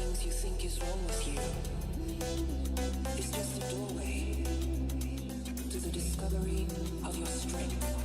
things you think is wrong with you is just a doorway to the discovery of your strength.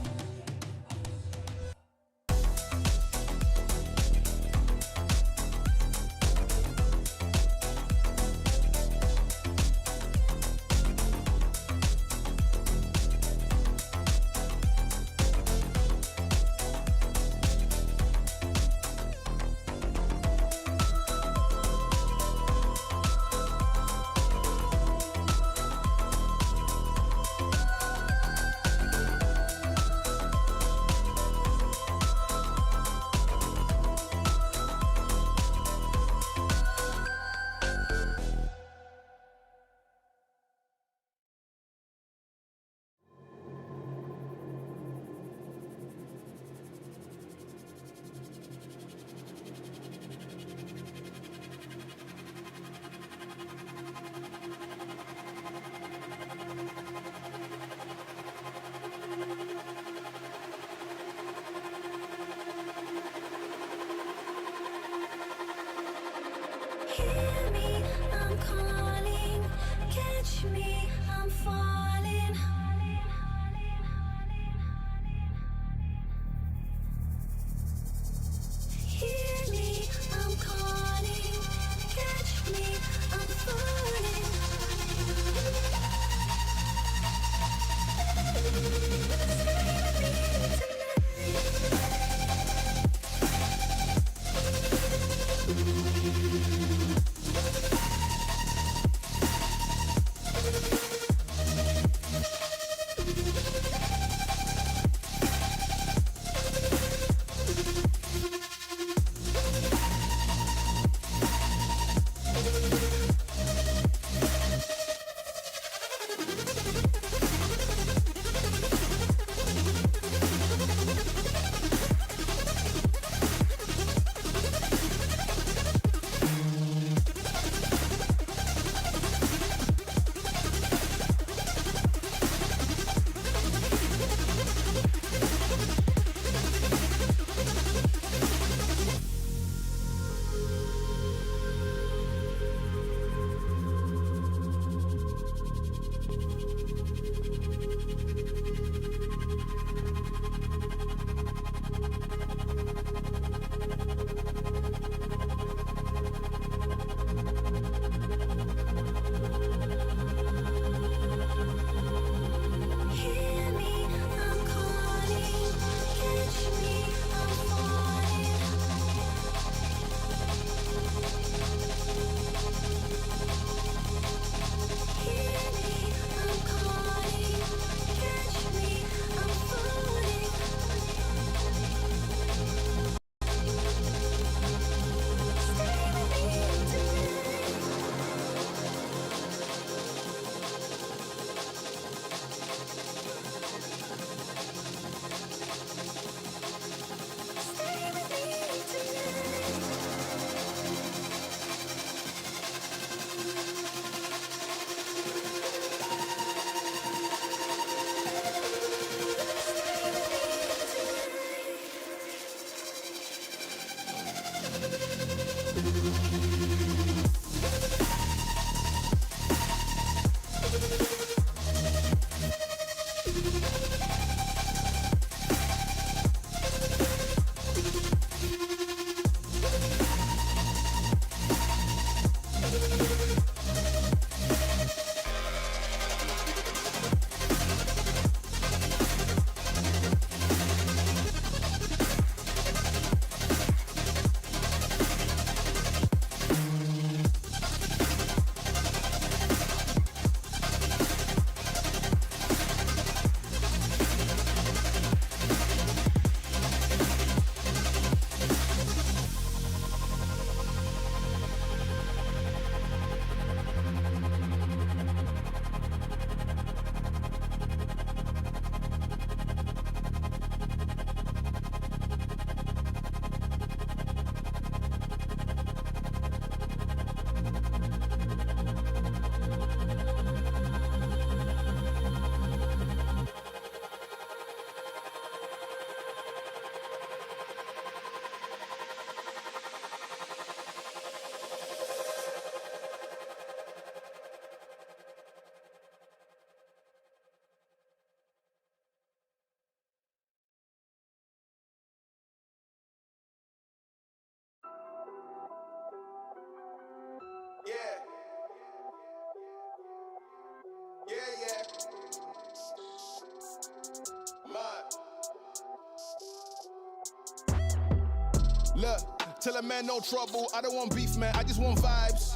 Look, tell a man no trouble, I don't want beef, man, I just want vibes.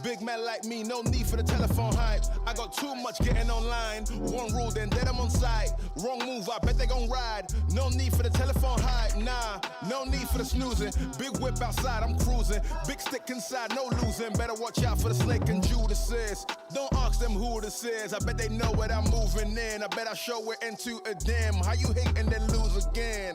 Big man like me, no need for the telephone hype. I got too much getting online. One rule, then dead I'm on site. Wrong move, I bet they gon' ride. No need for the telephone hype, nah. No need for the snoozing. Big whip outside, I'm cruising. Big stick inside, no losing. Better watch out for the snake and Judas is. Don't ask them who this is. I bet they know what I'm moving in. I bet I show it into a dim. How you hate and then lose again?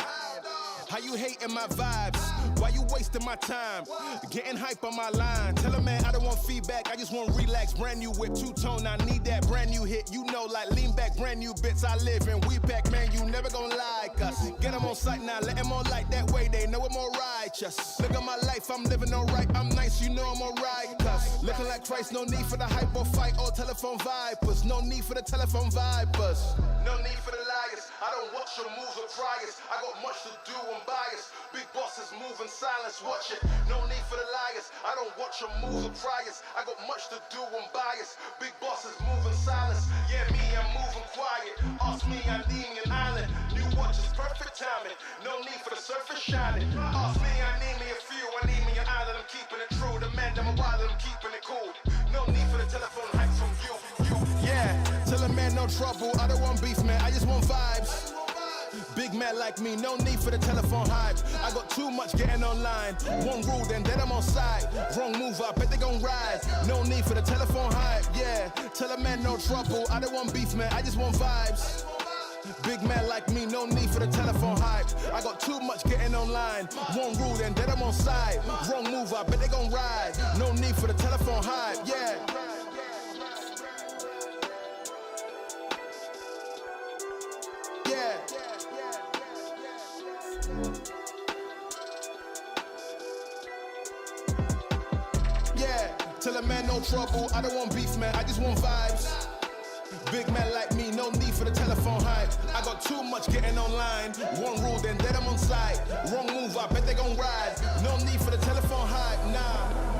How you hating my vibes? Why you wasting my time? Getting hype on my line. Tell a man I don't want feedback, I just want relax. Brand new whip, two-tone, I need that brand new hit. You know, like lean back, brand new bits I live in. We back, man, you never gonna like us. Get them on sight now, let them on light. That way they know I'm all righteous. Look at my life, I'm living alright. I'm nice, you know I'm alright. Cause looking like Christ, no need for the hype or fight or telephone vipers. No need for the telephone vipers. No need for the liars. I don't watch your moves or priors. I got much to do, I'm biased. Big bosses move in silence, watch it. No need for the liars. I don't watch your moves or priors. I got much to do, I'm biased. Big bosses move in silence. Yeah, me, I'm moving quiet. Ask me, I need me an island. New watches, perfect timing. No need for the surface shining. Ask me, I need me a few. I need me an island, I'm keeping it true. The man, I'm a wild, I'm keeping it cool. No need for the telephone hype from you. Yeah, tell a man no trouble. I don't want beef, man, I just want vibes. Big man like me, no need for the telephone hype. I got too much getting online. One rule, then dead I'm on side. Wrong move, I bet they gon' ride. No need for the telephone hype, yeah. Tell a man no trouble. I don't want beef, man, I just want vibes. Big man like me, no need for the telephone hype. I got too much getting online. One rule, then dead I'm on side. Wrong move, I bet they gon' ride. No need for the telephone hype, yeah. Yeah. Yeah, tell a man no trouble, I don't want beef, man, I just want vibes. Big man like me, no need for the telephone hype. I got too much getting online. One rule, then dead I'm on site. Wrong move, I bet they gon' ride. No need for the telephone hype, nah.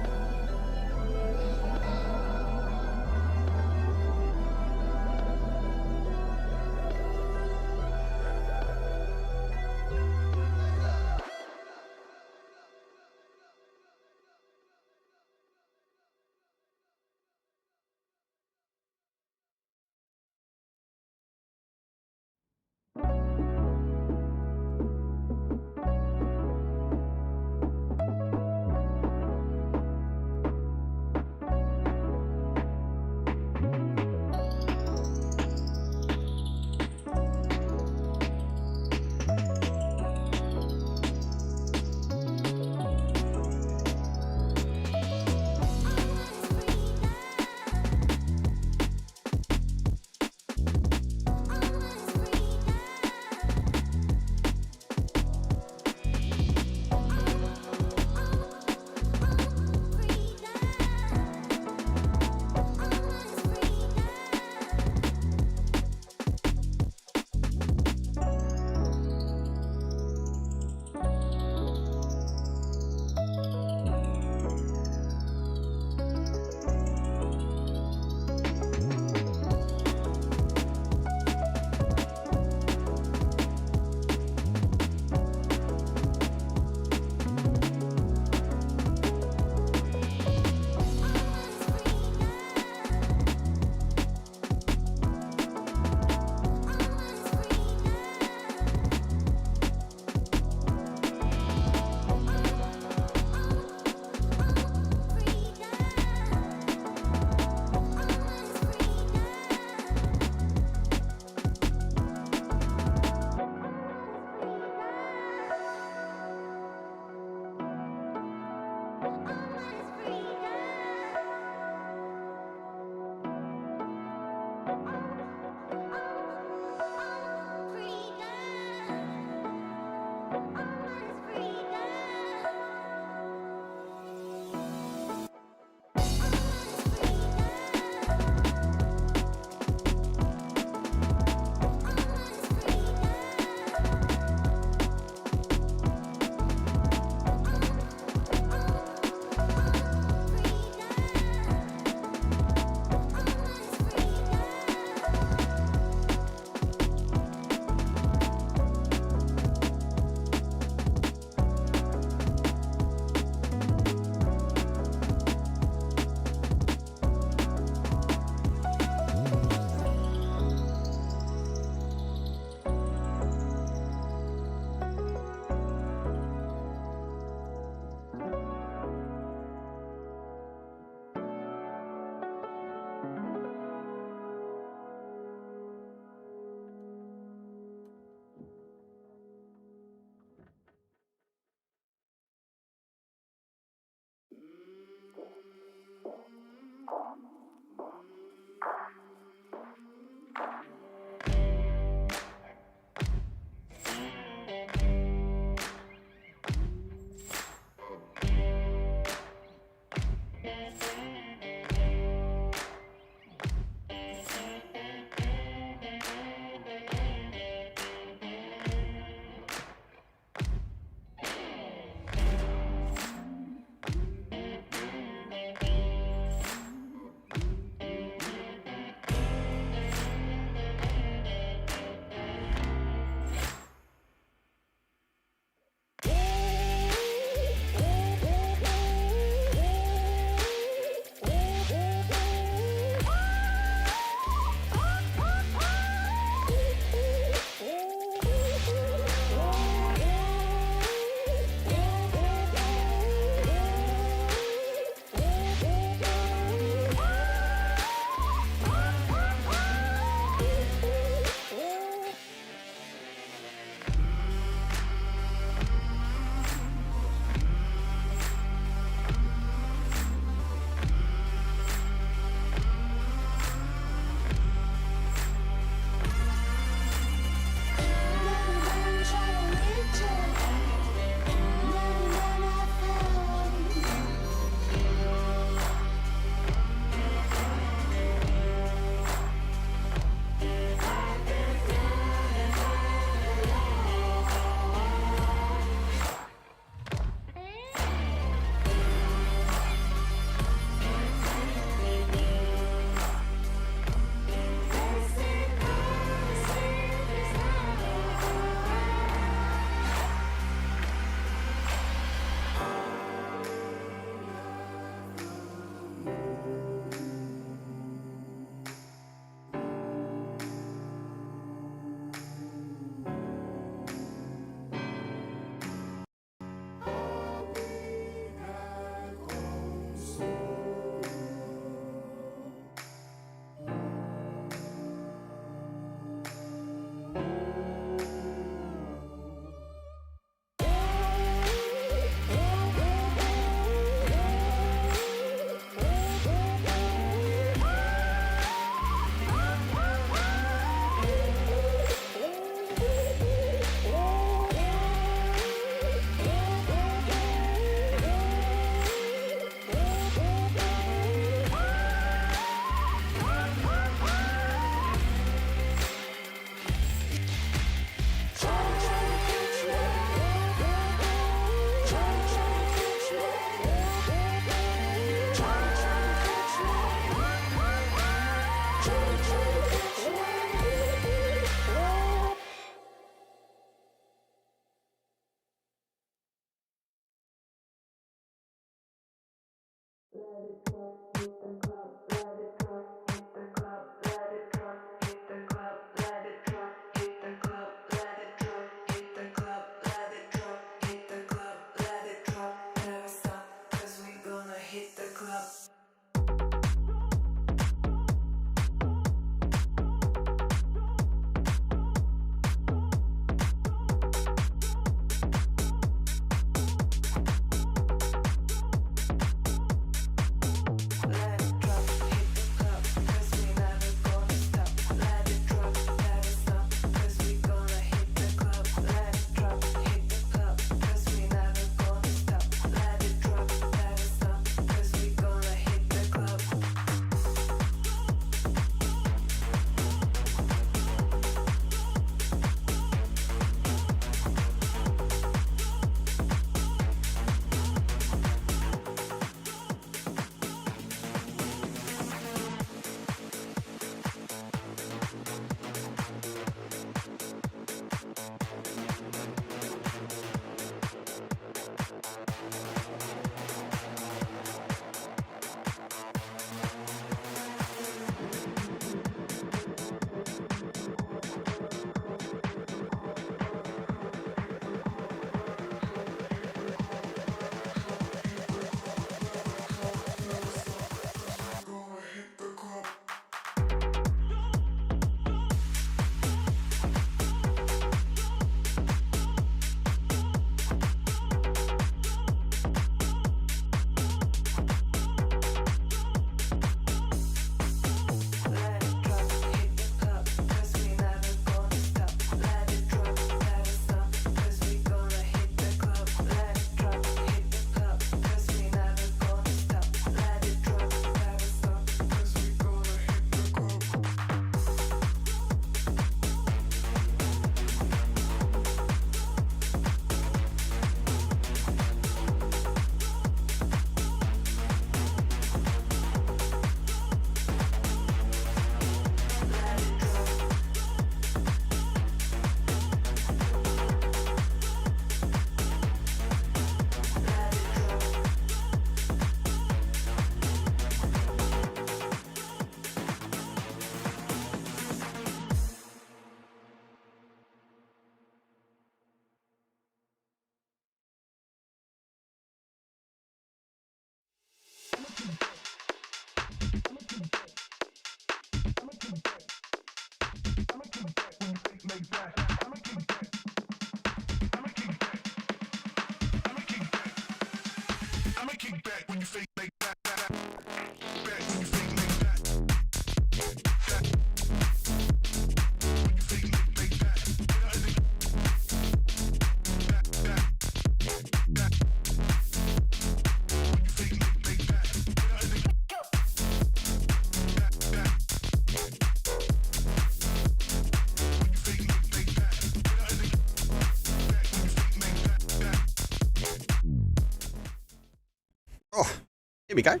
Here we go.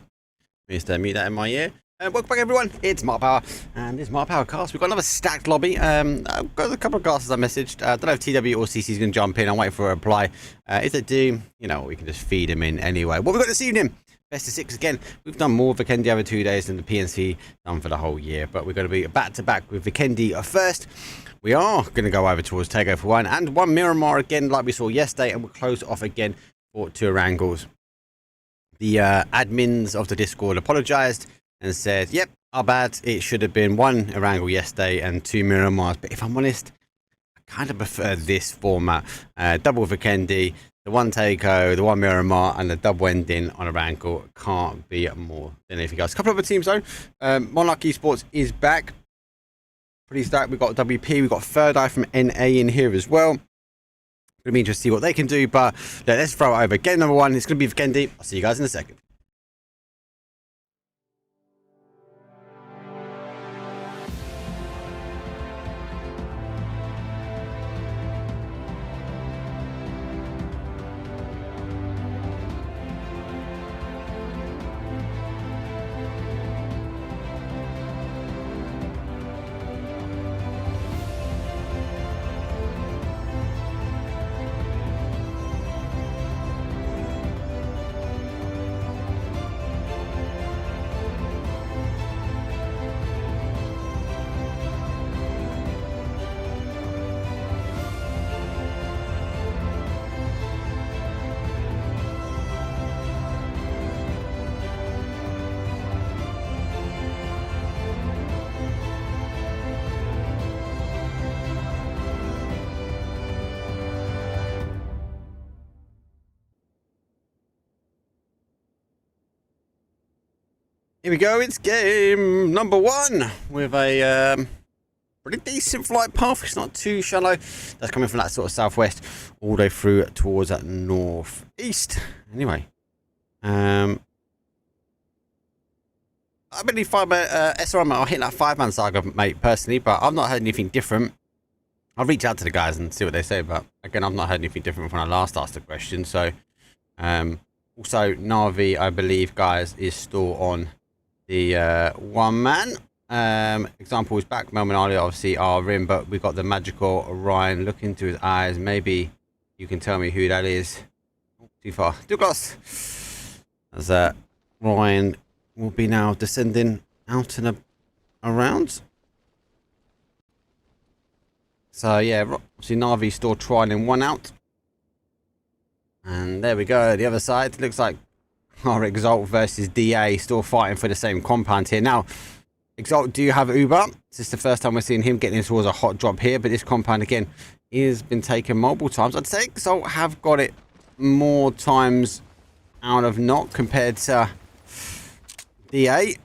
Mr. Mute that in my ear. Welcome back, everyone. It's Mark Power, and this is Mark Power Cast. We've got another stacked lobby. I've got a couple of casters I messaged. I don't know if TW or CC is going to jump in. I'm waiting for a reply. If they do, you know, we can just feed them in anyway. What we've got this evening? Best of 6 again. We've done more Vikendi over 2 days than the PNC done for the whole year, but we're going to be back-to-back with Vikendi first. We are going to go over towards Takeover 1 and 1 Miramar again, like we saw yesterday, and we'll close off again for 2 Orangles. The admins of the Discord apologised and said, yep, our bad. It should have been 1 Orangle yesterday and 2 Miramars. But if I'm honest, I kind of prefer this format. Double Vikendi, the 1 Takeo, the 1 Miramar, and the double ending on Orangle. Can't be more than anything else. A couple of other teams though. Monarch Esports is back. Pretty stacked. We've got WP, we've got Third Eye from NA in here as well. It'll be interesting to see what they can do, but let's throw it over. Game number 1, it's going to be Vikendi. I'll see you guys in a second. Here we go, it's game number 1 with a pretty decent flight path. It's not too shallow. That's coming from that sort of southwest all the way through towards that northeast. Anyway, I believe SRM, I'll hit that 5-man saga, mate, personally, but I've not heard anything different. I'll reach out to the guys and see what they say, but again, I've not heard anything different from when I last asked the question. So, also, Navi, I believe, guys, is still on the 1-man. Example is back. Monarch obviously are rim, but we've got the magical Ryan. Look into his eyes. Maybe you can tell me who that is. Too far. Too close. As Ryan will be now descending out and around. So yeah, obviously Navi still trialing 1 out. And there we go. The other side looks like our Exalt versus DA still fighting for the same compound here. Now, Exalt do have Uber. This is the first time we're seeing him getting towards a hot drop here, but this compound again has been taken multiple times. I'd say Exalt have got it more times out of not compared to DA.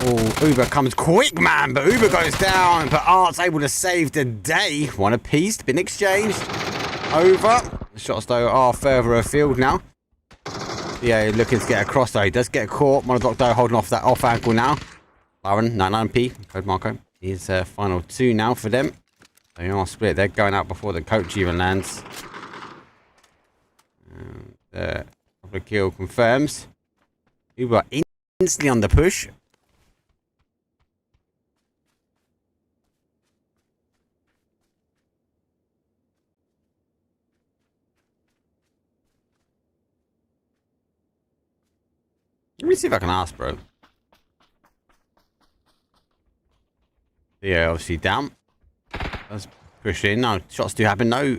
Oh, Uber comes quick, man, but Uber goes down, but Art's able to save the day. 1 apiece, been exchanged. Over. The shots, though, are further afield now. Yeah, looking to get across, though. He does get caught. Monodok, though, holding off that off ankle now. Baron, 99p. Code Marco. He's final 2 now for them. They are split. They're going out before the coach even lands. And, couple of kill confirms. Uber instantly on the push. Let me see if I can ask, bro. Yeah, obviously down. Let's push in. No, shots do happen. No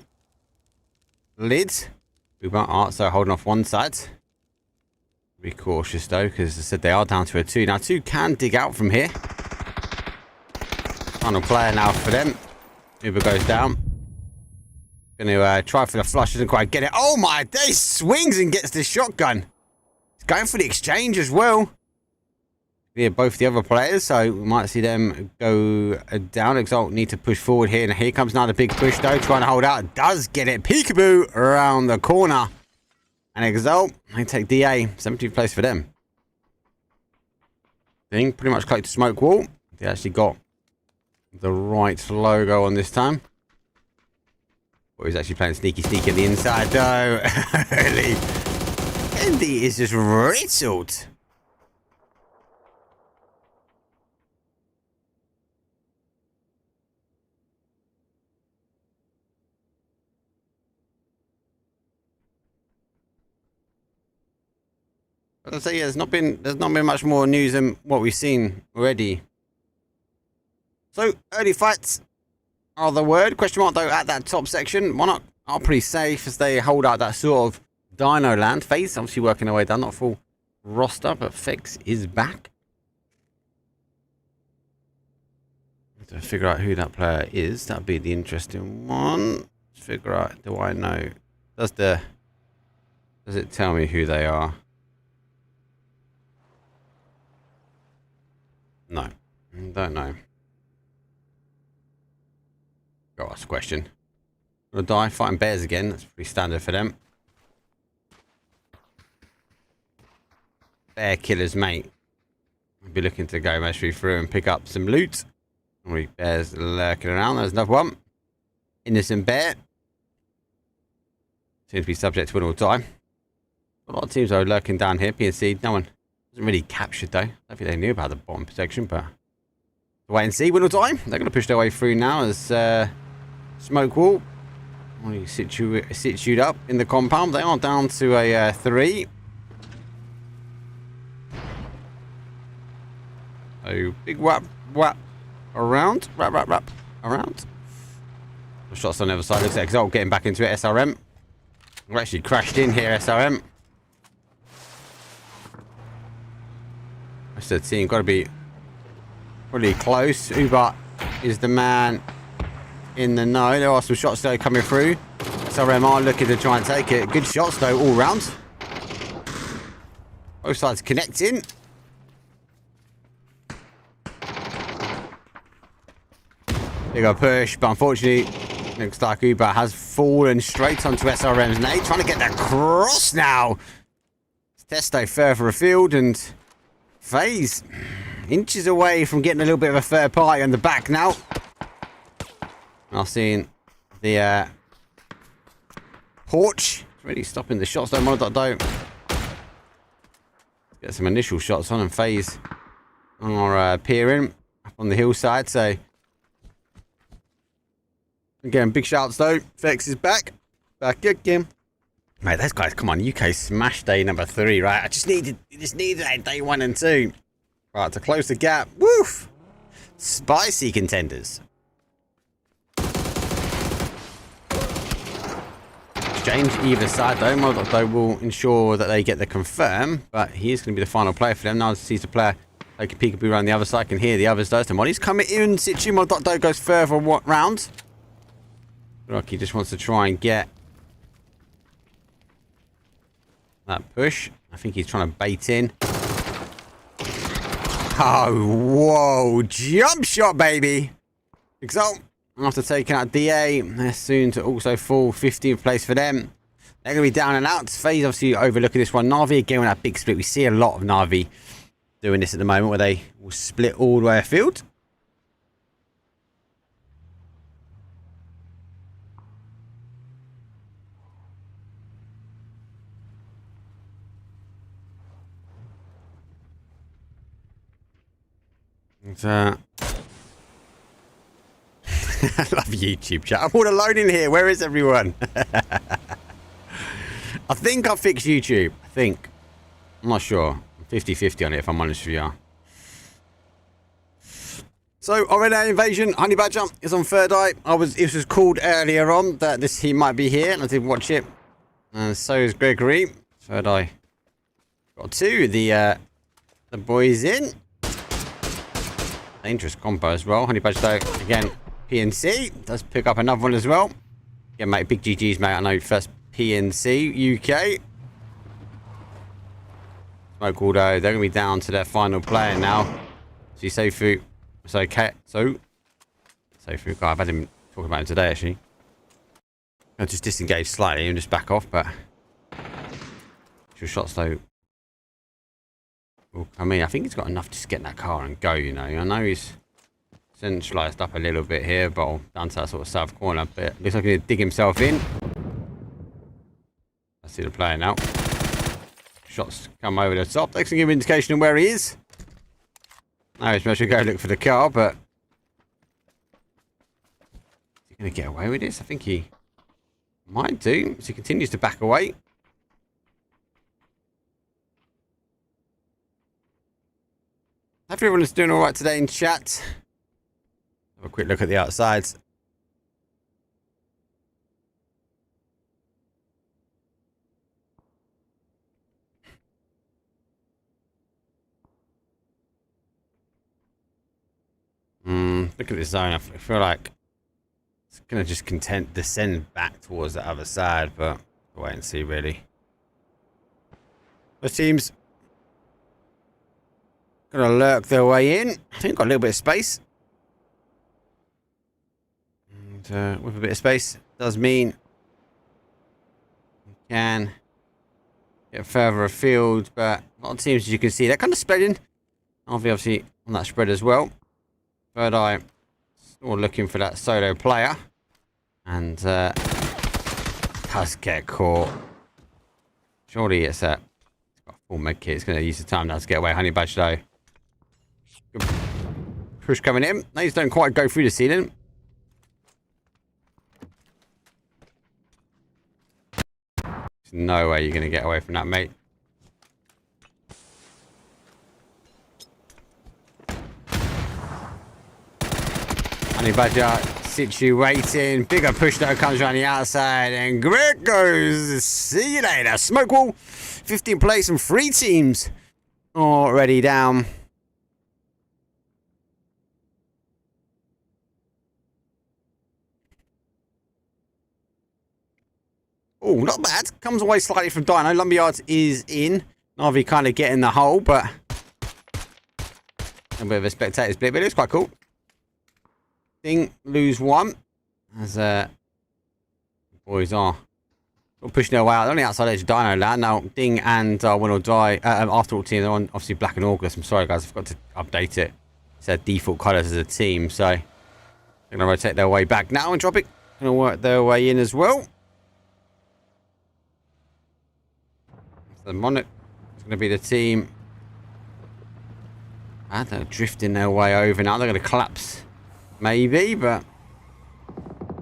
lids. We've got Art, so holding off 1 side. Be cautious, though, because as I said, they are down to a 2. Now, 2 can dig out from here. Final player now for them. Uber goes down. Going to try for the flush. Doesn't quite get it. Oh, my day. Swings and gets the shotgun. Going for the exchange as well. Yeah, both the other players, so we might see them go down. Exalt need to push forward here, and here comes another big push though, trying to hold out. Does get it. Peekaboo around the corner. And Exalt, they take DA. 17th place for them. Thing pretty much close to smoke wall. They actually got the right logo on this time. But he's actually playing sneaky on the inside though. Early. Winordie is just riddled. As I say, yeah, there's not been much more news than what we've seen already. So early fights are the word. Question mark though at that top section. Monarch are pretty safe as they hold out that sort of Dino land. FaZe obviously working their way down, not full roster, but FaZe is back. To figure out who that player is, that'd be the interesting one. Let's figure out, do I know? Does it tell me who they are? No, don't know. Got to ask a question. Gonna die fighting bears again. That's pretty standard for them. Bear killers, mate. I'll be looking to go mostly through and pick up some loot. Already bears lurking around. There's another one. Innocent bear. Seems to be subject to win or die. A lot of teams are lurking down here. PNC, no one wasn't really captured though. I don't think they knew about the bottom protection, but wait and see. Win or die. They're going to push their way through now as smoke wall. Situate up in the compound. They are down to a 3. So big whap around. Wrap around. The shots on the other side. Looks like Exalt getting back into it. SRM. We're actually crashed in here, SRM. Rest of the team got to be pretty close. Uber is the man in the know. There are some shots though coming through. SRM are looking to try and take it. Good shots though all round. Both sides connecting. Big old push, but unfortunately looks like Uber has fallen straight onto SRM's nade. Trying to get that cross now. Testo further afield and FaZe inches away from getting a little bit of a third party on the back now. Now seeing the porch. It's really stopping the shots though. Monarch get some initial shots on and FaZe are peering up on the hillside. So again, big shouts though. Fex is back again. Mate, those guys, come on, UK smash day number 3, right? I just needed that day 1 and 2. Right, to close the gap. Woof! Spicy contenders. Exchange either side though. Monarch though will ensure that they get the confirm, but he is going to be the final player for them. Now sees the player like peekaboo around the other side, can hear the others though. So Monty's coming in situ. Monarch though goes further round. Rocky just wants to try and get that push. I think he's trying to bait in. Oh, whoa. Jump shot, baby. Exalt, after taking out DA, they're soon to also fall 15th place for them. They're going to be down and out. FaZe obviously overlooking this one. Na'Vi again with that big split. We see a lot of Na'Vi doing this at the moment where they will split all the way afield. I love YouTube chat. I'm all alone in here. Where is everyone? I think I'll fix YouTube. I think. I'm not sure. I'm 50-50 on it if I'm honest with you. So, RNA Invasion, Honey Badger is on third eye. It was called earlier on that he might be here, and I did watch it. And so is Gregory. Third eye. Got 2. The boys in. Dangerous combo as well. Honey Badger though, again, PNC does pick up another one as well. Yeah, mate, big GG's, mate. I know first PNC UK. Smoke although they're gonna be down to their final player now. See Sofu. It's okay. Sofu. God, I've had him talking about him today actually. I'll just disengage slightly and just back off, but shots though. I mean, I think he's got enough to just get in that car and go, you know. I know he's centralised up a little bit here, but down to that sort of south corner. But looks like he's going to dig himself in. I see the player now. shots come over the top. They can give an indication of where he is. Now he's supposed to go look for the car, but is he going to get away with this? I think he might do, as he continues to back away. Hope everyone's doing all right today in chat. Have a quick look at the outsides. Look at this zone. I feel like it's going to just descend back towards the other side, but we'll wait and see, really. The team's going to lurk their way in. I think got a little bit of space. And with a bit of space, does mean we can get further afield, but a lot of teams, as you can see, they're kind of spreading. Obviously on that spread as well. Third Eye still looking for that solo player. And does get caught. Surely it's got a full med kit. It's going to use the time now to get away. Honey Badge though. Good push coming in. These don't quite go through the ceiling. There's no way you're going to get away from that, mate. Honey Badger situating. Bigger push though comes around the outside. And Greg goes. See you later. Smoke wall. 15 plays and 3 teams already down. Oh, not bad. Comes away slightly from Dino. Lumberyard is in. Navi kind of getting the hole, but a bit of a spectator's blip, but it was quite cool. Ding, lose 1. As boys are pushing their way out. They're on the outside edge of Dino land. Now, Ding and Winordie, AfterAlt team, they're on obviously black and Orgless. I'm sorry, guys. I forgot to update it. It's their default colours as a team. So, they're going to rotate their way back now. Entropiq going to work their way in as well. So, the Monarch is going to be the team. And they're drifting their way over now. They're going to collapse. Maybe, but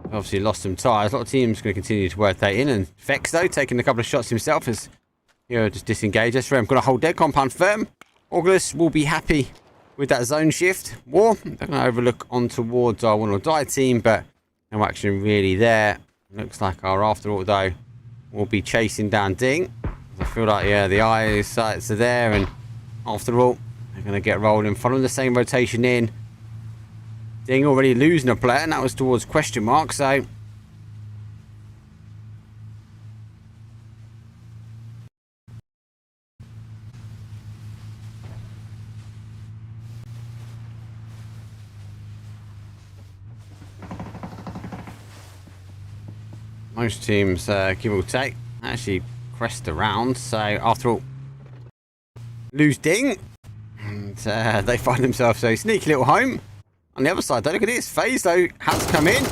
obviously lost some tyres. A lot of teams going to continue to work that in. And FaZe, though, taking a couple of shots himself as just disengaged. Sarvem going to hold their compound firm. Orgless will be happy with that zone shift. War, they're going to overlook on towards our Winordie team, but no action really there. Looks like our AfterAlt, though, will be chasing down Ding. I feel like, yeah, the eye sights are there, and AfterAlt, they're going to get rolling. Following the same rotation in. Ding already losing a player, and that was towards question mark, so most teams give or take actually crest around. So after all, lose Ding, and they find themselves a sneaky little home. On the other side, though, look at this. FaZe, though, has come in.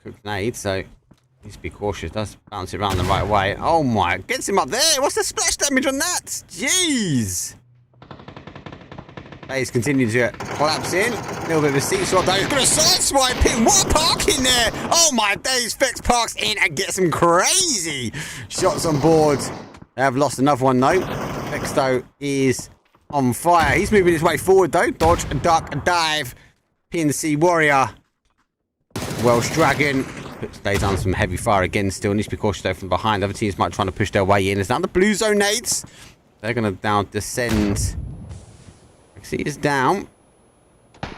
Cooked nade, so needs to be cautious. Does bounce it around the right way. Oh my, gets him up there. What's the splash damage on that? Jeez. FaZe continue to collapse in. A little bit of a seesaw, though. He's going to sideswipe him. What a park in there. Oh my days. FaZe parks in and gets some crazy shots on board. They have lost another one, though. FaZe, though, is on fire. He's moving his way forward, though. Dodge, a duck, a dive. PNC Warrior. Welsh Dragon. Stays on some heavy fire again still. Needs to be cautious, though, from behind. Other teams might try to push their way in. It's now the blue zone nades. They're going to now descend. See, he's down.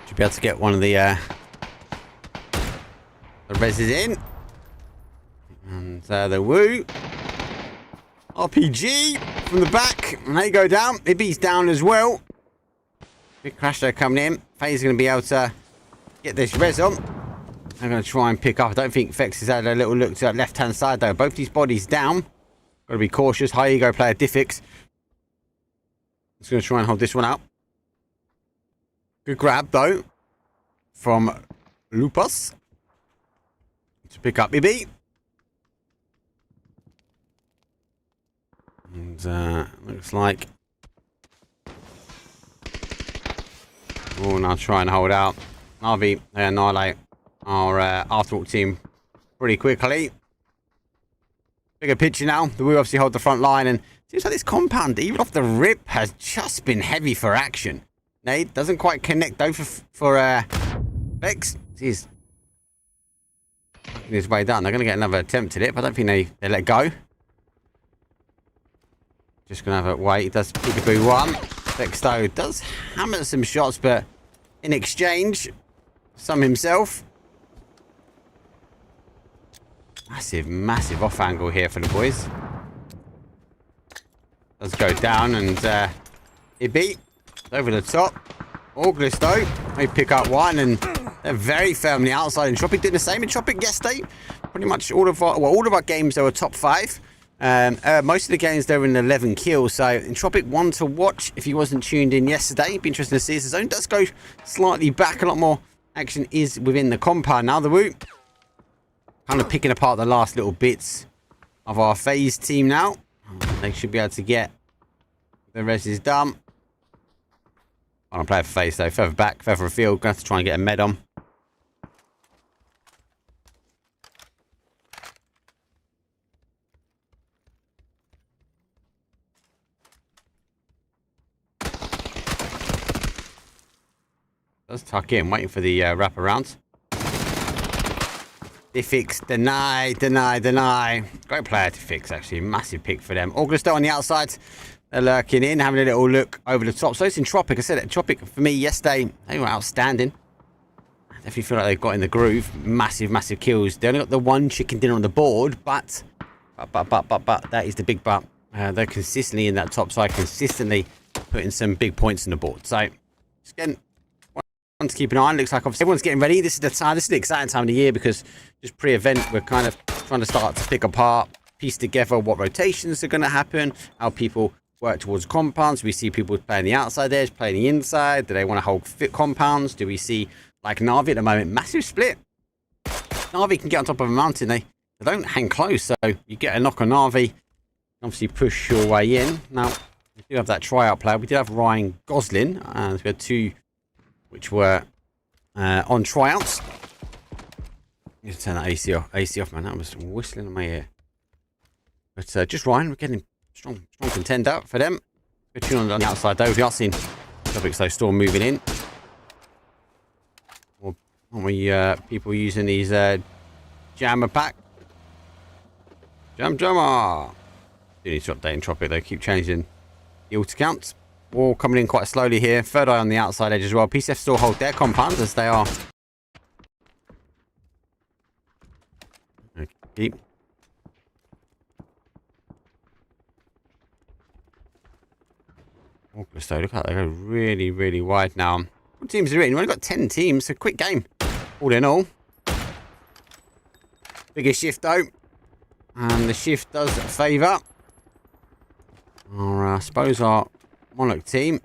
Should be able to get one of the reses in. And the woo. RPG from the back. And they go down. Ibby's down as well. Big crash there coming in. FaZe is going to be able to get this res on. I'm going to try and pick up. I don't think FaZe has had a little look to that left-hand side, though. Both these bodies down. Got to be cautious. High ego player Diffix. Just going to try and hold this one out. Good grab, though, from Lupus to pick up Ibby. And looks like... Oh, now try and hold out. Navi, they annihilate our AfterAlt team pretty quickly. Bigger picture now. We obviously hold the front line, and seems like this compound, even off the rip, has just been heavy for action. Nade doesn't quite connect though for Vex. He's working his way down. They're going to get another attempt at it, but I don't think they let go. Just going to have a wait. He does peekaboo one. Vex though does hammer some shots, but in exchange, some himself. Massive off angle here for the boys. Does go down, and it beat over the top. Orgless though, they pick up one, and they're very firmly outside. Entropiq did the same. Entropiq yesterday, pretty much all of our games they were top 5. Most of the games they were in 11 kills. So Entropiq one to watch if he wasn't tuned in yesterday. It'd be interesting to see. The zone does go slightly back. A lot more action is within the compound now. The Woot kind of picking apart the last little bits of our FaZe team now. They should be able to get the rest is done. I'm going to play for FaZe though. Further back, further afield. Going to have to try and get a med on. Does tuck in, waiting for the wraparound. PCIFIC, deny. Great player to fix, actually. Massive pick for them. Orgless on the outside. They're lurking in, having a little look over the top. So it's Entropiq. I said Entropiq for me yesterday, they were outstanding. I definitely feel like they've got in the groove. Massive kills. They only got the one chicken dinner on the board, but that is the big but. They're consistently in that top side, consistently putting some big points on the board. So, just getting one to keep an eye on. Looks like obviously everyone's getting ready. This is the time. This is the exciting time of the year because just pre-event, we're kind of trying to start to pick apart, piece together what rotations are going to happen, how people work towards compounds. We see people playing the outside edge, playing the inside. Do they want to hold fit compounds? Do we see, like Navi at the moment, massive split? Navi can get on top of a mountain. They don't hang close, so you get a knock on Navi. Obviously push your way in. Now, we do have that tryout player. We did have Ryan Goslin, and we had 2 which were on tryouts. You need to turn that AC off, man. That was whistling in my ear. But just Ryan, we're getting strong contender for them. Good tune on the outside though. We are seeing Entropiq so Storm moving in. Or aren't we people using these jammer pack? Jammer! Do need to update Entropiq. They keep changing the auto counts. All coming in quite slowly here. Third eye on the outside edge as well. PCF still hold their compounds as they are. Okay. Orgless though, look at that. They go really wide now. What teams are in? We've only got 10 teams, so quick game. All in all. Biggest shift though. And the shift does favour our, I suppose, our Monarch team.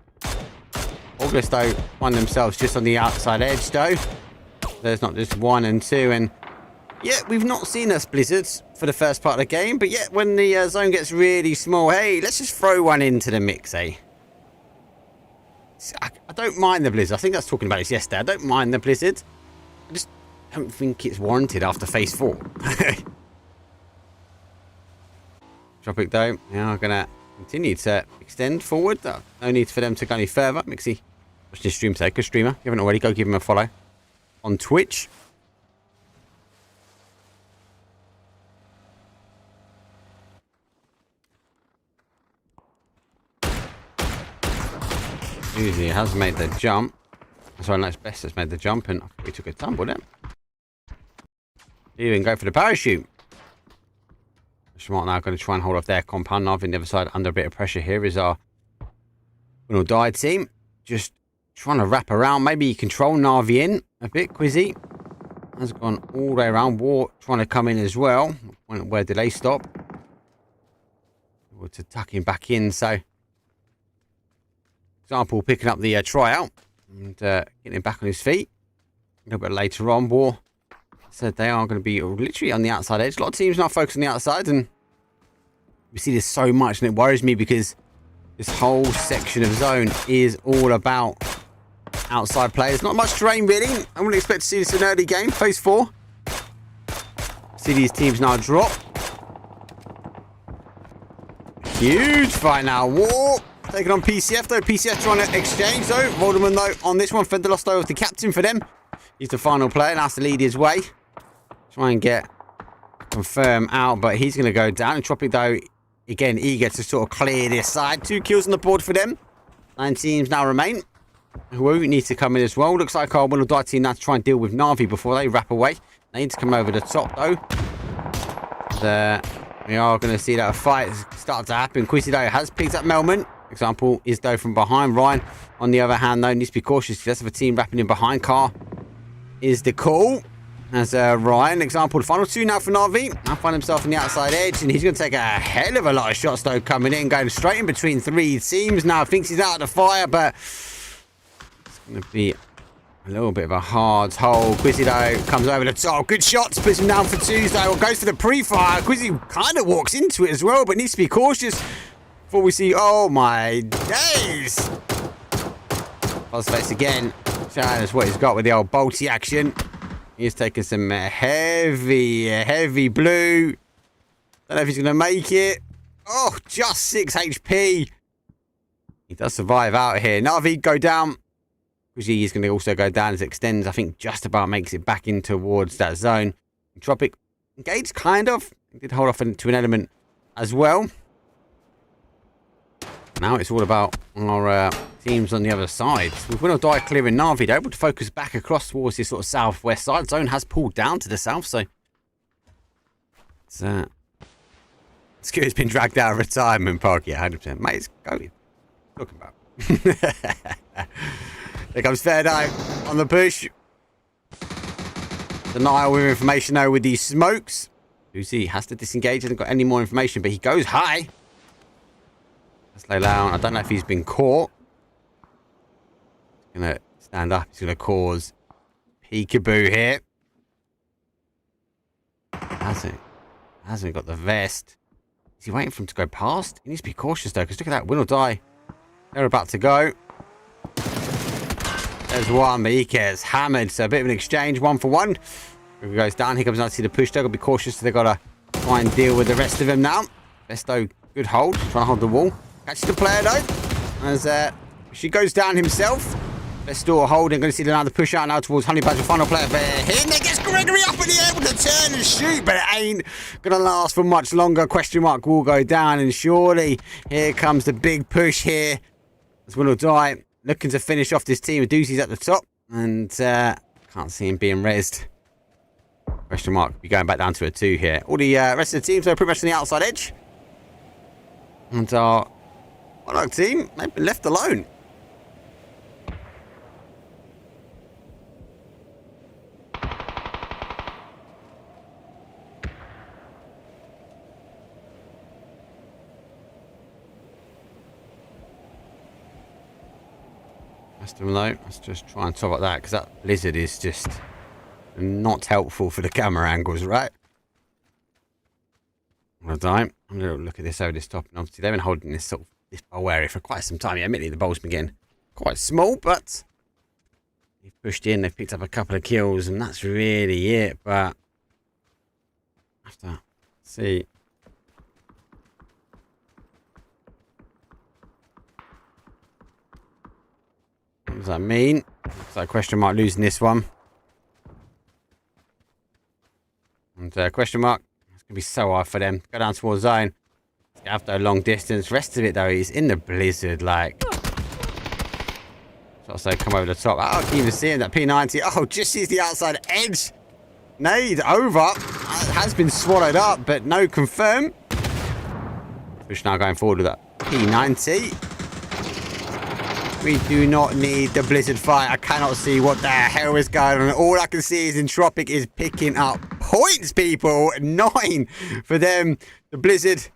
Orgless though find themselves just on the outside edge though. There's not just 1 and 2, and yeah, we've not seen us blizzards for the first part of the game, but yet when the zone gets really small, hey, let's just throw one into the mix, eh? I don't mind the blizzard. I think I was talking about this yesterday. I don't mind the blizzard. I just don't think it's warranted after phase 4. Entropiq though, now gonna continue to extend forward. No need for them to go any further. Mixie, watch this stream today. Good streamer. If you haven't already, go give him a follow on Twitch. Usually has made the jump. Sorry, that's Best has made the jump, and we took a tumble there. Even go for the parachute. Smart now going to try and hold off their compound. Navi on the other side under a bit of pressure here is our Winordie team. Just trying to wrap around. Maybe control Navi in a bit. Quizzy has gone all the way around. War trying to come in as well. Where did they stop? To tuck him back in. So, example, picking up the tryout and getting him back on his feet. A little bit later on, War said they are going to be literally on the outside edge. A lot of teams now focus on the outside, and We see this so much, and it worries me because this whole section of zone is all about outside players. Not much terrain, really. I wouldn't expect to see this in an early game. Phase 4. See these teams now drop. Huge fight now. War taking on PCF, though. PCF trying to exchange, though. Voldemort, though, on this one. Fendelos, though, with the captain for them. He's the final player, and has to lead his way. Try and get confirm out, but he's going to go down. Entropiq, though, again, eager to sort of clear this side. 2 kills on the board for them. 9 teams now remain. Who needs to come in as well. Looks like our Winordie team now to try and deal with Navi before they wrap away. They need to come over the top, though. We are going to see that a fight start to happen. Quizzy, though, has picked up Melman. Example is, though, from behind. Ryan, on the other hand, though, needs to be cautious. Less of a team wrapping in behind. Car is the call. As Ryan, example, the final 2 now for Navi. Now find himself on the outside edge, and he's going to take a hell of a lot of shots, though, coming in, going straight in between 3 teams. Now thinks he's out of the fire, but it's going to be a little bit of a hard hole. Quizzy, though, comes over the top. Good shots, puts him down for 2s, though. Goes for the pre-fire. Quizzy kind of walks into it as well, but needs to be cautious before we see, oh my days. Fuzzface again, showing us what he's got with the old bolty action. He's taking some heavy blue. Don't know if he's going to make it. Oh, just 6 HP. He does survive out here. Navi go down. Quizzy is going to also go down as it extends. I think just about makes it back in towards that zone. Entropiq engaged, kind of. He did hold off to an element as well. Now it's all about our teams on the other side. With Winordie clearing Navi, they're able to focus back across towards this sort of southwest side. Zone has pulled down to the south, so Skew's been dragged out of retirement park. Yeah, 100%. Mate, it's going. Talking about. There comes Fairdo on the push. Denial with information, though, with these smokes. Lucy has to disengage. Hasn't got any more information, but he goes high. Let's lay down. I don't know if he's been caught. He's going to stand up. He's going to cause peekaboo here. Hasn't got the vest. Is he waiting for him to go past? He needs to be cautious, though, because look at that. Winordie. They're about to go. There's one, but he gets hammered. So a bit of an exchange, 1 for 1. He goes down. He comes out to see the push. They've got to be cautious. So they've got to try and deal with the rest of them now. Besto, good hold. Trying to hold the wall. Catches the player, though. As she goes down himself. Besto holding. Going to see another push out now towards Honey Badger. Final player there. Here. There gets Gregory up in the air with the turn and shoot. But it ain't going to last for much longer. Question mark will go down. And surely here comes the big push here. As Winordie looking to finish off this team. Doozy's at the top. And can't see him being rezzed. Question mark. Be going back down to a 2 here. All the rest of the teams are pretty much on the outside edge. And our Monarch team, they've been left alone. Let's just try and top up that, because that blizzard is just not helpful for the camera angles, right? I'm going to look at this over this top, and obviously they've been holding this sort of this bowl area for quite some time. Yeah, admittedly the bowl's been getting quite small, but they've pushed in, they've picked up a couple of kills, and that's really it. But I have to see. What does that mean? Looks like question mark losing this one. And question mark. It's going to be so hard for them. Go down towards zone. After a long distance. Rest of it, though, he's in the blizzard, like. So come over the top. Oh, I can even see him, that P90. Oh, just sees the outside edge. Nade over. It has been swallowed up, but no confirm. Push now going forward with that P90. We do not need the blizzard fight. I cannot see what the hell is going on. All I can see is Entropiq is picking up points, people. 9 for them. The blizzard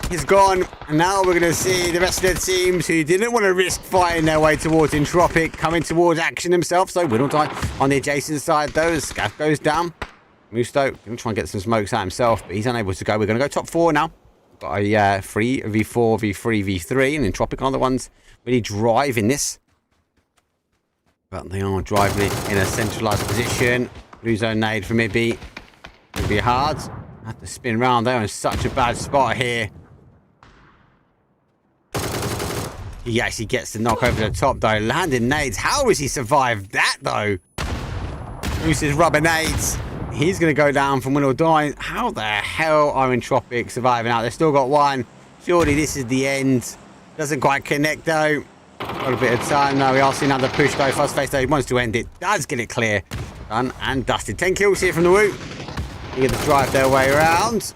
is gone. And now we're going to see the rest of the teams who didn't want to risk fighting their way towards Entropiq coming towards action himself. So Winordie on the adjacent side, though. Scaff goes down. Musto going to try and get some smokes out himself, but he's unable to go. We're going to go top 4 now. got a 3v4, v3, v3, and Entropiq are the ones really driving this. But they are driving it in a centralised position. Blue zone nade from Ibby. It'll be hard. Have to spin around. They're in such a bad spot here. He actually gets the knock over the top, though. Landing nades. How has he survived that, though? Bruce is rubber nades. He's going to go down from Winordie. How the hell are Entropiq surviving out? They've still got one. Surely this is the end. Doesn't quite connect, though. Got a bit of time. No, we are seeing another push, though. FaZe, though, he wants to end it. Does get it clear. Done and dusted. 10 kills here from the Woo. They get to drive their way around.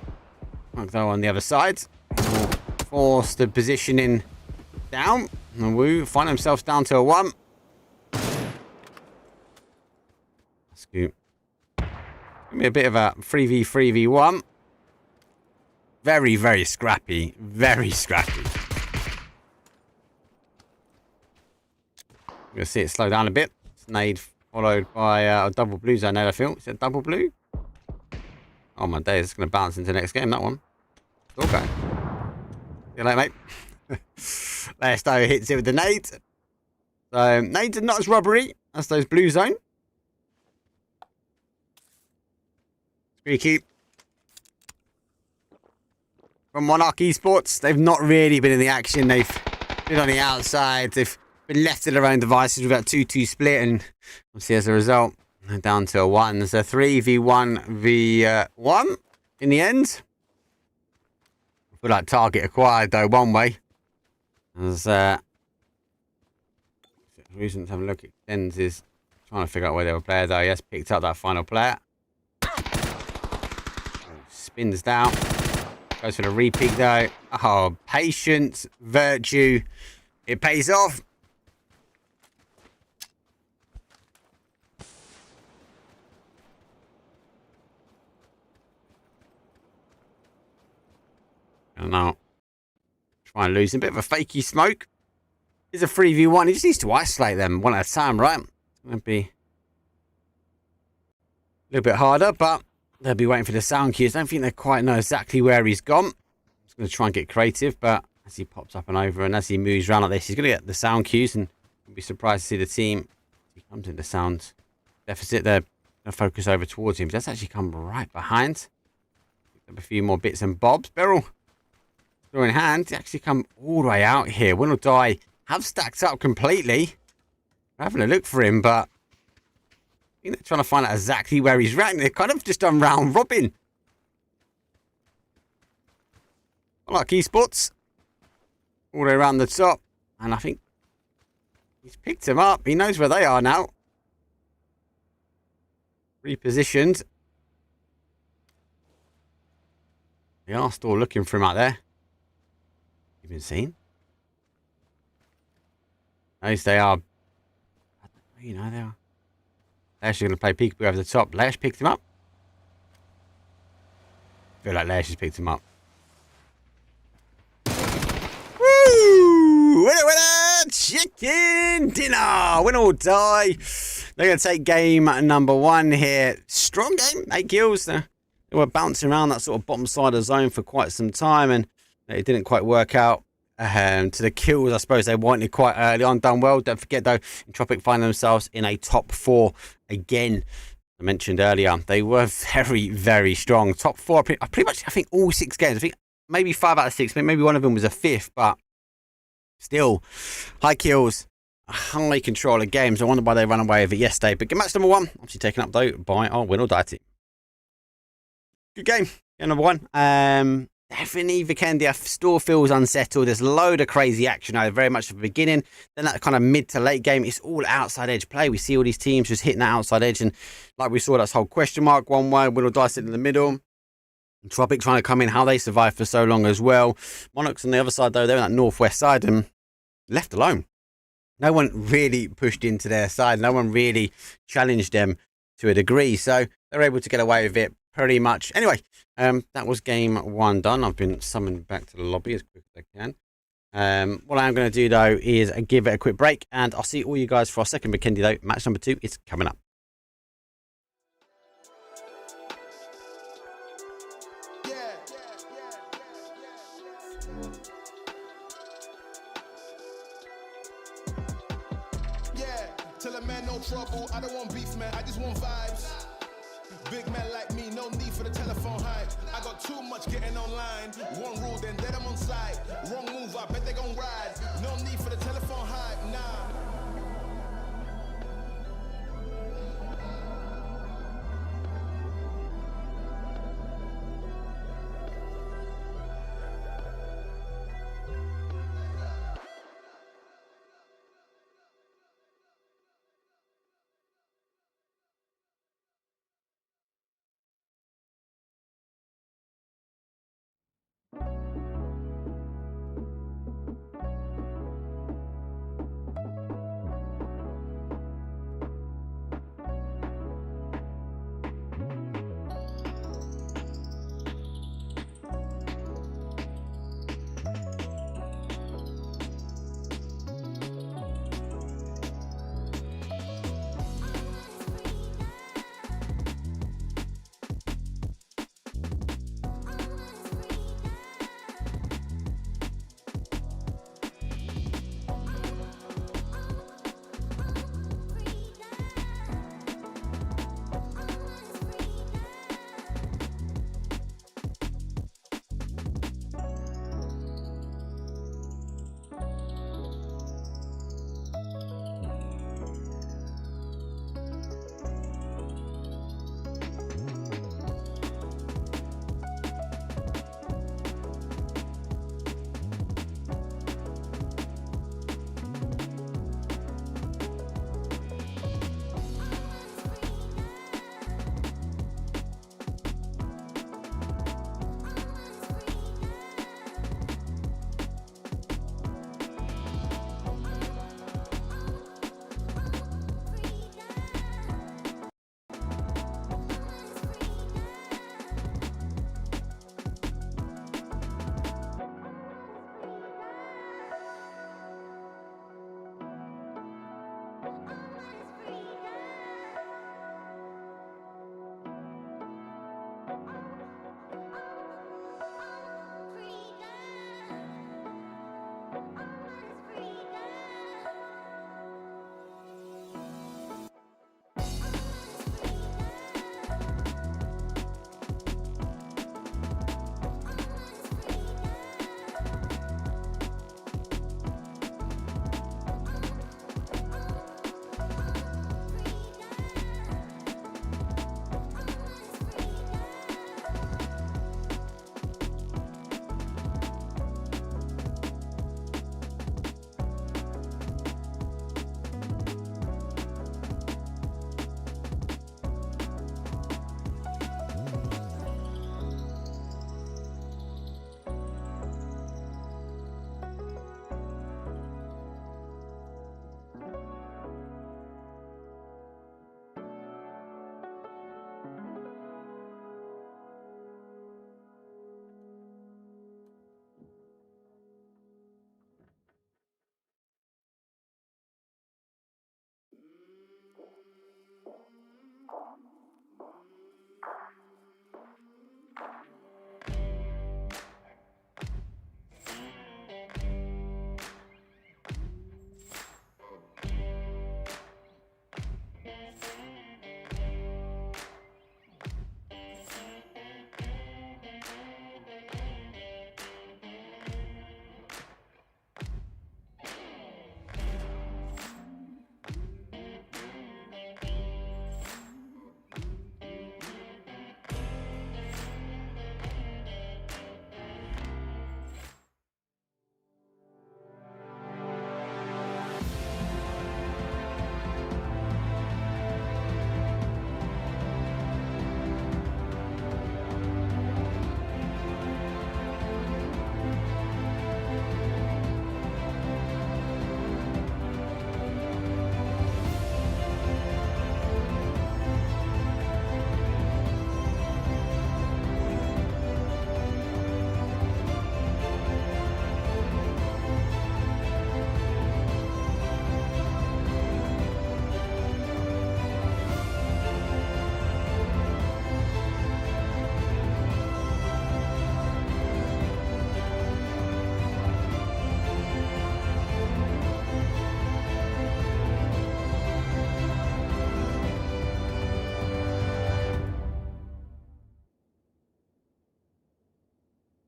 Though on the other side. We'll force the positioning down. And Woo find themselves down to a 1. Scoop. Give me a bit of a 3v1. Very, very scrappy. Very scrappy. You'll see it slow down a bit. Nade followed by a double blue zone nade, I feel. Is it double blue? Oh my days, it's going to bounce into the next game, that one. Okay. See you later, mate. Lesto hits it with the nade. So, nades are not as rubbery as those blue zone. Squeaky. From Monarch Esports, they've not really been in the action. They've been on the outside. They've been left to their own devices with that 2-2 split, and obviously as a result, they're down to a 1. There's a 3v1v1 in the end. I feel like target acquired though one way. There's reason to have a look at Extends is trying to figure out where they were player though. He has picked up that final player. Spins down. Goes for the repeat though. Oh, patience, virtue. It pays off. I don't know. Try and lose him. A bit of a fakey smoke. It's a 3v1. He just needs to isolate them one at a time, right? It's going to be a little bit harder, but they'll be waiting for the sound cues. I don't think they quite know exactly where he's gone. I'm just going to try and get creative, but as he pops up and over and as he moves around like this, he's going to get the sound cues, and you'll be surprised to see the team. He comes into the sound deficit. They're going to focus over towards him. He does actually come right behind. Pick up a few more bits and bobs. Beryl, in hand, actually come all the way out here. Winordie have stacked up completely. I'm having a look for him, but I think they're trying to find out exactly where he's ranked. They've kind of just done round robin. Monarch Esports all the way around the top, and I think he's picked him up. He knows where they are now. Repositioned. They are still looking for him out there. Been seen? Nice, they are. You know, they are. They're actually going to play peekaboo over the top. Lash picked him up. I feel like Lash has picked him up. Woo! Winner, winner! Chicken dinner! Win or die. They're going to take game number 1 here. Strong game. 8 kills. They were bouncing around that sort of bottom side of the zone for quite some time, and it didn't quite work out to the kills. I suppose they wanted quite early on. Done well. Don't forget, though, Entropiq find themselves in a top 4 again. I mentioned earlier, they were very, very strong. Top 4, pretty much, I think, all 6 games. I think maybe 5 out of 6. Maybe one of them was a 5th, but still, high kills, high control of games. I wonder why they ran away with it yesterday. But match number 1, obviously taken up, though, by our Winordie team. Good game. Game number 1. Definitely Vikendia still feels unsettled. There's a load of crazy action over very much at the beginning. Then that kind of mid to late game, it's all outside edge play. We see all these teams just hitting that outside edge. And like we saw, that's whole question mark one way. Winordie sitting in the middle. Entropiq trying to come in, how they survived for so long as well. Monarchs on the other side, though, they're on that northwest side and left alone. No one really pushed into their side. No one really challenged them to a degree. So they're able to get away with it pretty much. Anyway, that was game 1 done. I've been summoned back to the lobby as quick as I can. What I'm going to do, though, is give it a quick break, and I'll see all you guys for our second Vikendia, though. Match number 2 is coming up. Tell a man no trouble, I don't want beef, man, I just want vibes. Big man like me, no need for the telephone hype. I got too much getting online. One rule, then I'm on site. Wrong move, I bet they gon' ride. No need for the telephone hype, nah.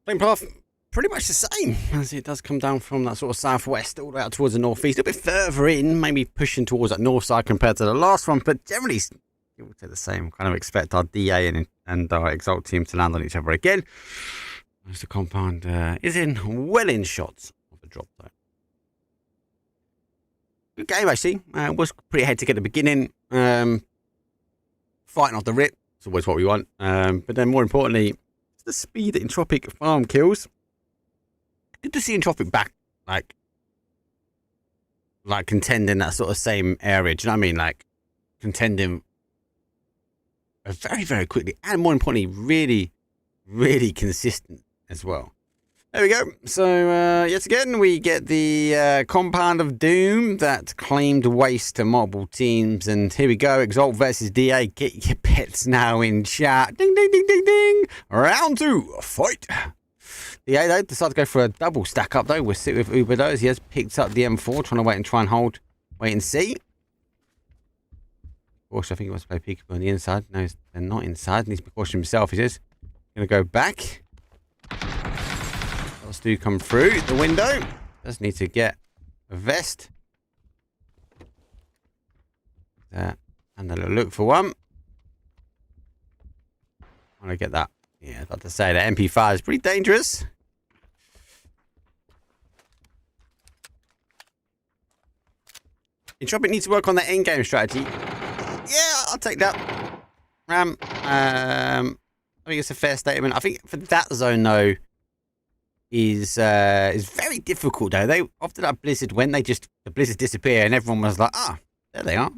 Same path, pretty much the same, as it does come down from that sort of southwest all the way out towards the northeast, a bit further in, maybe pushing towards that north side compared to the last one, but generally it will take the same. Kind of expect our DA and our Exalt team to land on each other again. As the compound is well in shots of the drop though. Good game actually. Was pretty hectic at the beginning. Fighting off the rip. It's always what we want. But then more importantly, it's the speed that Entropiq farm kills. Good to see Entropiq back, like contending that sort of same area. Do you know what I mean? Like contending very, very quickly, and more importantly, really, really consistent as well. There we go. So, yet again, we get the compound of doom that claimed waste to multiple teams. And here we go. Exalt versus DA. Get your bets now in chat. Ding, ding, ding, ding, ding. Round 2. Fight. DA, though, decided to go for a double stack up, though. We'll sit with Uber, though, as he has picked up the M4. Trying to try and hold. Wait and see. Of course, I think he wants to play peekaboo on the inside. No, they're not inside. He needs to precaution himself, he says. Going to go back. Shots do come through the window. Does need to get a vest. There. And a little look for one. I want to get that. Yeah, I was about to say that MP5 is pretty dangerous. Entropiq needs to work on their in-game strategy. Yeah, I'll take that. I think it's a fair statement. I think for that zone though is very difficult though. They often have Blizzard when the Blizzards disappear and everyone was like, there they are.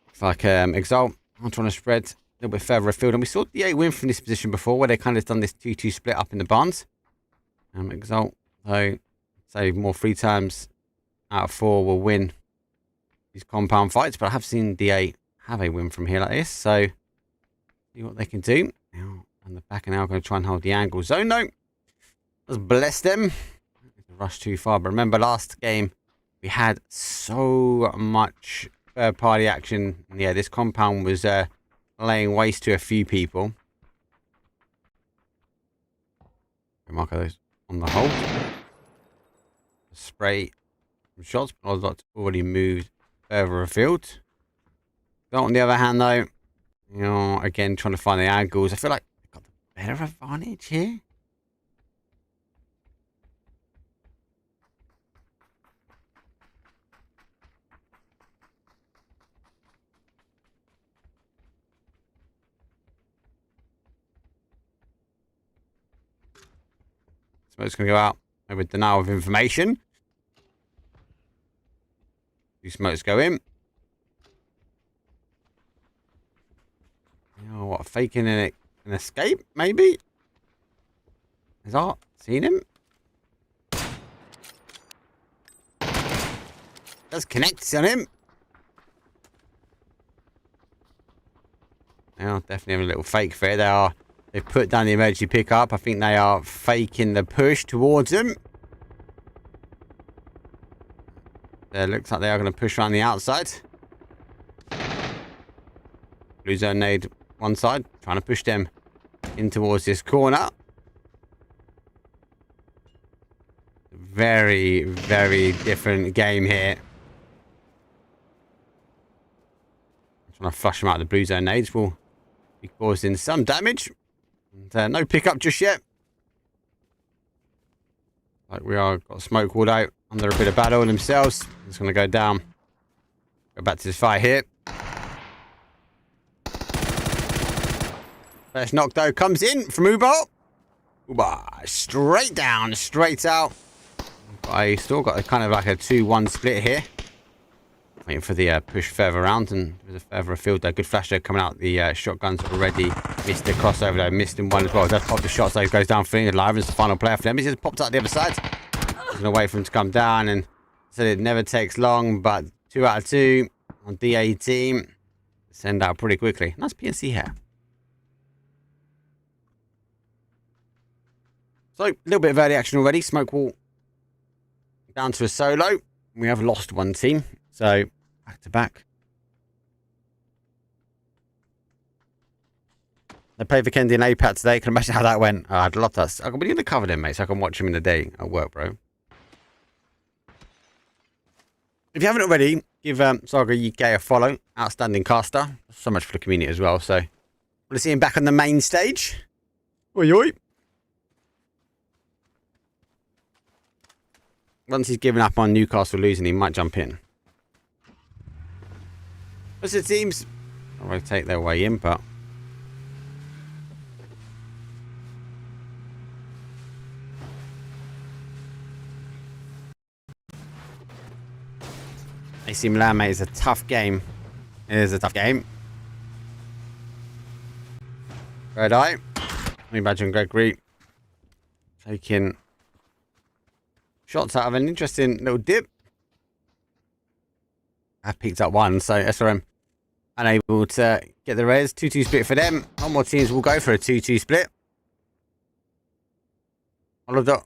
It's like Exalt, I'm trying to spread a little bit further afield, and we saw DA win from this position before where they kind of done this 2-2 split up in the barns. Exalt though, say more 3 times out of 4 will win these compound fights, but I have seen DA have a win from here like this, so see what they can do. Now, and the back are now going to try and hold the angle zone though. Let's bless them. Rush too far, but remember last game we had so much third party action. Yeah, this compound was laying waste to a few people. Mark those on the hold. Spray some shots, but I've already moved further afield. On the other hand, though, you know, again, trying to find the angles. I feel like they've got the better advantage here. Smoke's going to go out over denial of information. 2 smokes go in. You know what, faking an escape, maybe? Has Art seen him? Does connect on him. They are definitely having a little fake there. They've put down the emergency pickup. I think they are faking the push towards him. It looks like they are going to push around the outside. Blue zone nade one side, trying to push them in towards this corner. Very, very different game here. Trying to flush them out of the blue zone nades will be causing some damage. And, no pickup just yet. Like we are got smoke walled out under a bit of battle themselves. It's going to go down. Go back to this fight here. First knock though comes in from Uber. Uber straight down, straight out. I still got a kind of like a 2-1 split here. Waiting for the push further around, and there's a further afield there. Good flash there coming out. The shotguns already missed the crossover though. Missed in one as well. Does pop the shot, so he goes down for live. It's the final player for them. He's just popped out the other side. He's gonna wait for him to come down, and said it never takes long, but 2 out of 2 on DA team. Send out pretty quickly. Nice PNC here. So a little bit of early action already. Smoke wall down to a solo. We have lost one team, so back to back. They played for Kendi and APAT today. Can imagine how that went. Oh, I'd love that. We need to cover them, mate, so I can watch them in the day at work, bro. If you haven't already, give Saga UK a follow. Outstanding caster. So much for the community as well. So, want to see him back on the main stage. Oi, oi. Once he's given up on Newcastle losing, he might jump in. Most of the teams I'll rotate their way in, but AC Milan, mate, is a tough game. It is a tough game. Red Eye. We imagine Gregory taking shots out of an interesting little dip. I've picked up one, so SRM unable to get the res. 2-2 split for them. One more teams will go for a 2-2 split. All of that.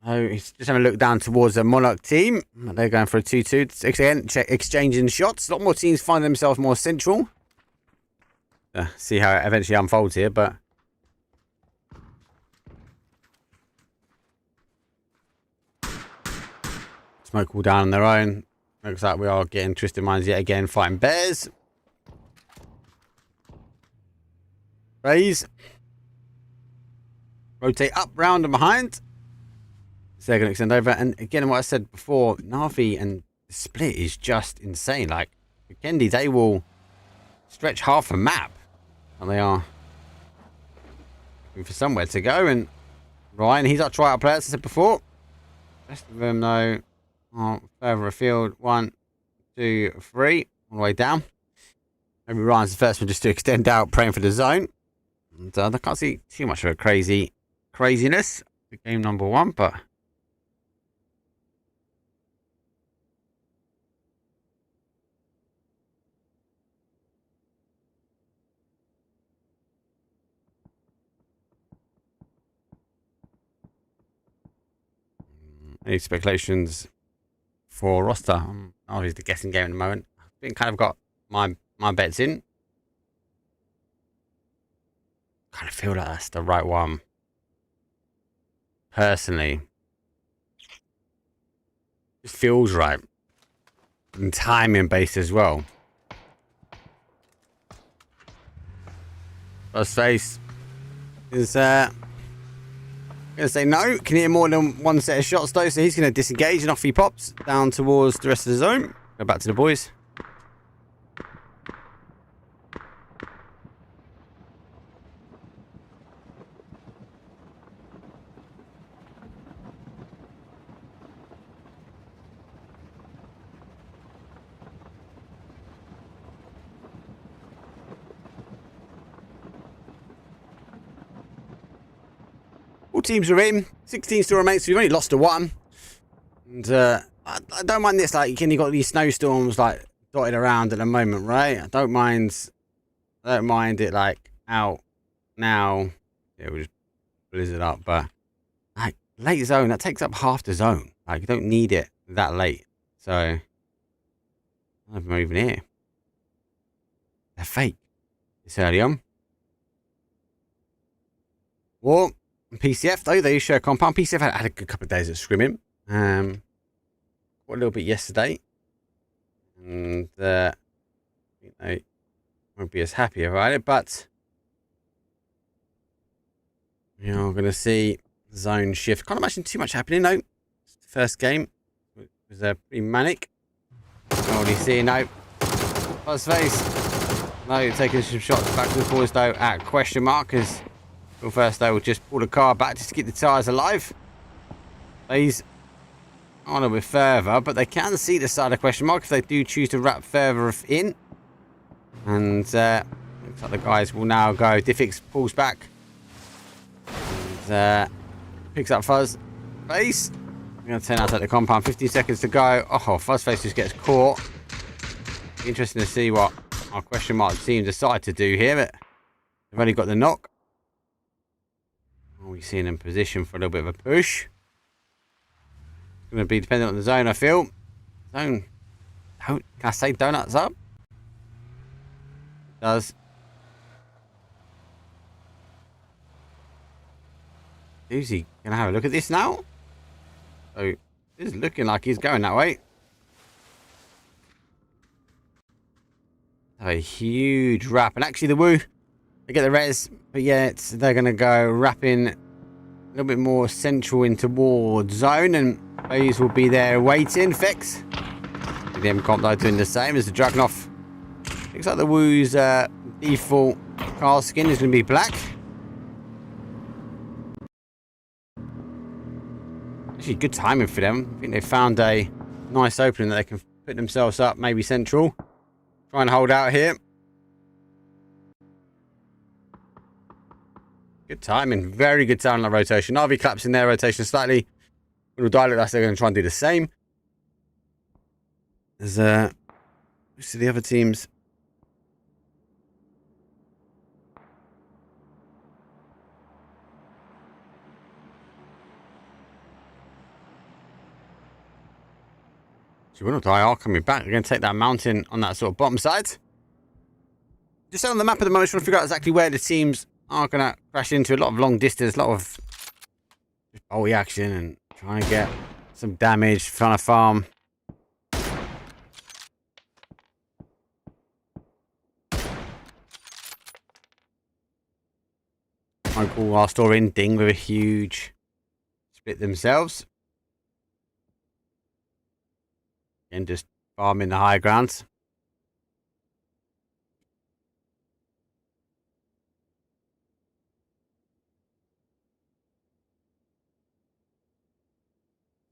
Oh, he's just having a look down towards the Monarch team. They're going for a 2-2. Again, exchanging shots. A lot more teams find themselves more central. See how it eventually unfolds here, but smoke all down on their own. Looks like we are getting Twisted Minds yet again, fighting bears. Raise. Rotate up, round and behind. So they're going to extend over. And again, what I said before, Na'Vi and the split is just insane. Like, Kendi, they will stretch half a map. And they are looking for somewhere to go. And Ryan, he's our tryout player, as I said before. Rest of them, though, are further afield. 1, 2, 3. All the way down. Maybe Ryan's the first one just to extend out, praying for the zone. And I can't see too much of a craziness for game number 1, but any speculations for roster? Obviously, the guessing game at the moment. I've been kind of got my bets in. Kind of feel like that's the right one. Personally, just feels right. And timing based as well. First face is gonna say no. Can hit more than one set of shots though, so he's gonna disengage and off he pops down towards the rest of the zone. Go back to the boys. All teams are in. 16 still remain, so we've only lost to 1. And I don't mind this. Like, you got these snowstorms like dotted around at the moment, right? I don't mind it like out now. Yeah, we'll just blizzard up, but like late zone, that takes up half the zone. Like, you don't need it that late. So I'm even here. They're fake. It's early on. Well, PCF though, they share compound. PCF had a good couple of days at scrimming. Quite a little bit yesterday. And they won't be as happy about it, but you're gonna see zone shift. Can't imagine too much happening though. First game was pretty manic. Already seeing no. First face. No, taking some shots back to the boys though at question mark, as well, first they will just pull the car back just to keep the tyres alive. These on a bit further, but they can see the side of question mark if they do choose to wrap further in. And looks like the guys will now go. Diffix pulls back. And picks up Fuzz. Face. I'm going to turn out at the compound. 15 seconds to go. Oh, Fuzzface just gets caught. Interesting to see what our question mark team decide to do here. But they've only got the knock. We've seen in position for a little bit of a push. It's going to be dependent on the zone, I feel. Zone. Can I say donuts up? It does. Doozy gonna have a look at this now. So this is looking like he's going that way. A huge wrap, and actually the Woo, they get the res, but yet they're gonna go wrapping a little bit more central in towards zone, and FaZe will be there waiting. Fix. The M comp though doing the same as the Dragunov. Looks like the Woo's default car skin is gonna be black. Actually, good timing for them. I think they found a nice opening that they can put themselves up, maybe central. Try and hold out here. Good timing. Very good timing on that rotation. RV claps in their rotation slightly. Winordie looks like they're going to try and do the same. There's most of the other teams. So Winordie are coming back. They're going to take that mountain on that sort of bottom side. Just on the map at the moment, trying to figure out exactly where the teams are going to crash into. A lot of long distance, a lot of bolly action, and trying to get some damage, trying to farm. Michael are storing Ding with a huge split themselves. And just farming the high grounds.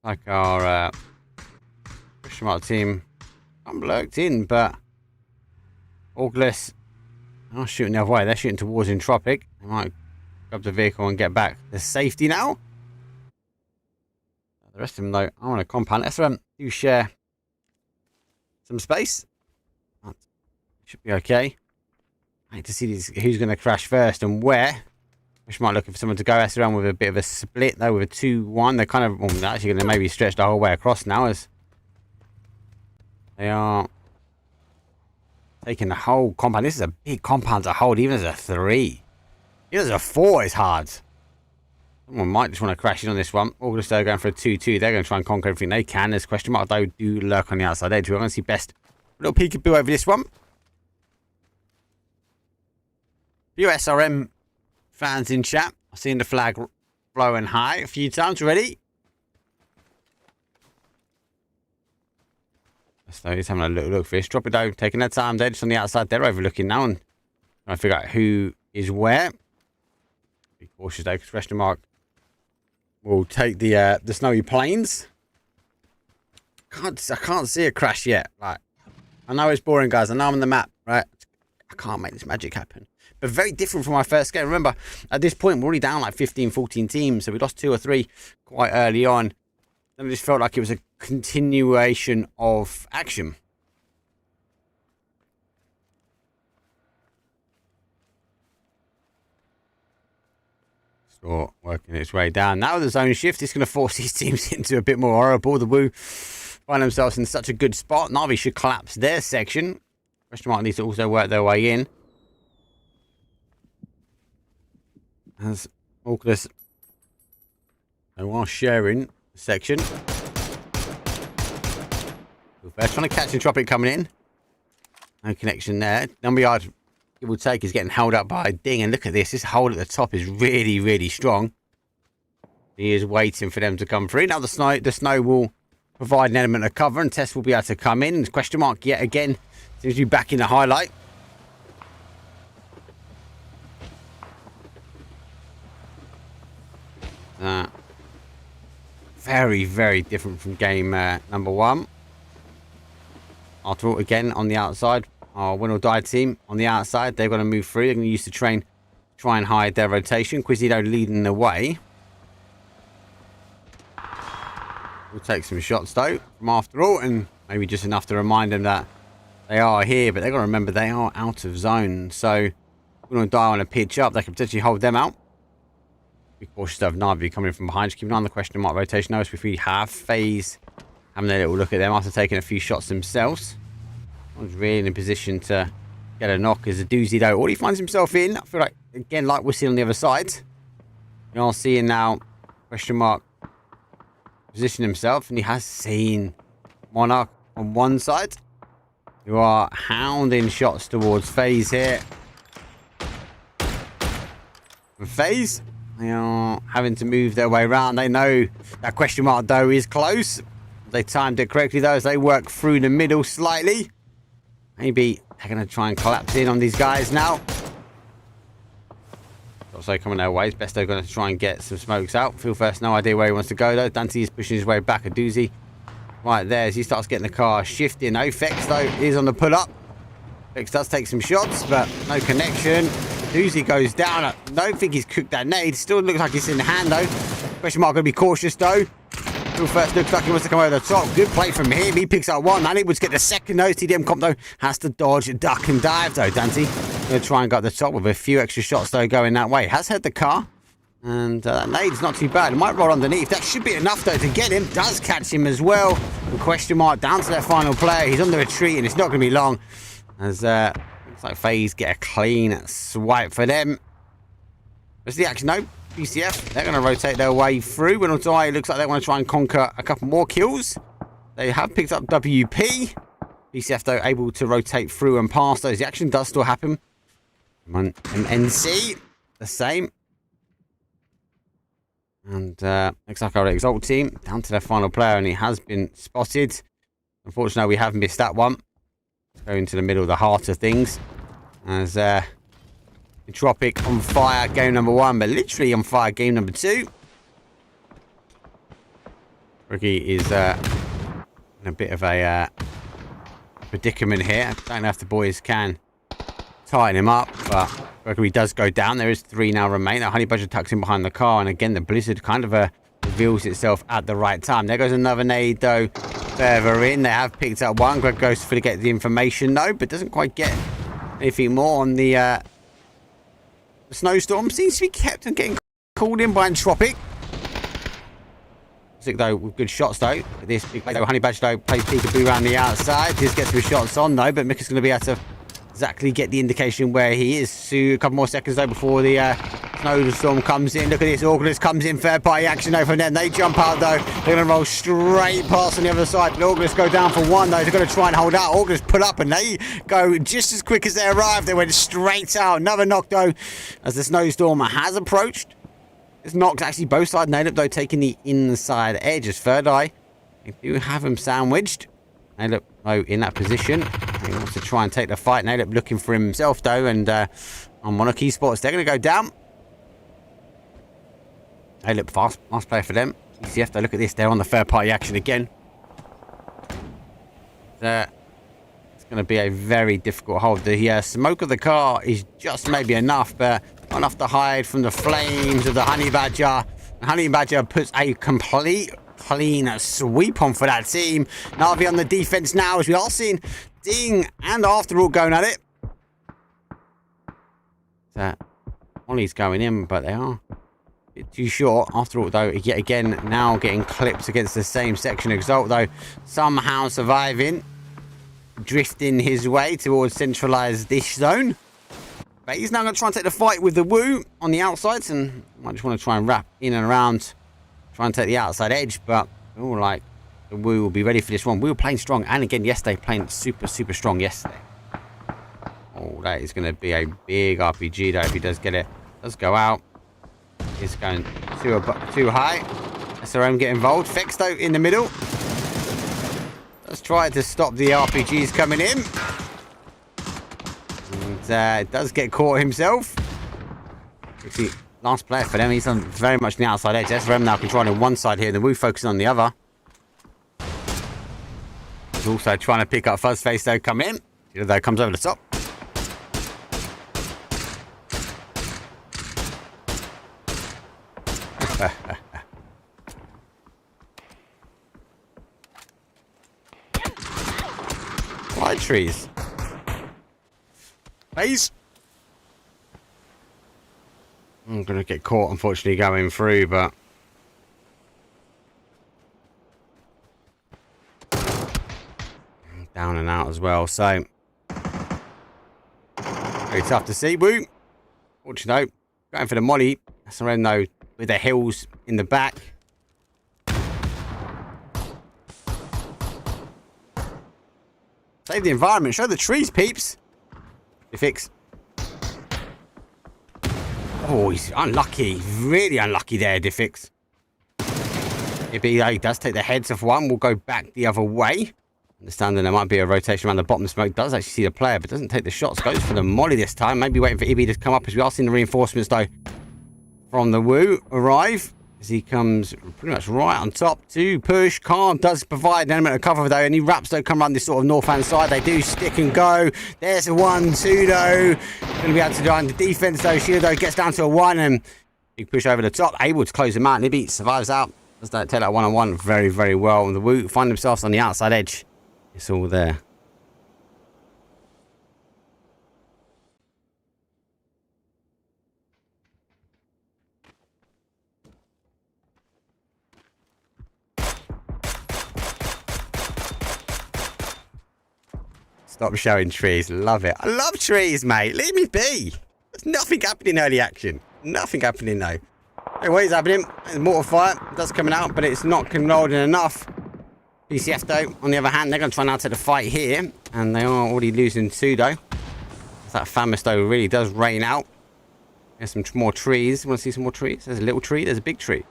Like our question mark team, I'm lurked in, but Orgless are shooting the other way. They're shooting towards Entropiq. They might grab the vehicle and get back to safety now. The rest of them, though, I want a compound. FaZe do share some space. Should be okay. I need to see who's going to crash first and where. Which might looking for someone to go around with a bit of a split though, with a 2-1. They're kind of they're actually going to maybe stretch the whole way across now, as they are taking the whole compound. This is a big compound to hold, even as a 3. Even as a 4 is hard. Someone might just want to crash in on this one. Orgless though going for a 2-2. They're going to try and conquer everything they can. There's question mark though do lurk on the outside edge. We're going to see best little peekaboo over this one. USRM fans in chat. I've seen the flag blowing high a few times already. So he's having a little look for this. Drop it down, taking their time. They're just on the outside. They're overlooking now and trying to figure out who is where. Be cautious though, because question mark will take the snowy plains. I can't see a crash yet. Like, I know it's boring, guys. I know I'm on the map, right? I can't make this magic happen. But very different from my first game. Remember, at this point, we're already down like 15, 14 teams. So we lost 2 or 3 quite early on. And it just felt like it was a continuation of action. So working its way down. Now with the zone shift, it's going to force these teams into a bit more horrible. The Woo find themselves in such a good spot. Na'Vi should collapse their section. Question mark needs to also work their way in. As Orgless, they are sharing the section. They're trying to catch Entropiq coming in. No connection there. Number yard, it will take, is getting held up by Ding. And look at this. This hold at the top is really, really strong. He is waiting for them to come through. Now the snow will provide an element of cover, and Tess will be able to come in. Question mark yet again. Seems to be back in the highlight. Very, very different from game number 1. AfterAlt again on the outside. Our Winordie team on the outside. They're going to move through. They're going to use the train to try and hide their rotation. Quizzido leading the way. We'll take some shots though from AfterAlt, and maybe just enough to remind them that they are here. But they've got to remember they are out of zone. So Winordie want to pitch up. They can potentially hold them out. Be cautious of Na'Vi coming in from behind. Just keep an eye on the question mark rotation. Notice if we have FaZe having a little look at them after taking a few shots themselves. One's really in a position to get a knock as a doozy though. All he finds himself in, I feel like, again, like we're seeing on the other side. We are seeing now, question mark, position himself, and he has seen Monarch on one side, who are hounding shots towards FaZe here. And FaZe, they are having to move their way around. They know that question mark, though, is close. They timed it correctly, though, as they work through the middle slightly. Maybe they're going to try and collapse in on these guys now. Also coming their way. It's best they're going to try and get some smokes out. Phil first, no idea where he wants to go, though. Dante is pushing his way back. A doozy right there as he starts getting the car shifting. No, Fex, though, is on the pull-up. Fex does take some shots, but no connection. Doozy goes down. I don't think he's cooked that nade. Still looks like it's in the hand, though. Question mark going to be cautious, though. Phil first looks like he wants to come over the top. Good play from him. He picks up one. Unable to get the second, though. TDM comp, though, has to dodge, duck, and dive, though. Dante going to try and go up the top with a few extra shots, though, going that way. Has hit the car. And that nade's not too bad. It might roll underneath. That should be enough, though, to get him. Does catch him as well. And question mark down to their final player. He's on the retreat, and it's not going to be long. As looks like FaZe get a clean swipe for them. Where's the action? No. PCF, they're going to rotate their way through. Winordie looks like they want to try and conquer a couple more kills. They have picked up WP. PCF, though, able to rotate through and past those. The action does still happen. MNC, the same. And looks like our Exalt team down to their final player, and he has been spotted. Unfortunately, we have missed that one. Going to the middle of the heart of things. As Entropiq on fire game number 1, but literally on fire game number 2. Ricky is in a bit of a predicament here. I don't know if the boys can tighten him up, but Ricky does go down. There is 3 now remain. The Honey Badger tucks in behind the car, and again the blizzard kind of reveals itself at the right time. There goes another nade, though, further in. They have picked up one. Greg goes for to get the information, though, but doesn't quite get anything more on the snowstorm. Seems to be kept on getting called in by Entropiq. Though with good shots, though. This big play, though, Honey Badger, though, plays peekaboo around the outside. Just gets some shots on, though, but Mika's going to be able to exactly get the indication where he is. So a couple more seconds, though, before the snowstorm comes in. Look at this. Orgless comes in. Third party action, though, from them. They jump out, though. They're going to roll straight past on the other side. But Orgless go down for one, though. They're going to try and hold out. Orgless pull up, and they go just as quick as they arrived. They went straight out. Another knock, though, as the snowstorm has approached. It's knocked actually both sides. Nailed, though, taking the inside edge as Third Eye. They do have him sandwiched. Nailed, though, in that position. He wants to try and take the fight. Nailed looking for himself, though, and on Monarch Esports, they're going to go down. Nailed, fast player for them. PCF, though, look at this. They're on the third party action again. It's going to be a very difficult hold. The smoke of the car is just maybe enough, but not enough to hide from the flames of the Honey Badger. The Honey Badger puts a complete clean sweep on for that team. Navi on the defense now, as we are seeing Ding and AfterAlt going at it. Ollie's going in, but they are a bit too short. AfterAlt, though, yet again now getting clipped against the same section. Exalt, though, somehow surviving, drifting his way towards centralized dish zone. But he's now going to try and take the fight with the Woo on the outsides, and I just want to try and wrap in and around, try and take the outside edge, but all like the Woo will be ready for this one. We were playing strong, and again yesterday, playing super strong yesterday. Oh, that is going to be a big RPG, though, if he does get it. Does go out. He's going too high. SRM get involved. Fex, though, in the middle. Let's try to stop the RPGs coming in. And does get caught himself. See, last player for them. He's on very much on the outside edge. SRM now controlling one side here. The Woo focusing on the other. He's also trying to pick up Fuzzface, though, come in. Though comes over the top. Light trees. FaZe. I'm going to get caught, unfortunately, going through, but down and out as well, so very tough to see. Woo. Fortunately, though, going for the molly. SRM, though, with the hills in the back. Save the environment. Show the trees, peeps. PCIFIC. Oh, he's unlucky. Really unlucky there, PCIFIC. He does take the heads of one. We'll go back the other way. Understanding there might be a rotation around the bottom. Smoke does actually see the player, but doesn't take the shots. Goes for the molly this time. Maybe waiting for Ibby to come up, as we are seeing the reinforcements, though, from the Woo arrive. As he comes pretty much right on top to push. Khan does provide an element of cover, though. Any Raps don't come around this sort of north-hand side. They do stick and go. There's a 1-2, though. Going to be able to do on the defense, though. Shield, though, gets down to a 1, and big push over the top. Able to close him out. Ibby survives out. Does that take that one-on-one very, very well. And the Woo find themselves on the outside edge. It's all there. Stop showing trees. Love it. I love trees, mate. Leave me be. There's nothing happening early action. Nothing happening, though. Hey, what is happening? There's mortar fire. It does coming out, but it's not controlled enough. PCF, though, on the other hand, they're going to try now to the fight here. And they are already losing 2, though. That Famus, though, really does rain out. There's some more trees. Want to see some more trees? There's a little tree. There's a big tree.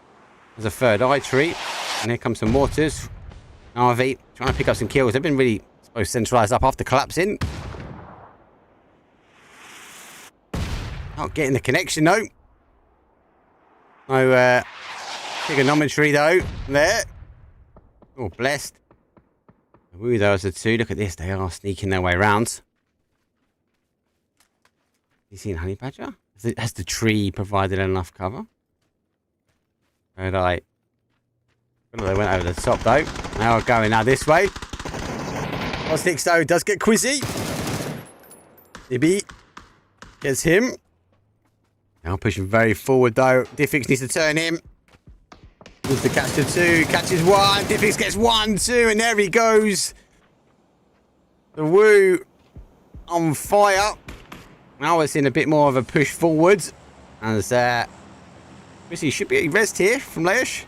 There's a third eye tree. And here comes some mortars. RV trying to pick up some kills. They've been really... supposed centralised up after collapsing. Not getting the connection, though. No trigonometry, though, there. Oh, blessed. Woo, though, as the 2. Look at this. They are sneaking their way around. You seen Honey Badger? Has the tree provided enough cover? They went over the top, though. Now we're going now this way. Sticks, though, does get Quizzy. Ibby gets him. Now pushing very forward, though. PCIFIC needs to turn him. Needs to catch the 2. Catches 1. PCIFIC gets 1, 2, and there he goes. The Woo on fire. Now we're seeing a bit more of a push forward. And Quizzy should be rest here from Leish.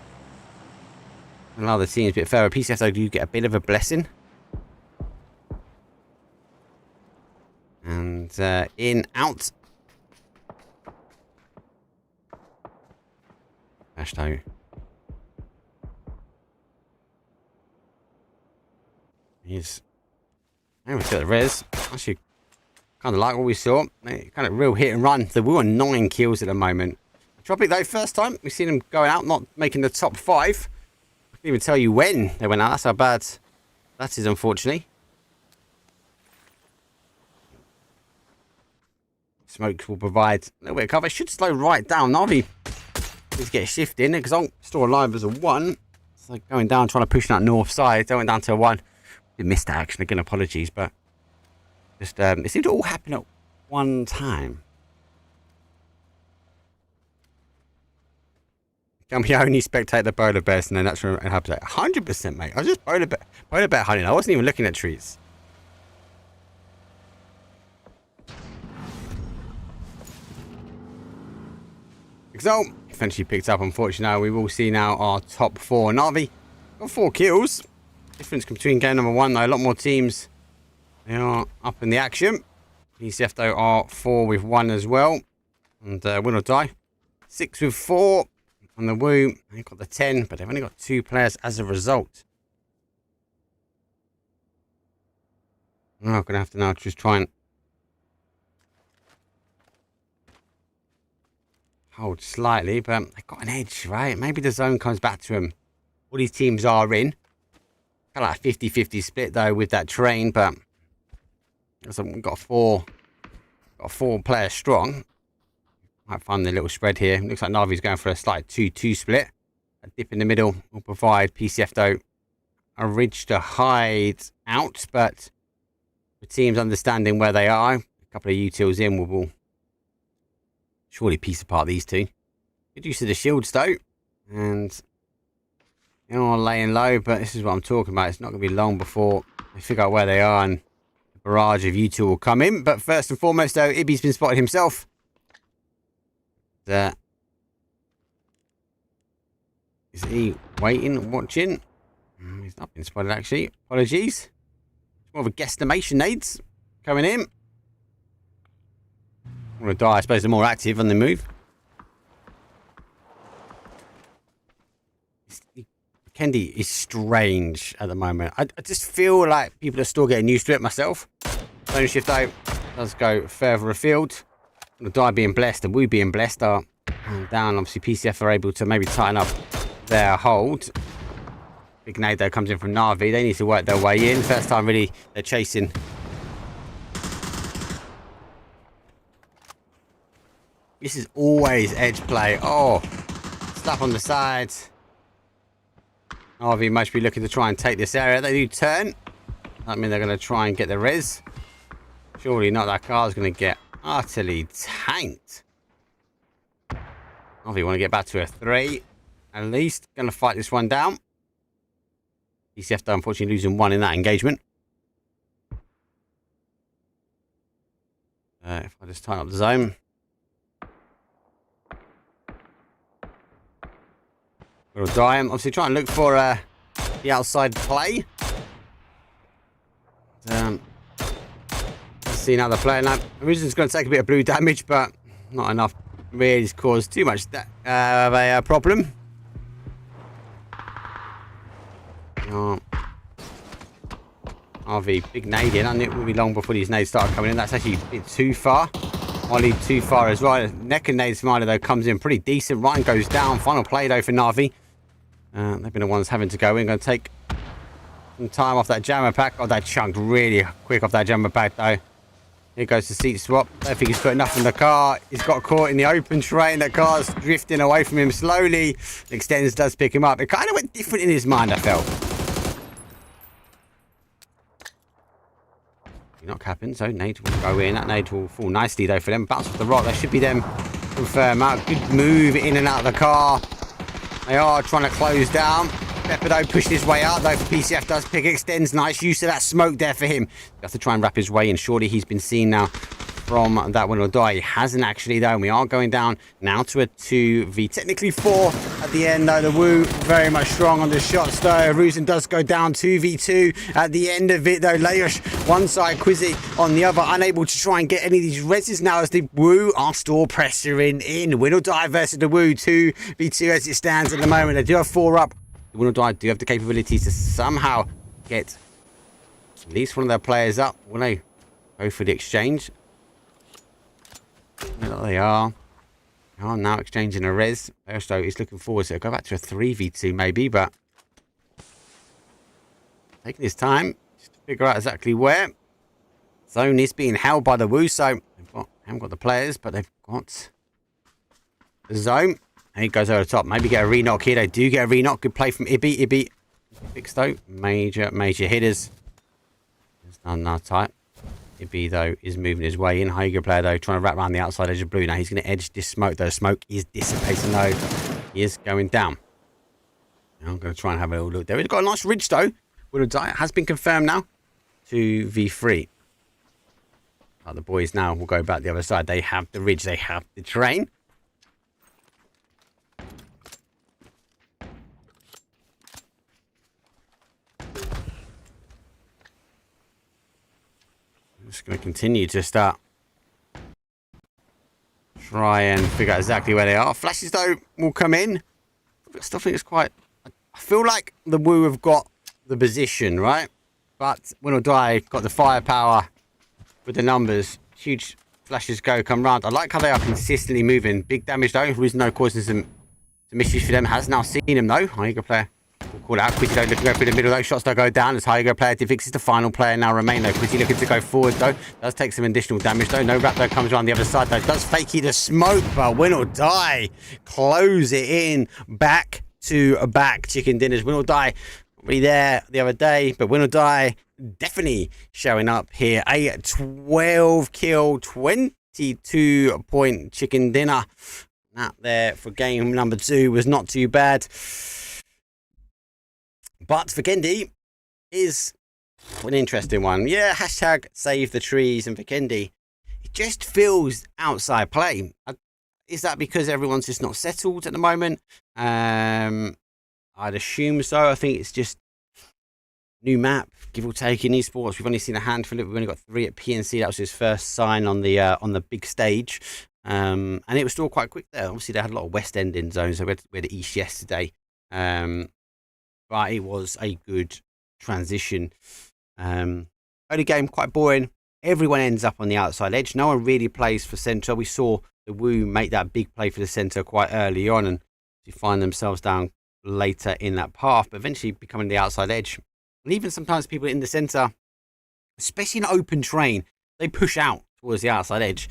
And a lot of the team's a bit fairer. PCF, though, do get a bit of a blessing. And in, out. Hashtag. He's... I haven't got the res. Actually, kind of like what we saw. Kind of real hit and run. They were on 9 kills at the moment. Entropiq, though, first time we've seen them going out, not making the top 5. I can't even tell you when they went out. That's how bad that is, unfortunately. Smoke will provide a little bit of cover. Should slow right down. Navi needs to get a shift in. Exalt still alive as a 1. So going down, trying to push that north side. They went down to a 1. We missed that action again. Apologies, but just it seemed to all happen at one time. Can we only spectate the polar bears and then that's what happens? 100%, mate. I was just polar bear hunting. I wasn't even looking at trees. Exalt eventually picked up, unfortunately. We will see now our top 4. Navi got 4 kills. Difference between game number 1, though. A lot more teams. They are up in the action. PCF, though, are 4 with 1 as well. And Winordie 6 with 4. And the Woo, they've got the 10, but they've only got 2 players as a result. Oh, I'm going to have to now just try and hold slightly, but they've got an edge, right? Maybe the zone comes back to them. All these teams are in. Kind of like a 50-50 split, though, with that terrain, but we've got 4 players strong. Might find the little spread here. Looks like Navi's going for a slight 2-2 split. A dip in the middle will provide PCF, though, a ridge to hide out, but the team's understanding where they are. A couple of utils in will surely piece apart these 2. Good use of the shields, though. And they're all laying low, but this is what I'm talking about. It's not going to be long before they figure out where they are and the barrage of util will come in. But first and foremost, though, Ibby's been spotted himself. Is he waiting, watching? He's not been spotted, actually. Apologies. More of a guesstimation, nades coming in. Winordie, I suppose, they're more active on the move. Kendi is strange at the moment. I just feel like people are still getting used to it myself. Zone shift out does go further afield. Winordie being blessed and we being blessed are down. Obviously, PCF are able to maybe tighten up their hold. Big nade though comes in from Navi. They need to work their way in. First time really they're chasing. This is always edge play. Oh, slap on the sides. Navi must be looking to try and take this area. They do turn. I mean, they're going to try and get the res. Surely not. That car's going to get utterly tanked. Navi want to get back to a 3. At least. Going to fight this one down. PCF though, unfortunately, losing 1 in that engagement. If I just tighten up the zone. Winordie, obviously trying to look for the outside play. Let's see another player now. Origin's going to take a bit of blue damage, but not enough really to cause too much of a problem. RV, big nade in. I knew it would be long before these nades started coming in. That's actually a bit too far. Might lead too far as well. Neck and nade Smiler though comes in pretty decent. Ryan goes down. Final play though for Navi. They've been the ones having to go in. Going to take some time off that jammer pack. Oh, that chunked really quick off that jammer pack though. Here goes the seat swap. Don't think he's put enough in the car. He's got caught in the open train. The car's drifting away from him slowly. Extends does pick him up. It kind of went different in his mind, I felt. You're not capping, so nade will go in. That nade will fall nicely though for them. Bounce off the rock. That should be them confirm out. Good move in and out of the car. They are trying to close down. Pepper though pushed his way out though. PCF does pick, extends. Nice use of that smoke there for him. You have to try and wrap his way in. Surely he's been seen now from that Winordie. He hasn't actually though. And we are going down now to a 2v. Technically 4 at the end though. The Woo very much strong on the shots though. Rusin does go down 2v2 at the end of it though. Layush one side, Quizzy on the other. Unable to try and get any of these reses now as the Woo are still pressuring in. Winordie versus the Woo 2v2 as it stands at the moment. They do have 4 up. The Winordie do have the capability to somehow get at least one of their players up. Will they go for the exchange? There they are. They are now exchanging a res. Ersto is looking forward to it. Go back to a 3v2 maybe, but taking his time just to figure out exactly where. Zone is being held by the Woo, so they haven't got the players, but they've got the zone. And he goes over the top. Maybe get a re-knock here. They do get a re-knock. Good play from Ibby. Ibby fixed though. Major hitters. It's not tight. Ibby though is moving his way in. High player though trying to wrap around the outside edge of blue. Now he's going to edge this smoke though. Smoke is dissipating though. He is going down. Now I'm going to try and have a little look there. He's got a nice ridge though. Winordie has been confirmed now. 2v3. The boys now will go back the other side. They have the ridge. They have the terrain. Just going to continue to try and figure out exactly where they are. Flashes though will come in. I still think it's quite. I feel like the Woo have got the position right, but Winordie got the firepower with the numbers. Huge flashes come round. I like how they are consistently moving. Big damage though. Reason no causing some issues for them. Has now seen him though. Higher player. We'll call it out. Quizzy though looking to go through the middle though. Shots don't go down as Higher player fixes the final player now remain though. Quizzy looking to go forward though. Does take some additional damage though. No wrap though comes around the other side though. Does fakey the smoke, but Winordie close it in back to back chicken dinners. Winordie already there the other day, but Winordie definitely showing up here. A 12 kill, 22 point chicken dinner. That there for game number 2 was not too bad. But for Kendi is an interesting one. Yeah, hashtag save the trees. And for Kendi, it just feels outside play. Is that because everyone's just not settled at the moment? I'd assume so. I think it's just new map, give or take, in esports. We've only seen a handful of it. We've only got 3 at PNC. That was his first sign on the big stage. And it was still quite quick there. Obviously, they had a lot of West End in zones. So we had the East yesterday. But it was a good transition. Early game, quite boring. Everyone ends up on the outside edge. No one really plays for centre. We saw the Wu make that big play for the centre quite early on, and you find themselves down later in that path, but eventually becoming the outside edge. And even sometimes people in the centre, especially in open terrain, they push out towards the outside edge.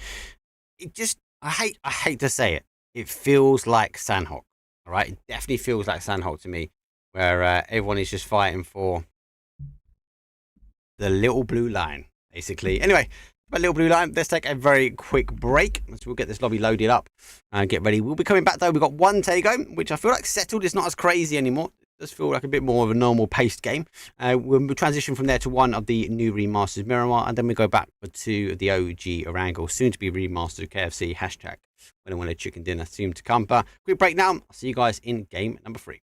It just, I hate to say it, it feels like Sandhawk. All right, it definitely feels like Sandhawk to me, where everyone is just fighting for the little blue line, basically. Anyway, about little blue line, let's take a very quick break. So we'll get this lobby loaded up and get ready. We'll be coming back though. We've got one Tego, which I feel like settled. It's not as crazy anymore. It does feel like a bit more of a normal paced game. We'll transition from there to one of the new remasters Miramar, and then we go back to the OG Orangle, soon to be remastered KFC hashtag when I want a chicken dinner soon to come. But quick break now. I'll see you guys in game number 3.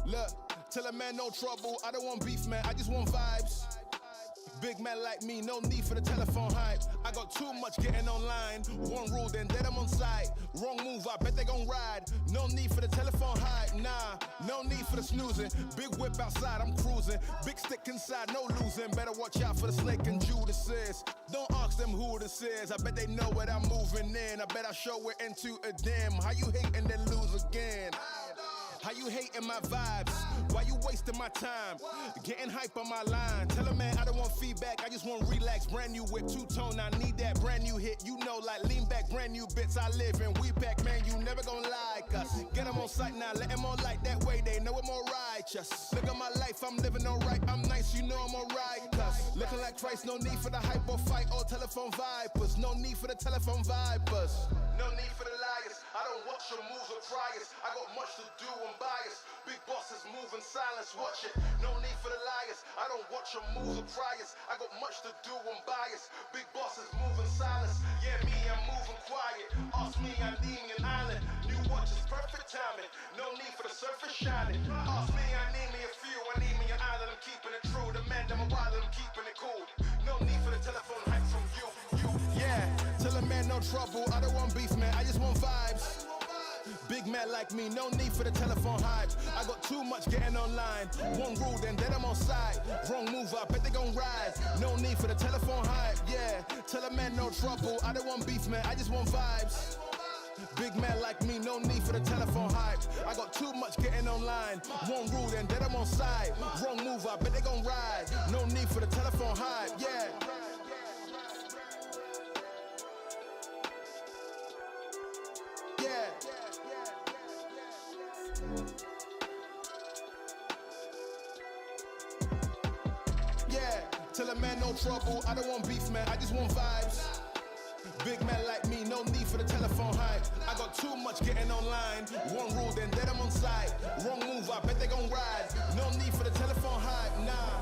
Look, tell a man no trouble, I don't want beef, man, I just want vibes. Big man like me, no need for the telephone hype. I got too much getting online. One rule, then dead I'm on site. Wrong move, I bet they gon' ride. No need for the telephone hype, nah. No need for the snoozing. Big whip outside, I'm cruising. Big stick inside, no losing. Better watch out for the snake and Judas. Don't ask them who this is. I bet they know what I'm moving in. I bet I show it into a dim. How you hate and then lose again? How you hating my vibes? Why you wasting my time? Getting hype on my line. Tell a man I don't want feedback, I just want relax. Brand new whip, two-tone, I need that brand new hit. You know, like lean back, brand new bits I live in. We pack, man, you never gon' like us. Get them on sight now, let them on like that way. They know I'm all righteous. Look at my life, I'm living alright. I'm nice, you know I'm alright. Cause looking like Christ, no need for the hype or fight or telephone vipers. No need for the telephone vipers. No need for the liars. I don't watch your moves or priors. I got much to do, I'm biased. Big bosses move in silence, watch it. No need for the liars. I don't watch your moves or priors. I got much to do, I'm biased. Big bosses move in silence. Yeah, me, I'm moving quiet. Ask me, I'm leaving an island. New watch is perfect timing. No need for the surface shining. Ask me, I need me a few. I need me an island. I'm keeping it true. The man, I'm a wild, I'm keeping it cool. No need for the telephone hype from you. Yeah, tell a man no trouble. I don't want beef, man. I just want vibes. Big man like me, no need for the telephone hype. I got too much getting online. One rule, then dead I'm on side. Wrong move, I bet they gon' ride. No need for the telephone hype, yeah. Tell a man no trouble. I don't want beef, man. I just want vibes. Big man like me, no need for the telephone hype. I got too much getting online. One rule, then dead I'm on side. Wrong move, I bet they gon' ride. No need for the telephone hype, yeah. Yeah, tell a man no trouble. I don't want beef, man. I just want vibes. Big man like me, no need for the telephone hype. I got too much getting online. One rule, then I'm on site. Wrong move, I bet they gon' ride. No need for the telephone hype, nah.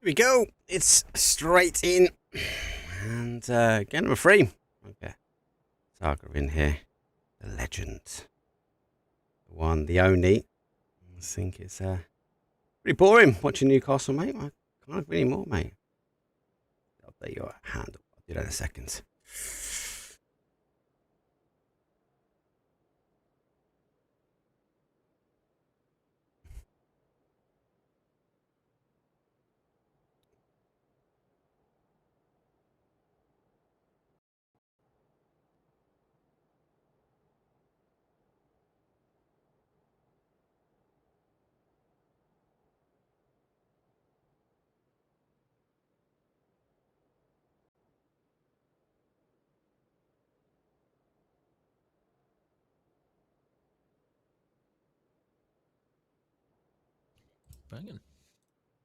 Here we go. It's straight in. And game number 3. Okay. Saga in here. The legend. The one, the only. I think it's pretty boring watching Newcastle, mate. I can't agree more, mate. Update your handle. I'll do that in a second. Banging.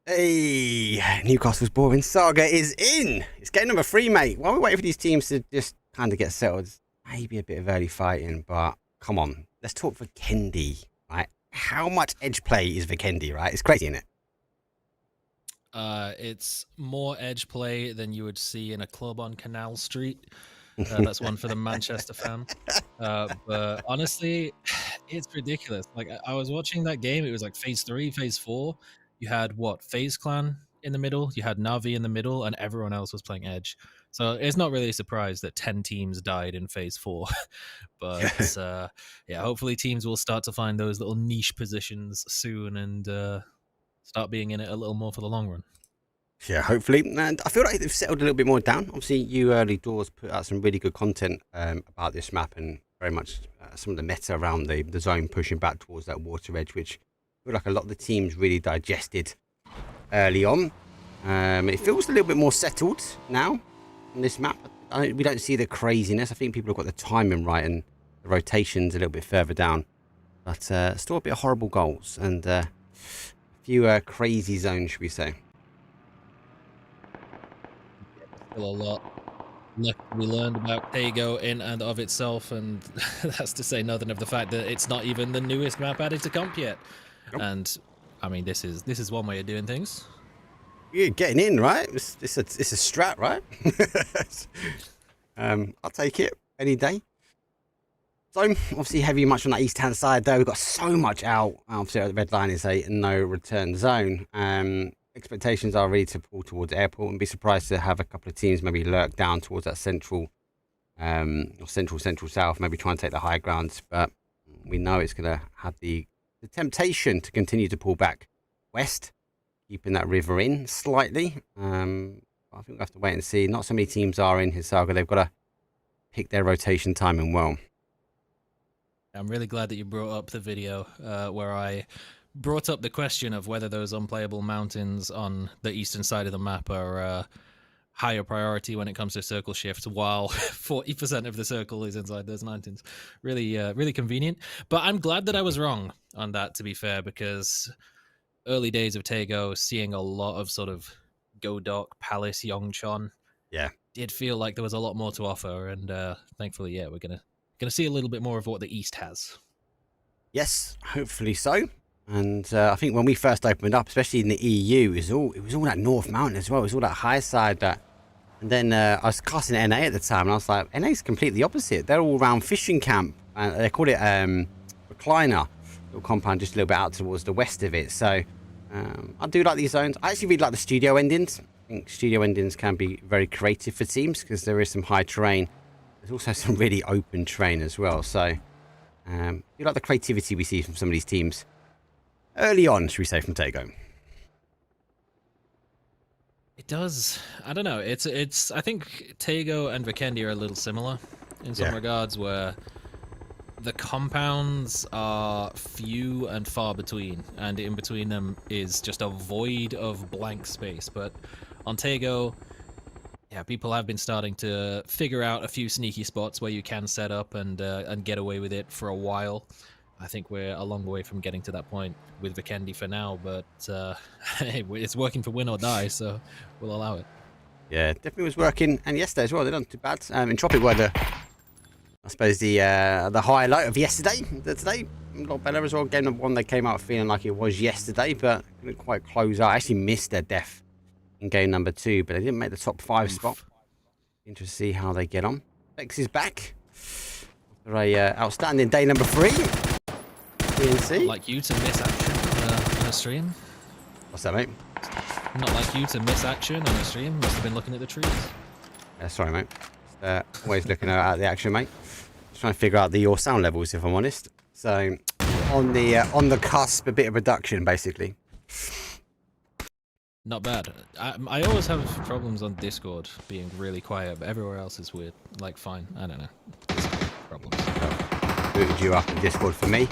Hey, Newcastle's boring saga is in. It's game number 3, mate. While we wait for these teams to just kind of get settled, maybe a bit of early fighting, but come on, let's talk Vikendi, right? How much edge play is Vikendi, right? It's crazy, isn't it? It's more edge play than you would see in a club on Canal Street. That's one for the Manchester fan. But honestly, it's ridiculous. Like, I was watching that game. It was like phase 3, phase 4. You had FaZe Clan in the middle. You had Navi in the middle, and everyone else was playing edge. So it's not really a surprise that 10 teams died in phase 4. But yeah, hopefully teams will start to find those little niche positions soon and start being in it a little more for the long run. Yeah, hopefully. And I feel like they've settled a little bit more down. Obviously, you early doors put out some really good content about this map and very much some of the meta around the zone pushing back towards that water edge, which I feel like a lot of the teams really digested early on. It feels a little bit more settled now on this map. We don't see the craziness. I think people have got the timing right and the rotations a little bit further down. But still a bit of horrible goals and a few crazy zones, should we say. Still a lot. we learned about Tego in and of itself, and that's to say nothing of the fact that it's not even the newest map added to comp yet. Nope. And I mean, this is one way of doing things. You're getting in, right? It's a strat, right? I'll take it any day. So obviously heavy much on that east-hand side though. We've got so much out. Obviously the red line is a no return zone. Expectations are really to pull towards the airport, and be surprised to have a couple of teams maybe lurk down towards that central or central south, maybe try and take the high ground. But we know it's going to have the temptation to continue to pull back west, keeping that river in slightly. I think we'll have to wait and see. Not so many teams are in Hisaga. They've got to pick their rotation timing well. I'm really glad that you brought up the video where I brought up the question of whether those unplayable mountains on the eastern side of the map are higher priority when it comes to circle shift, while 40% of the circle is inside those mountains. Really, really convenient. But I'm glad that I was wrong on that, to be fair, because early days of Tego, seeing a lot of sort of Godok, Palace, Yongchon, did feel like there was a lot more to offer, and thankfully, yeah, we're gonna see a little bit more of what the East has. Yes, hopefully so. And I think when we first opened up, especially in the EU, it was all that North Mountain as well. It was all that high side. And then I was casting NA at the time, and I was like, NA's completely opposite. They're all around fishing camp. They call it Recliner, little compound just a little bit out towards the west of it. So I do like these zones. I actually really like the studio endings. I think studio endings can be very creative for teams because there is some high terrain. There's also some really open terrain as well. So you like the creativity we see from some of these teams early on, should we say, from Tego. It does. I don't know. It's. I think Tego and Vikendi are a little similar in some regards, where the compounds are few and far between, and in between them is just a void of blank space. But on Tego, yeah, people have been starting to figure out a few sneaky spots where you can set up and get away with it for a while. I think we're a long way from getting to that point with Vikendi for now, but hey, it's working for win or die, so we'll allow it. Yeah, definitely was working, and yesterday as well. They're not too bad. Entropiq were I suppose the highlight of yesterday. Today, a lot better as well. Game number 1, they came out feeling like it was yesterday, but couldn't quite close out. I actually missed their death in game number 2, but they didn't make the top 5 spot. Interesting to see how they get on. Vex is back for a outstanding day number 3. PNC. Like you to miss action on a stream. What's that, mate? Not like you to miss action on a stream. Must have been looking at the trees. Sorry, mate. Just, always looking at the action, mate. Just trying to figure out your sound levels, if I'm honest. So on the cusp, a bit of reduction, basically. Not bad. I always have problems on Discord being really quiet, but everywhere else is weird. Like, fine. I don't know. Problems. Booted you up in Discord for me.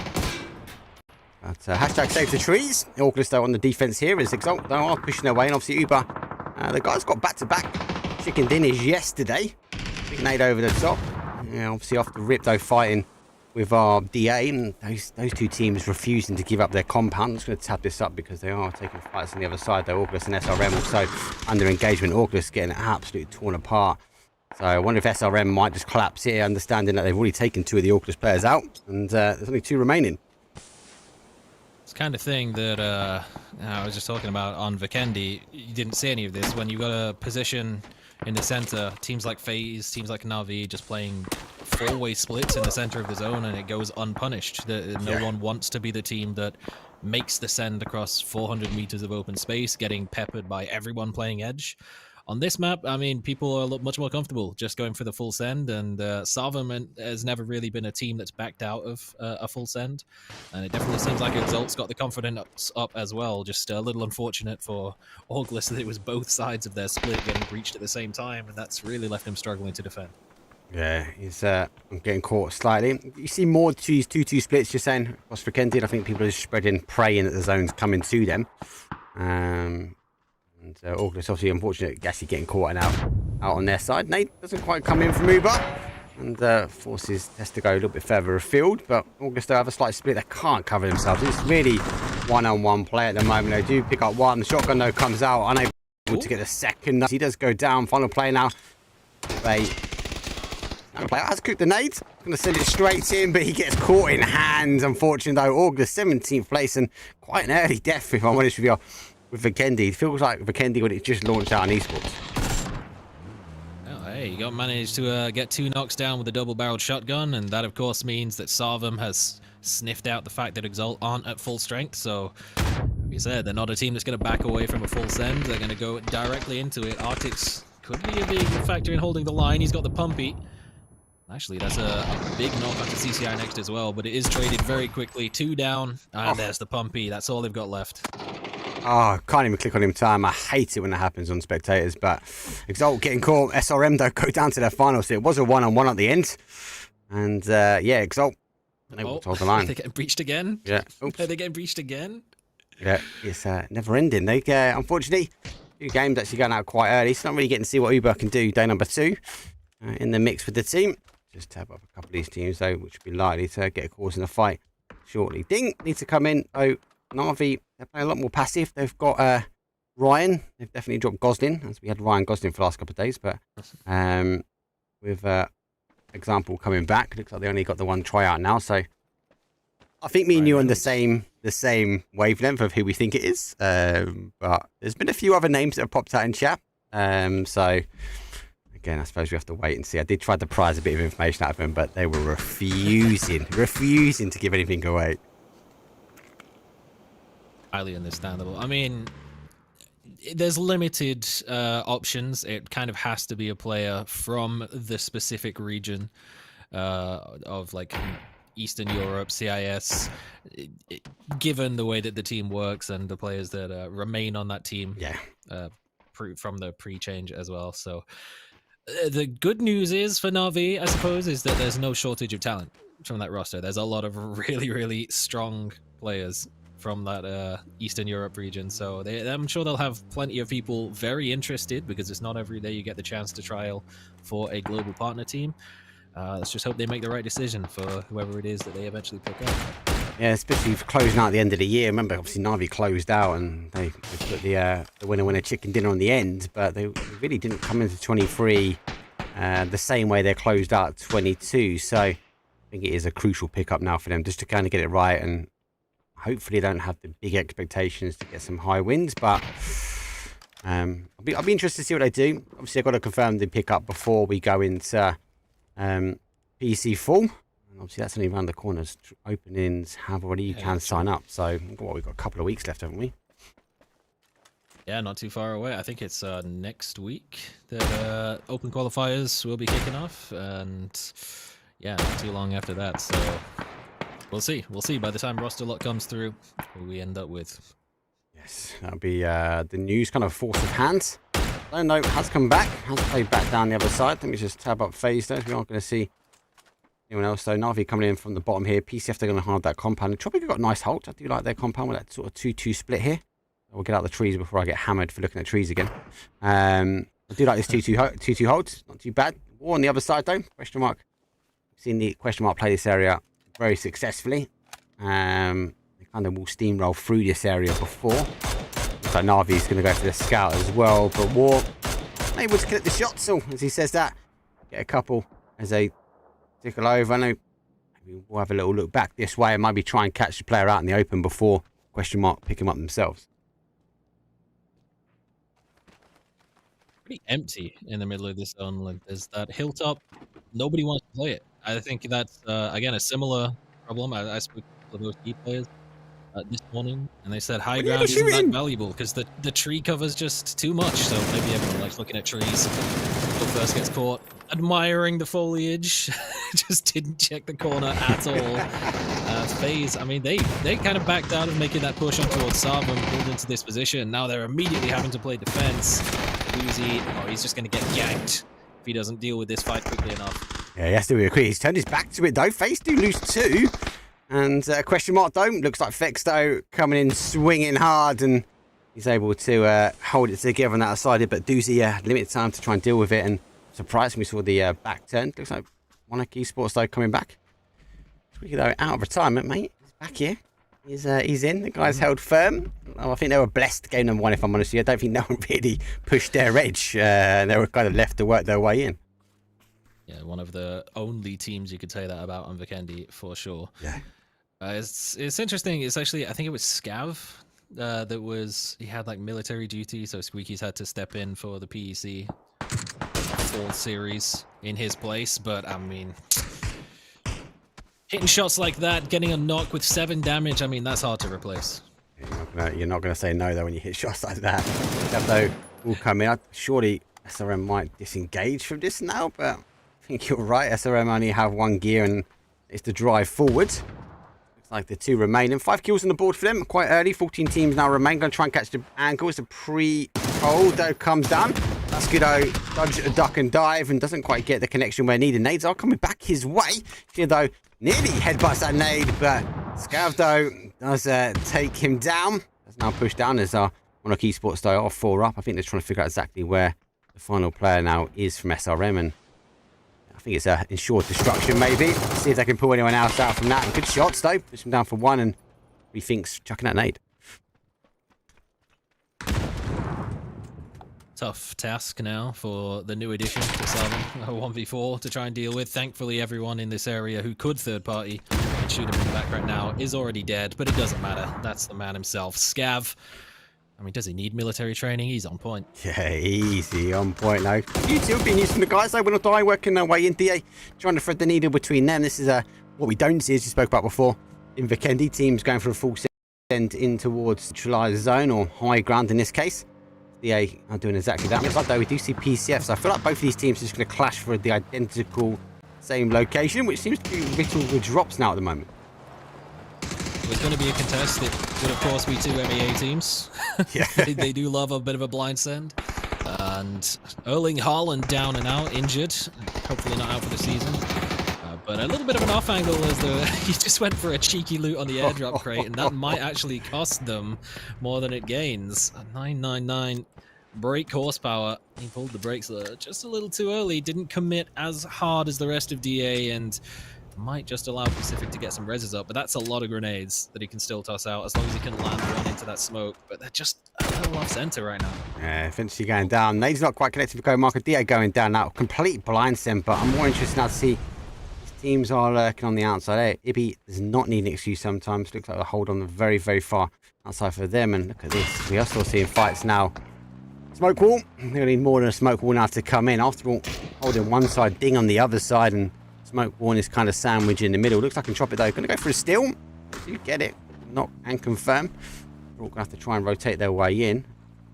But hashtag save the trees. Orgless though on the defense here is Exalt. They are pushing their way, and obviously Uber. The guys got back-to-back chicken dinners yesterday. Big nade over the top. Yeah, obviously off the rip though, fighting with our DA, and those two teams refusing to give up their compound. I'm just going to tap this up because they are taking fights on the other side though. Orgless and SRM also under engagement. Orgless getting absolutely torn apart. So I wonder if SRM might just collapse here, understanding that they've already taken 2 of the Orgless players out, and there's only 2 remaining. It's kind of thing that I was just talking about on Vikendi. You didn't see any of this when you got a position in the center. Teams like FaZe, teams like Na'Vi just playing 4-way splits in the center of the zone, and it goes unpunished. No one wants to be the team that makes the send across 400 meters of open space, getting peppered by everyone playing edge. On this map, I mean, people are much more comfortable just going for the full send, and Sarvem has never really been a team that's backed out of a full send, and it definitely seems like Exalt's got the confidence up as well. Just a little unfortunate for Orgless that it was both sides of their split getting breached at the same time, and that's really left him struggling to defend. Yeah, he's getting caught slightly. You see more 2-2 splits, you're saying, across Vikendi. I think people are just spreading, praying that the zone's coming to them. And Orgless obviously unfortunate actually getting caught out on their side. Nate doesn't quite come in from Uber, and forces Test to go a little bit further afield, but Orgless though have a slight split. They can't cover themselves. It's really one-on-one play at the moment. They do pick up one. The shotgun though comes out, unable to get the second. He does go down. Final play now Has cooked the nade. Going to send it straight in, but he gets caught in hand. Unfortunately, though, Orgless 17th place and quite an early death, if I'm honest with you, with Vikendi. It feels like Vikendi when it just launched out on esports. Oh, hey, you got managed to get 2 knocks down with a double-barreled shotgun, and that, of course, means that Sarvem has sniffed out the fact that Exalt aren't at full strength. So, like you said, they're not a team that's going to back away from a full send. They're going to go directly into it. Arctic's could be a big factor in holding the line. He's got the pumpy. Actually, that's a big knock onto CCI next as well, but it is traded very quickly. 2 down, and there's the pumpy. That's all they've got left. Oh, can't even click on him in time. I hate it when that happens on spectators, but Exalt getting caught. SRM, though, go down to their finals. So it was a one-on-one at the end. And, yeah, Exalt able to hold the line. They're getting breached again? Yeah. Oops. They're getting breached again? Yeah, it's never ending. They, unfortunately, 2 games actually going out quite early, so not really getting to see what Uber can do day number 2 in the mix with the team. Just tab up a couple of these teams, though, which would be likely to get a cause in a fight shortly. Ding needs to come in. Oh, Na'Vi, they're playing a lot more passive. They've got Ryan. They've definitely dropped Goslin, as we had Ryan Goslin for the last couple of days. But with Example coming back, looks like they only got the 1 tryout now. So I think me and you are on the same wavelength of who we think it is. But there's been a few other names that have popped out in chat. So again, I suppose we have to wait and see. I did try to prize a bit of information out of them, but they were refusing to give anything away. Highly understandable. I mean, there's limited options. It kind of has to be a player from the specific region of like Eastern Europe, CIS, given the way that the team works and the players that remain on that team from the pre-change as well. So the good news is for Na'Vi, I suppose, is that there's no shortage of talent from that roster. There's a lot of really, really strong players from that Eastern Europe region. So I'm sure they'll have plenty of people very interested, because it's not every day you get the chance to trial for a global partner team. Let's just hope they make the right decision for whoever it is that they eventually pick up. Yeah, especially for closing out at the end of the year. Remember, obviously, Na'Vi closed out and they put the winner chicken dinner on the end, but they really didn't come into 23 the same way they closed out 22. So I think it is a crucial pickup now for them, just to kind of get it right, and hopefully they don't have the big expectations to get some high wins. But I'll be interested to see what they do. Obviously, I've got to confirm the pickup before we go into PEC Fall. And obviously, that's only around the corners. Openings have already, you can sign up. So we've got a couple of weeks left, haven't we? Yeah, not too far away. I think it's next week that open qualifiers will be kicking off. And yeah, not too long after that. So we'll see. We'll see by the time roster lot comes through who we end up with. Yes, that'll be the news kind of force of hand. No, has come back. Has played back down the other side. Let me just tab up FaZe there. We aren't going to see anyone else. So Na'Vi coming in from the bottom here. PCF, they're going to hard that compound. Entropiq got a nice hold. I do like their compound with that sort of 2-2 split here. We'll get out the trees before I get hammered for looking at trees again. I do like this 2-2 hold. Not too bad. War on the other side though. Question mark. We've seen the question mark play this area very successfully. They kind of will steamroll through this area before. So Na'Vi is going to go for the scout as well, but War able to collect the shots. So as he says that, get a couple as they tickle over. I know maybe we'll have a little look back this way and maybe try and catch the player out in the open before question mark pick him up themselves. Pretty empty in the middle of this zone. Like there's that hilltop. Nobody wants to play it. I think that's again a similar problem. I spoke to those key players this morning, and they said high ground isn't that valuable because the tree covers just too much. So maybe everyone likes looking at trees. Phil first gets caught admiring the foliage, just didn't check the corner at all. FaZe, I mean, they kind of backed out of making that push on towards Sarvem, pulled into this position. Now they're immediately having to play defense. Uzi, he's just going to get yanked if he doesn't deal with this fight quickly enough. Yeah, he has to be quick. He's turned his back to it though. FaZe do lose 2. And question mark though, looks like Fex though coming in swinging hard, and he's able to hold it together on that side. But Doozy limited time to try and deal with it, and surprised when we saw the back turn. Looks like Monarch Esports though coming back. Squeaky though out of retirement, mate. He's back here. He's in. The guy's held firm. I think they were blessed game number 1, if I'm honest with you. I don't think no one really pushed their edge. They were kind of left to work their way in. Yeah, one of the only teams you could say that about on Vikendi for sure. Yeah. It's interesting. It's actually, I think it was Scav he had like military duty, so Squeaky's had to step in for the PEC Fall series in his place. But I mean, hitting shots like that, getting a knock with 7 damage, I mean, that's hard to replace. You're not gonna say no though when you hit shots like that. Though will come in. Surely SRM might disengage from this now, but I think you're right. SRM only have 1 gear and it's the drive forward. Looks like the 2 remaining. 5 kills on the board for them quite early. 14 teams now remain. Going to try and catch the angle. It's a pre-hold though comes down. That's good. Dodge, duck and dive and doesn't quite get the connection where needed. Nades are coming back his way. Here though, nearly headbutts that nade, but Scav though does take him down. That's now pushed down as Monarch Esports though are 4 up. I think they're trying to figure out exactly where the final player now is from SRM, and I think it's ensured destruction maybe. See if they can pull anyone else out from that. And good shots though. Push him down for 1 and rethinks chucking that nade. Tough task now for the new addition to Sarvem, a 1v4 to try and deal with. Thankfully, everyone in this area who could third party and shoot him in the back right now is already dead, but it doesn't matter. That's the man himself. Scav, I mean, does he need military training? He's on point. Yeah, easy on point now. You two have been using the guys though. Winordie working their way in. DA trying to thread the needle between them. This is what we don't see, as you spoke about before. In Vikendi, teams going for a full send in towards centralized zone or high ground in this case. DA are doing exactly that. Looks like though we do see PCF, so I feel like both of these teams are just going to clash for the identical same location, which seems to be riddled with drops now at the moment. It's going to be a contest. It would, of course, be 2 MEA teams. Yeah. they do love a bit of a blind send. And Erling Haaland down and out, injured. Hopefully not out for the season. But a little bit of an off angle as he just went for a cheeky loot on the airdrop crate, and that might actually cost them more than it gains. A 999 brake horsepower. He pulled the brakes just a little too early. Didn't commit as hard as the rest of DA, and might just allow Pacific to get some reses up, but that's a lot of grenades that he can still toss out as long as he can land one into that smoke. But they're just a little off center right now. Yeah, Vincere going down. Nade's not quite connected with Go Marker. DA going down now. Complete blind send, but I'm more interested now to see these teams are lurking on the outside. Hey, Ibby does not need an excuse sometimes. Looks like they hold on the very, very far outside for them. And look at this. We are still seeing fights now. Smoke wall. They're going to need more than a smoke wall now to come in. After all, holding one side, Ding on the other side, and smoke wall is kind of sandwich in the middle. Looks like Entropiq though. Going to go for a steal. You get it. Knock and confirm. We're all going to have to try and rotate their way in.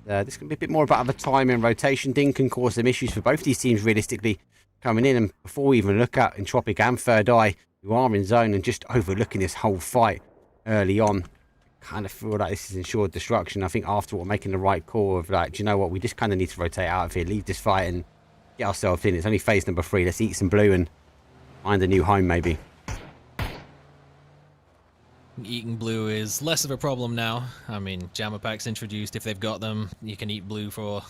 This can be a bit more about a time in rotation. Ding can cause some issues for both these teams realistically coming in. And before we even look at Entropiq and Third Eye, who are in zone and just overlooking this whole fight early on, I kind of feel like this is ensured destruction. I think after all, making the right call of like, do you know what? We just kind of need to rotate out of here, leave this fight and get ourselves in. It's only phase number 3. Let's eat some blue and find a new home maybe. Eating blue is less of a problem now. I mean, jammer packs introduced. If they've got them, you can eat blue for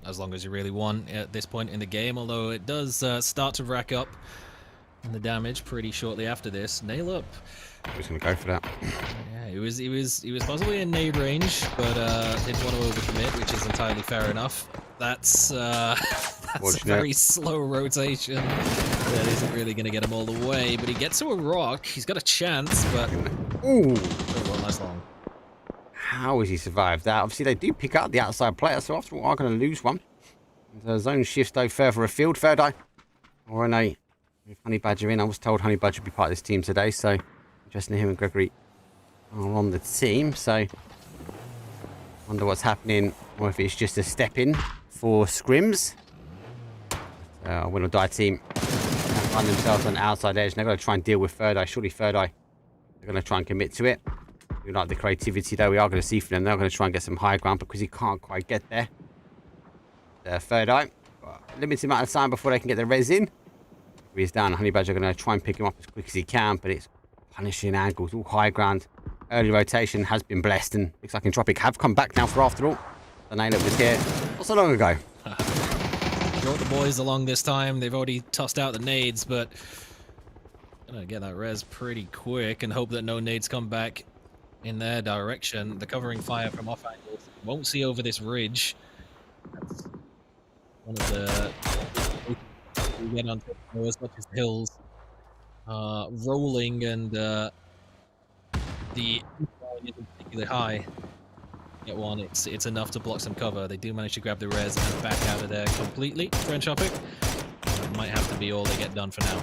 as long as you really want at this point in the game, although it does start to rack up in the damage pretty shortly after this. Nail up. Who's going to go for that? Yeah, he was possibly in nade range, but didn't want to overcommit, which is entirely fair enough. That's a very slow rotation that isn't really going to get him all the way, but he gets to a rock. He's got a chance, but ooh, it won't last long. How has he survived that? Obviously, they do pick up the outside player, so after all, are going to lose one. The zone shifts though further afield. Third Eye or in a Honey Badger in. I was told Honey Badger would be part of this team today, so interesting to him and Gregory are on the team. So wonder what's happening, or if it's just a step in for Scrims. Winordie team find themselves on the outside edge. They're going to try and deal with Third Eye. Surely Third Eye, they're going to try and commit to it. We like the creativity though. We are going to see from them. They're going to try and get some high ground because he can't quite get there. Third Eye, limited amount of time before they can get the res in. He's down. Honey Badger going to try and pick him up as quick as he can, but it's punishing angles, all high ground. Early rotation has been blessed, and looks like Entropiq have come back now for after all. The nail-up was here not so long ago. Brought the boys along this time. They've already tossed out the nades, but gonna get that res pretty quick and hope that no nades come back in their direction. The covering fire from off angles won't see over this ridge. That's one of the you get on as much as the hills rolling and the incline isn't particularly high. Get one, it's enough to block some cover. They do manage to grab the res and back out of there completely for Entropiq. Might have to be all they get done for now.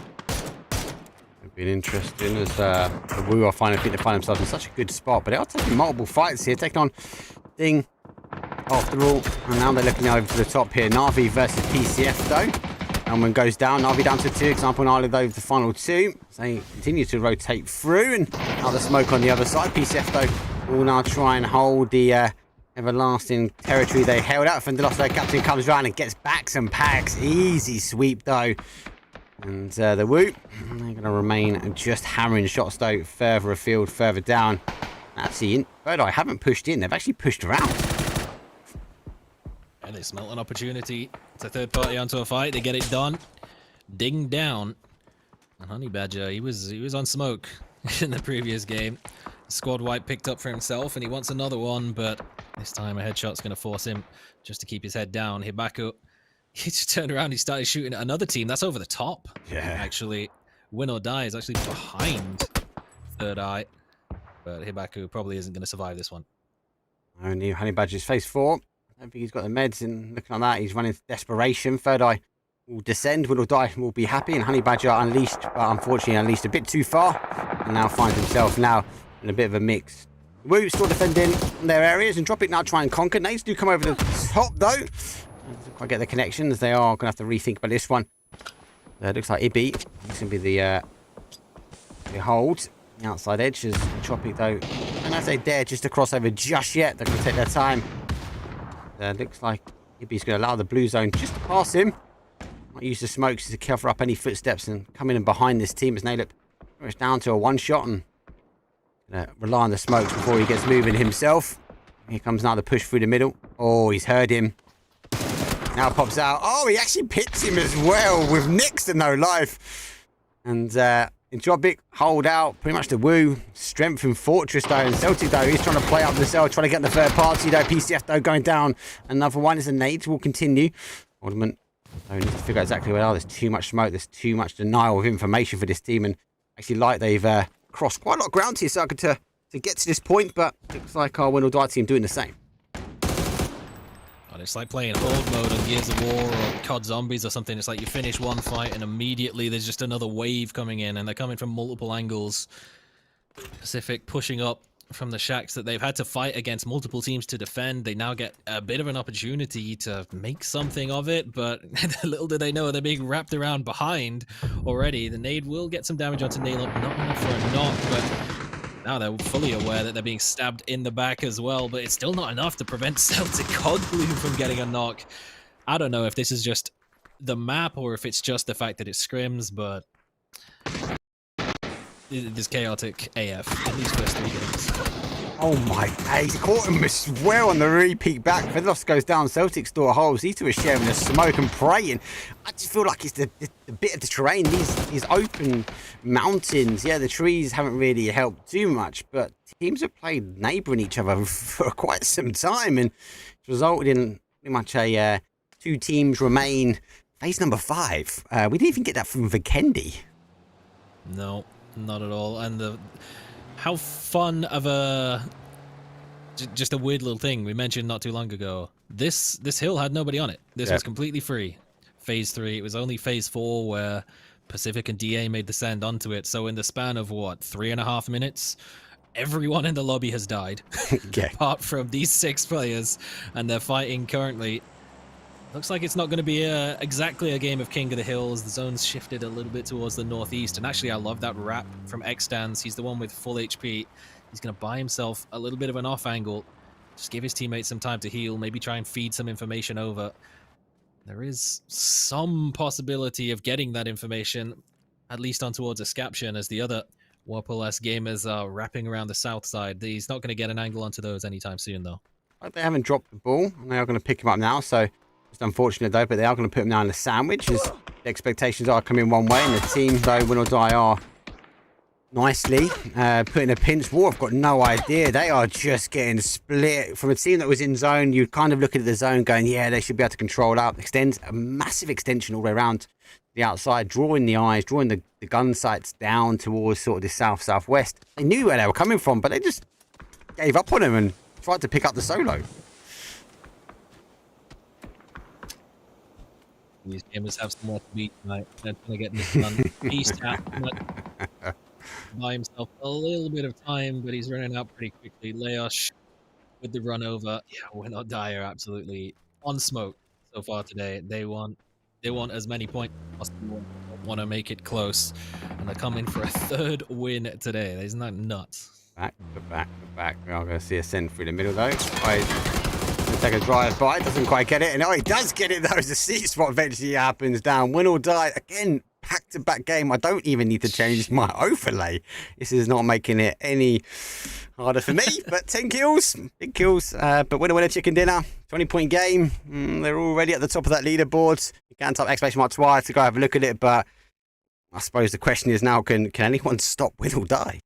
It'd been interesting as the Wu are finally fit to find themselves in such a good spot, but they are taking multiple fights here, taking on Ding after all, and now they're looking over to the top here. Na'Vi versus PCF though. Elman goes down, Na'Vi down to 2, Example and Island over the final 2. So they continue to rotate through, and now the smoke on the other side. PCF though will now try and hold the everlasting territory they held out. Fendelos though, captain comes round and gets back some packs. Easy sweep though. And the Wu, they're going to remain just hammering shots though, further afield, further down. Actually, Birdeye haven't pushed in, they've actually pushed around. And they smelt an opportunity. It's a third party onto a fight, they get it done. Ding down. And Honey Badger, he was on smoke in the previous game. Squad wipe picked up for himself, and he wants another one, but this time a headshot's going to force him just to keep his head down. Hibaku, he just turned around, he started shooting at another team. That's over the top. Yeah. Actually, Win or Die is actually behind Third Eye, but Hibaku probably isn't going to survive this one. Only Honey Badger's phase 4. I don't think he's got the meds, and looking like that, he's running desperation. Third Eye will descend, Win or Die will be happy, and Honey Badger unleashed, but unfortunately unleashed a bit too far, and now finds himself now in a bit of a mix. Wu still defending their areas, and Entropiq now try and conquer. Nades do come over the top though. Doesn't quite get the connections. They are going to have to rethink about this one. It looks like Ibi is going to be the hold. The outside edge is Entropiq though. And as they dare just to cross over just yet, they're going to take their time. Looks like Ibi's going to allow the blue zone just to pass him. Might use the smokes to cover up any footsteps and come in and behind this team as Nalip goes down to a one shot and rely on the smokes before he gets moving himself. Here comes now the push through the middle. Oh, he's heard him. Now pops out. Oh, he actually pits him as well with next to no life. And Entropiq hold out pretty much the Wu. Strength from Fortress though. And Celtic though, he's trying to play up the cell, trying to get the third party though. PCF though going down. Another one is a nade will continue. Alderman needs to figure out exactly where they are. There's too much smoke. There's too much denial of information for this team. And actually like they've crossed quite a lot of ground here, Circuit, to get to this point, but looks like our Win or Die team doing the same. And it's like playing Horde mode on Gears of War or COD Zombies or something. It's like you finish one fight and immediately there's just another wave coming in, and they're coming from multiple angles. Pacific pushing up from the shacks that they've had to fight against multiple teams to defend. They now get a bit of an opportunity to make something of it, but little do they know they're being wrapped around behind already. The nade will get some damage onto Nail Up, not enough for a knock, but now they're fully aware that they're being stabbed in the back as well, but it's still not enough to prevent Celtic Codblue from getting a knock. I don't know if this is just the map or if it's just the fact that it's scrims, but it is chaotic AF in these first 3 games. Oh my days, he caught him as well on the repeat back. Fendelos goes down, Celtic store holes. These two are sharing the smoke and praying. I just feel like it's the bit of the terrain, these open mountains. Yeah, the trees haven't really helped too much, but teams have played neighbouring each other for quite some time, and it's resulted in pretty much a 2 teams remain phase number 5. We didn't even get that from Vikendi. No, not at all. And how fun of just a weird little thing we mentioned not too long ago. This hill had nobody on it. This was completely free. Phase 3, it was only phase 4 where Pacific and DA made the send onto it. So in the span of what, 3.5 minutes, everyone in the lobby has died. Apart from these 6 players, and they're fighting currently. Looks like it's not going to be exactly a game of King of the Hills. The zone's shifted a little bit towards the northeast. And actually, I love that wrap from Xstans. He's the one with full HP. He's going to buy himself a little bit of an off angle. Just give his teammates some time to heal. Maybe try and feed some information over. There is some possibility of getting that information, at least on towards a Scaption, as the other Warpallas gamers are wrapping around the south side. He's not going to get an angle onto those anytime soon, though. They haven't dropped the ball, and they are going to pick him up now, so it's unfortunate though, but they are going to put him now in the sandwich as the expectations are coming one way, and the team though, Win or Die, are nicely, putting a pinch. War have got no idea. They are just getting split. From a team that was in zone, you kind of look at the zone going, yeah, they should be able to control out. Extends a massive extension all the way around the outside, drawing the eyes, drawing the gun sights down towards sort of the southwest. They knew where they were coming from, but they just gave up on him and tried to pick up the solo. These gamers have some more to beat tonight. They're trying to get this done. He's by himself a little bit of time, but he's running out pretty quickly. Leosh with the run over. Yeah, Winordie are absolutely on smoke so far today. They want as many points as possible. Want to make it close, and they're coming for a third win today. Isn't that nuts? Back. We are going to see a send through the middle though. Take a drive by, doesn't quite get it, and he does get it though. The seat spot eventually happens down. Win or die again. Back-to-back game. I don't even need to change my overlay. This is not making it any harder for me. But 10 kills, big kills. But winner chicken dinner. 20-point game. They're already at the top of that leaderboard. You can type !mark twice to go have a look at it. But I suppose the question is now: can anyone stop Win or Die?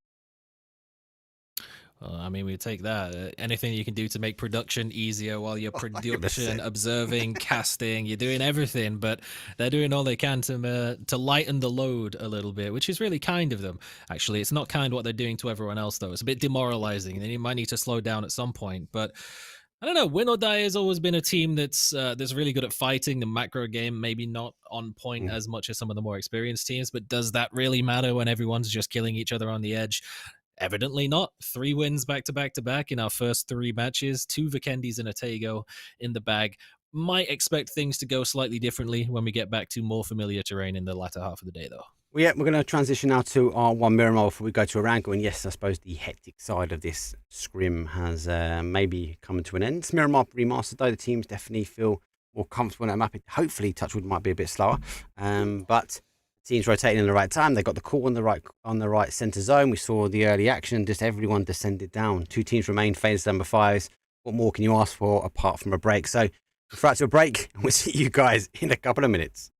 I mean, we take that. Anything you can do to make production easier while you're production, observing, casting, you're doing everything, but they're doing all they can to lighten the load a little bit, which is really kind of them. Actually, it's not kind what they're doing to everyone else, though. It's a bit demoralizing, and you might need to slow down at some point, but I don't know. Win or Die has always been a team that's really good at fighting. The macro game maybe not on point as much as some of the more experienced teams, but does that really matter when everyone's just killing each other on the edge? Evidently not. 3 wins back to back in our first 3 matches. 2 Vikendis and a Tego in the bag. Might expect things to go slightly differently when we get back to more familiar terrain in the latter half of the day, though. Well, yeah, we're going to transition now to our one Miramar before we go to Arango. And yes, I suppose the hectic side of this scrim has maybe come to an end. Miramar remastered, though, the teams definitely feel more comfortable in that map. Hopefully, Touchwood might be a bit slower. But teams rotating in the right time. They got the call on the right center zone. We saw the early action. Just everyone descended down. 2 teams remain. FaZe number 5s. What more can you ask for apart from a break? So, we'll to a break, and we'll see you guys in a couple of minutes.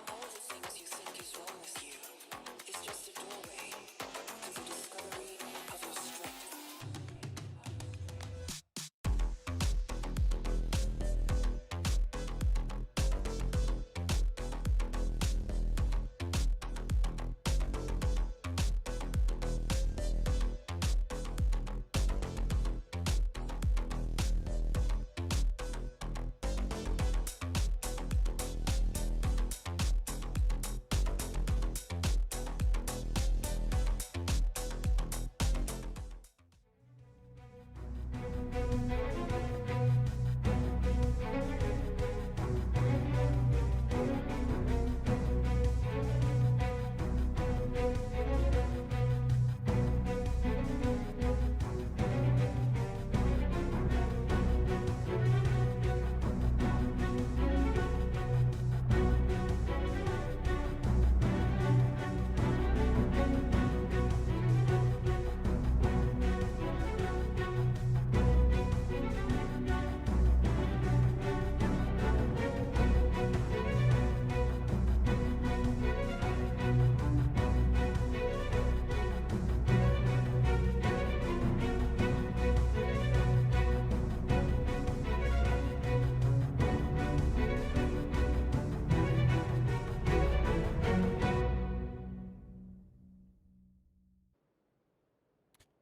All the things you think is wrong with you is just a doorway to the discovery of your strength.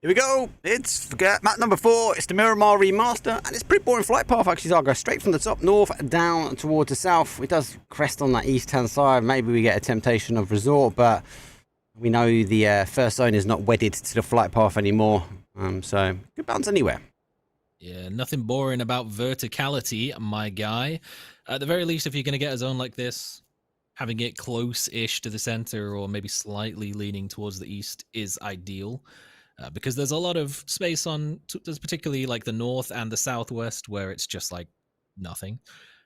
Here we go. It's map number 4. It's the Miramar remaster, and it's pretty boring flight path actually. So I'll go straight from the top north down towards the south. It does crest on that east-hand side. Maybe we get a temptation of resort, but we know the first zone is not wedded to the flight path anymore. So good bounce anywhere. Yeah, nothing boring about verticality, my guy. At the very least, if you're going to get a zone like this, having it close-ish to the center or maybe slightly leaning towards the east is ideal. Because there's a lot of space there's particularly like the north and the southwest where it's just like nothing.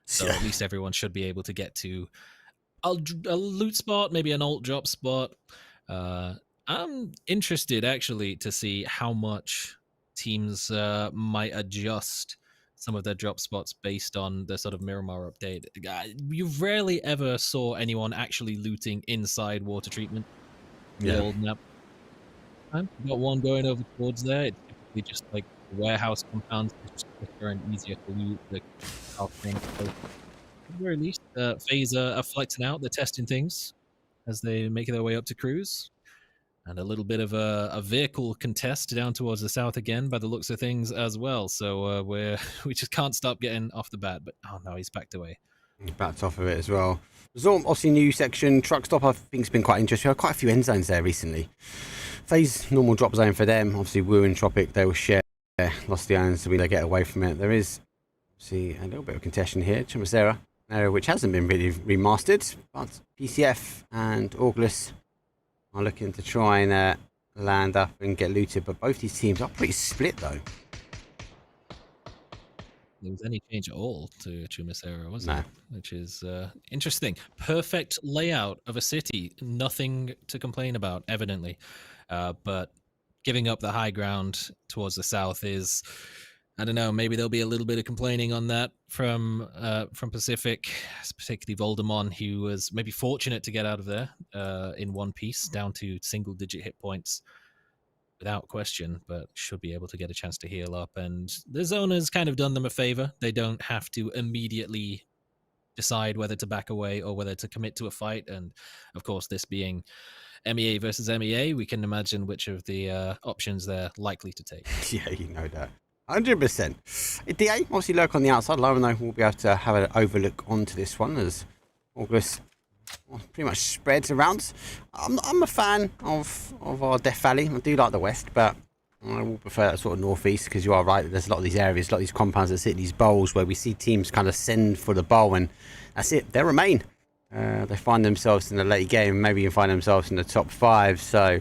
So at least everyone should be able to get to a loot spot, maybe an alt drop spot. I'm interested actually to see how much teams might adjust some of their drop spots based on the sort of Miramar update. You rarely ever saw anyone actually looting inside water treatment. The old map. You got one going over towards there. It's typically just like warehouse compounds. It's just quicker and easier to loot the thing. So, at the very least, FaZe are flexing out. They're testing things as they make their way up to cruise. And a little bit of a vehicle contest down towards the south again, by the looks of things as well. So we just can't stop getting off the bat. But oh no, he's backed away. He's backed off of it as well. Resort, obviously new section. Truck stop, I think, has been quite interesting. Quite a few end zones there recently. FaZe normal drop zone for them. Obviously, Entropiq, they will share lost the irons, so we get away from it. There is, see, a little bit of contention here. Chumacera, an area which hasn't been really remastered, but PCF and Orgless are looking to try and land up and get looted. But both these teams are pretty split, though. There was any change at all to Chumacera, was No. it? Which is interesting. Perfect layout of a city. Nothing to complain about, evidently. But giving up the high ground towards the south is, I don't know, maybe there'll be a little bit of complaining on that from Pacific, particularly Voldemon, who was maybe fortunate to get out of there in one piece, down to single-digit hit points. Without question, but should be able to get a chance to heal up. And the zone has kind of done them a favor. They don't have to immediately decide whether to back away or whether to commit to a fight. And of course, this being MEA versus MEA, we can imagine which of the options they're likely to take. Yeah, you know that. 100%. DA, obviously lurk on the outside. Loreno will be able to have an overlook onto this one as August pretty much spreads around. I'm a fan of our Death Valley. I do like the west, but I will prefer that sort of northeast, because you are right, there's a lot of these areas, a lot of these compounds that sit in these bowls where we see teams kind of send for the bowl, and that's it, they remain. They find themselves in the late game, maybe even find themselves in the top 5. So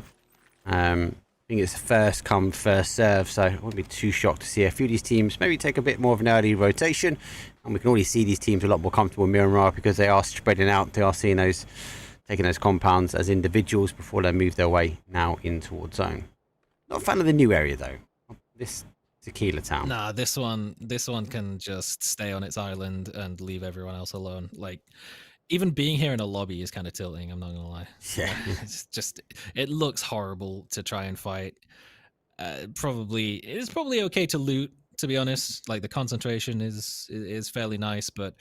I think it's first come, first serve. So I wouldn't be too shocked to see a few of these teams maybe take a bit more of an early rotation. And we can already see these teams a lot more comfortable in Miramar because they are spreading out. They are seeing those, taking those compounds as individuals before they move their way now in towards zone. Not a fan of the new area though. This Tequila Town. Nah, this one can just stay on its island and leave everyone else alone. Like, even being here in a lobby is kind of tilting, I'm not gonna lie. Yeah. It's just, it looks horrible to try and fight. It's probably okay to loot, to be honest. Like, the concentration is fairly nice, but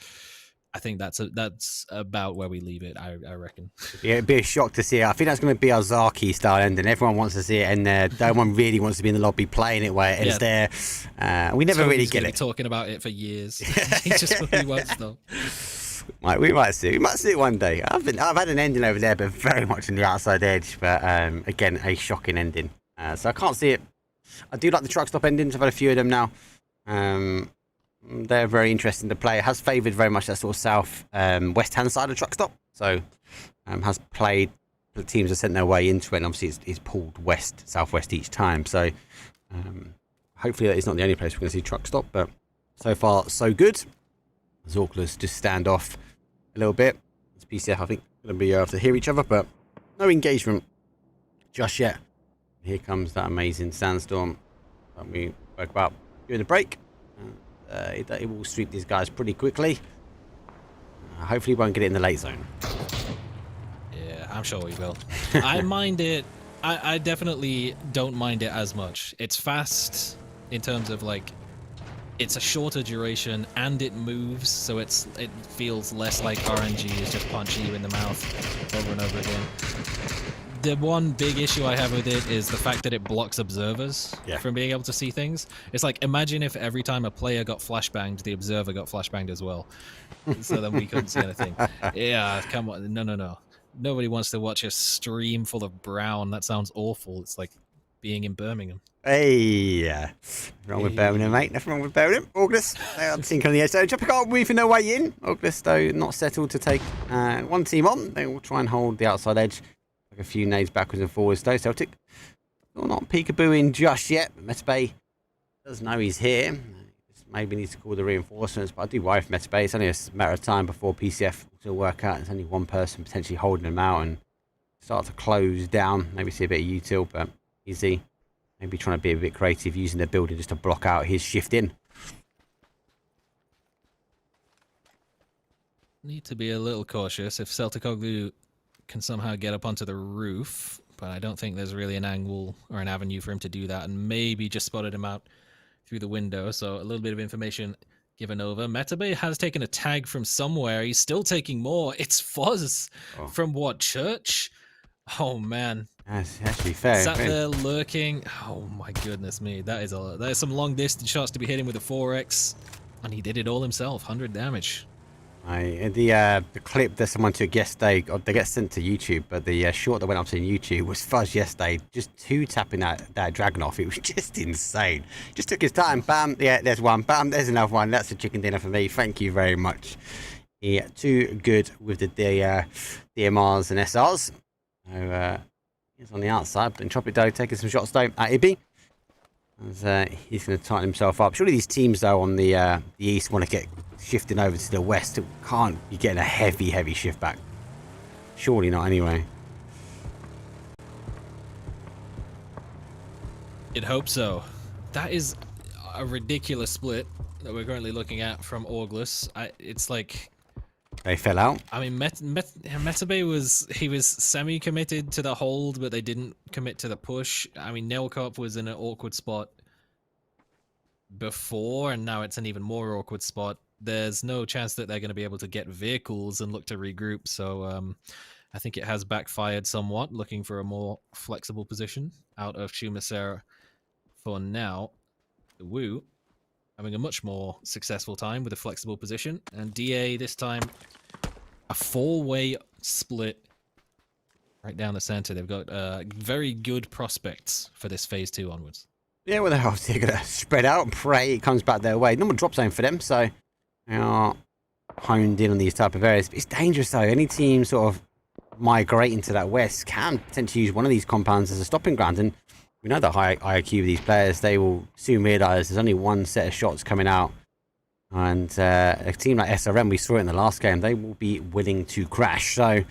I think that's about where we leave it, I reckon. Yeah, it'd be a shock to see it. I think that's going to be our Zaki style ending. Everyone wants to see it end there. No one really wants to be in the lobby playing it where it ends there. We never really get it. Talking about it for years. He just really won't stop. We might see it one day. I've had an ending over there, but very much on the outside edge. But again, a shocking ending. So I can't see it. I do like the truck stop endings. I've had a few of them now. They're very interesting to play. It has favoured very much that sort of south west hand side of truck stop. So has played, the teams have sent their way into it, and obviously it's pulled west, southwest each time. So hopefully that is not the only place we're going to see truck stop. But so far so good. Orgless just stand off a little bit. It's PCF, I think, going to be able to hear each other, but no engagement just yet. Here comes that amazing sandstorm that we spoke about during the break. It will sweep these guys pretty quickly. Hopefully won't get it in the late zone. Yeah, I'm sure we will. I mind it. I definitely don't mind it as much. It's fast in terms of, like, it's a shorter duration and it moves, so it feels less like RNG is just punching you in the mouth over and over again. The one big issue I have with it is the fact that it blocks observers from being able to see things. It's like, imagine if every time a player got flashbanged, the observer got flashbanged as well. So then we couldn't see anything. Yeah, come on. No. Nobody wants to watch a stream full of brown. That sounds awful. It's like being in Birmingham. Hey, nothing wrong with Birmingham, mate. Nothing wrong with Birmingham. August, I'm thinking on the edge. So Entropiq moving their way in. August, though, not settled to take one team on. They will try and hold the outside edge. Like a few nades backwards and forwards, though. Celtic will not peekabooing just yet. Metabay does know he's here. Maybe needs to call the reinforcements, but I do worry for Metabay. It's only a matter of time before PCF will work out. There's only one person potentially holding them out and start to close down. Maybe see a bit of util, but easy. Maybe trying to be a bit creative, using their building just to block out his shift in. Need to be a little cautious. If Celticoglu can somehow get up onto the roof, but I don't think there's really an angle or an avenue for him to do that, and maybe just spotted him out through the window. So a little bit of information given over. Metabay has taken a tag from somewhere. He's still taking more. It's Fuzz from what, church? Oh man. That's actually fair. Sat there lurking. Oh my goodness me. That is some long distance shots to be hitting with a 4x. And he did it all himself. 100 damage. The clip that someone took yesterday, they get sent to YouTube, but the short that went up to YouTube was Fuzz yesterday, just tapping that dragon off. It was just insane. Just took his time. Bam, yeah, there's one. Bam, there's another one. That's a chicken dinner for me. Thank you very much. Yeah, too good with the DMRs and SRs. So he's on the outside, but Entropiq though taking some shots though at Ibby. As he's going to tighten himself up. Surely these teams though on the east want to get shifting over to the west. It can't be getting a heavy shift back. Surely not anyway. You'd hope so. That is a ridiculous split that we're currently looking at from Orgless. It's like they fell out. I mean, Metabay was semi-committed to the hold, but they didn't commit to the push. I mean, Nailcop was in an awkward spot before, and now it's an even more awkward spot. There's no chance that they're going to be able to get vehicles and look to regroup. So I think it has backfired somewhat, looking for a more flexible position out of Shumasera for now. The Woo having a much more successful time with a flexible position, and DA this time a 4-way split right down the center. They've got very good prospects for this phase 2 onwards. Yeah, well, they're obviously going to spread out and pray it comes back their way. Normal drop zone for them, so they are honed in on these type of areas. But it's dangerous though. Any team sort of migrating to that west can potentially use one of these compounds as a stopping ground, and we know the high IQ of these players. They will soon realise there's only one set of shots coming out. And a team like SRM, we saw it in the last game, they will be willing to crash. So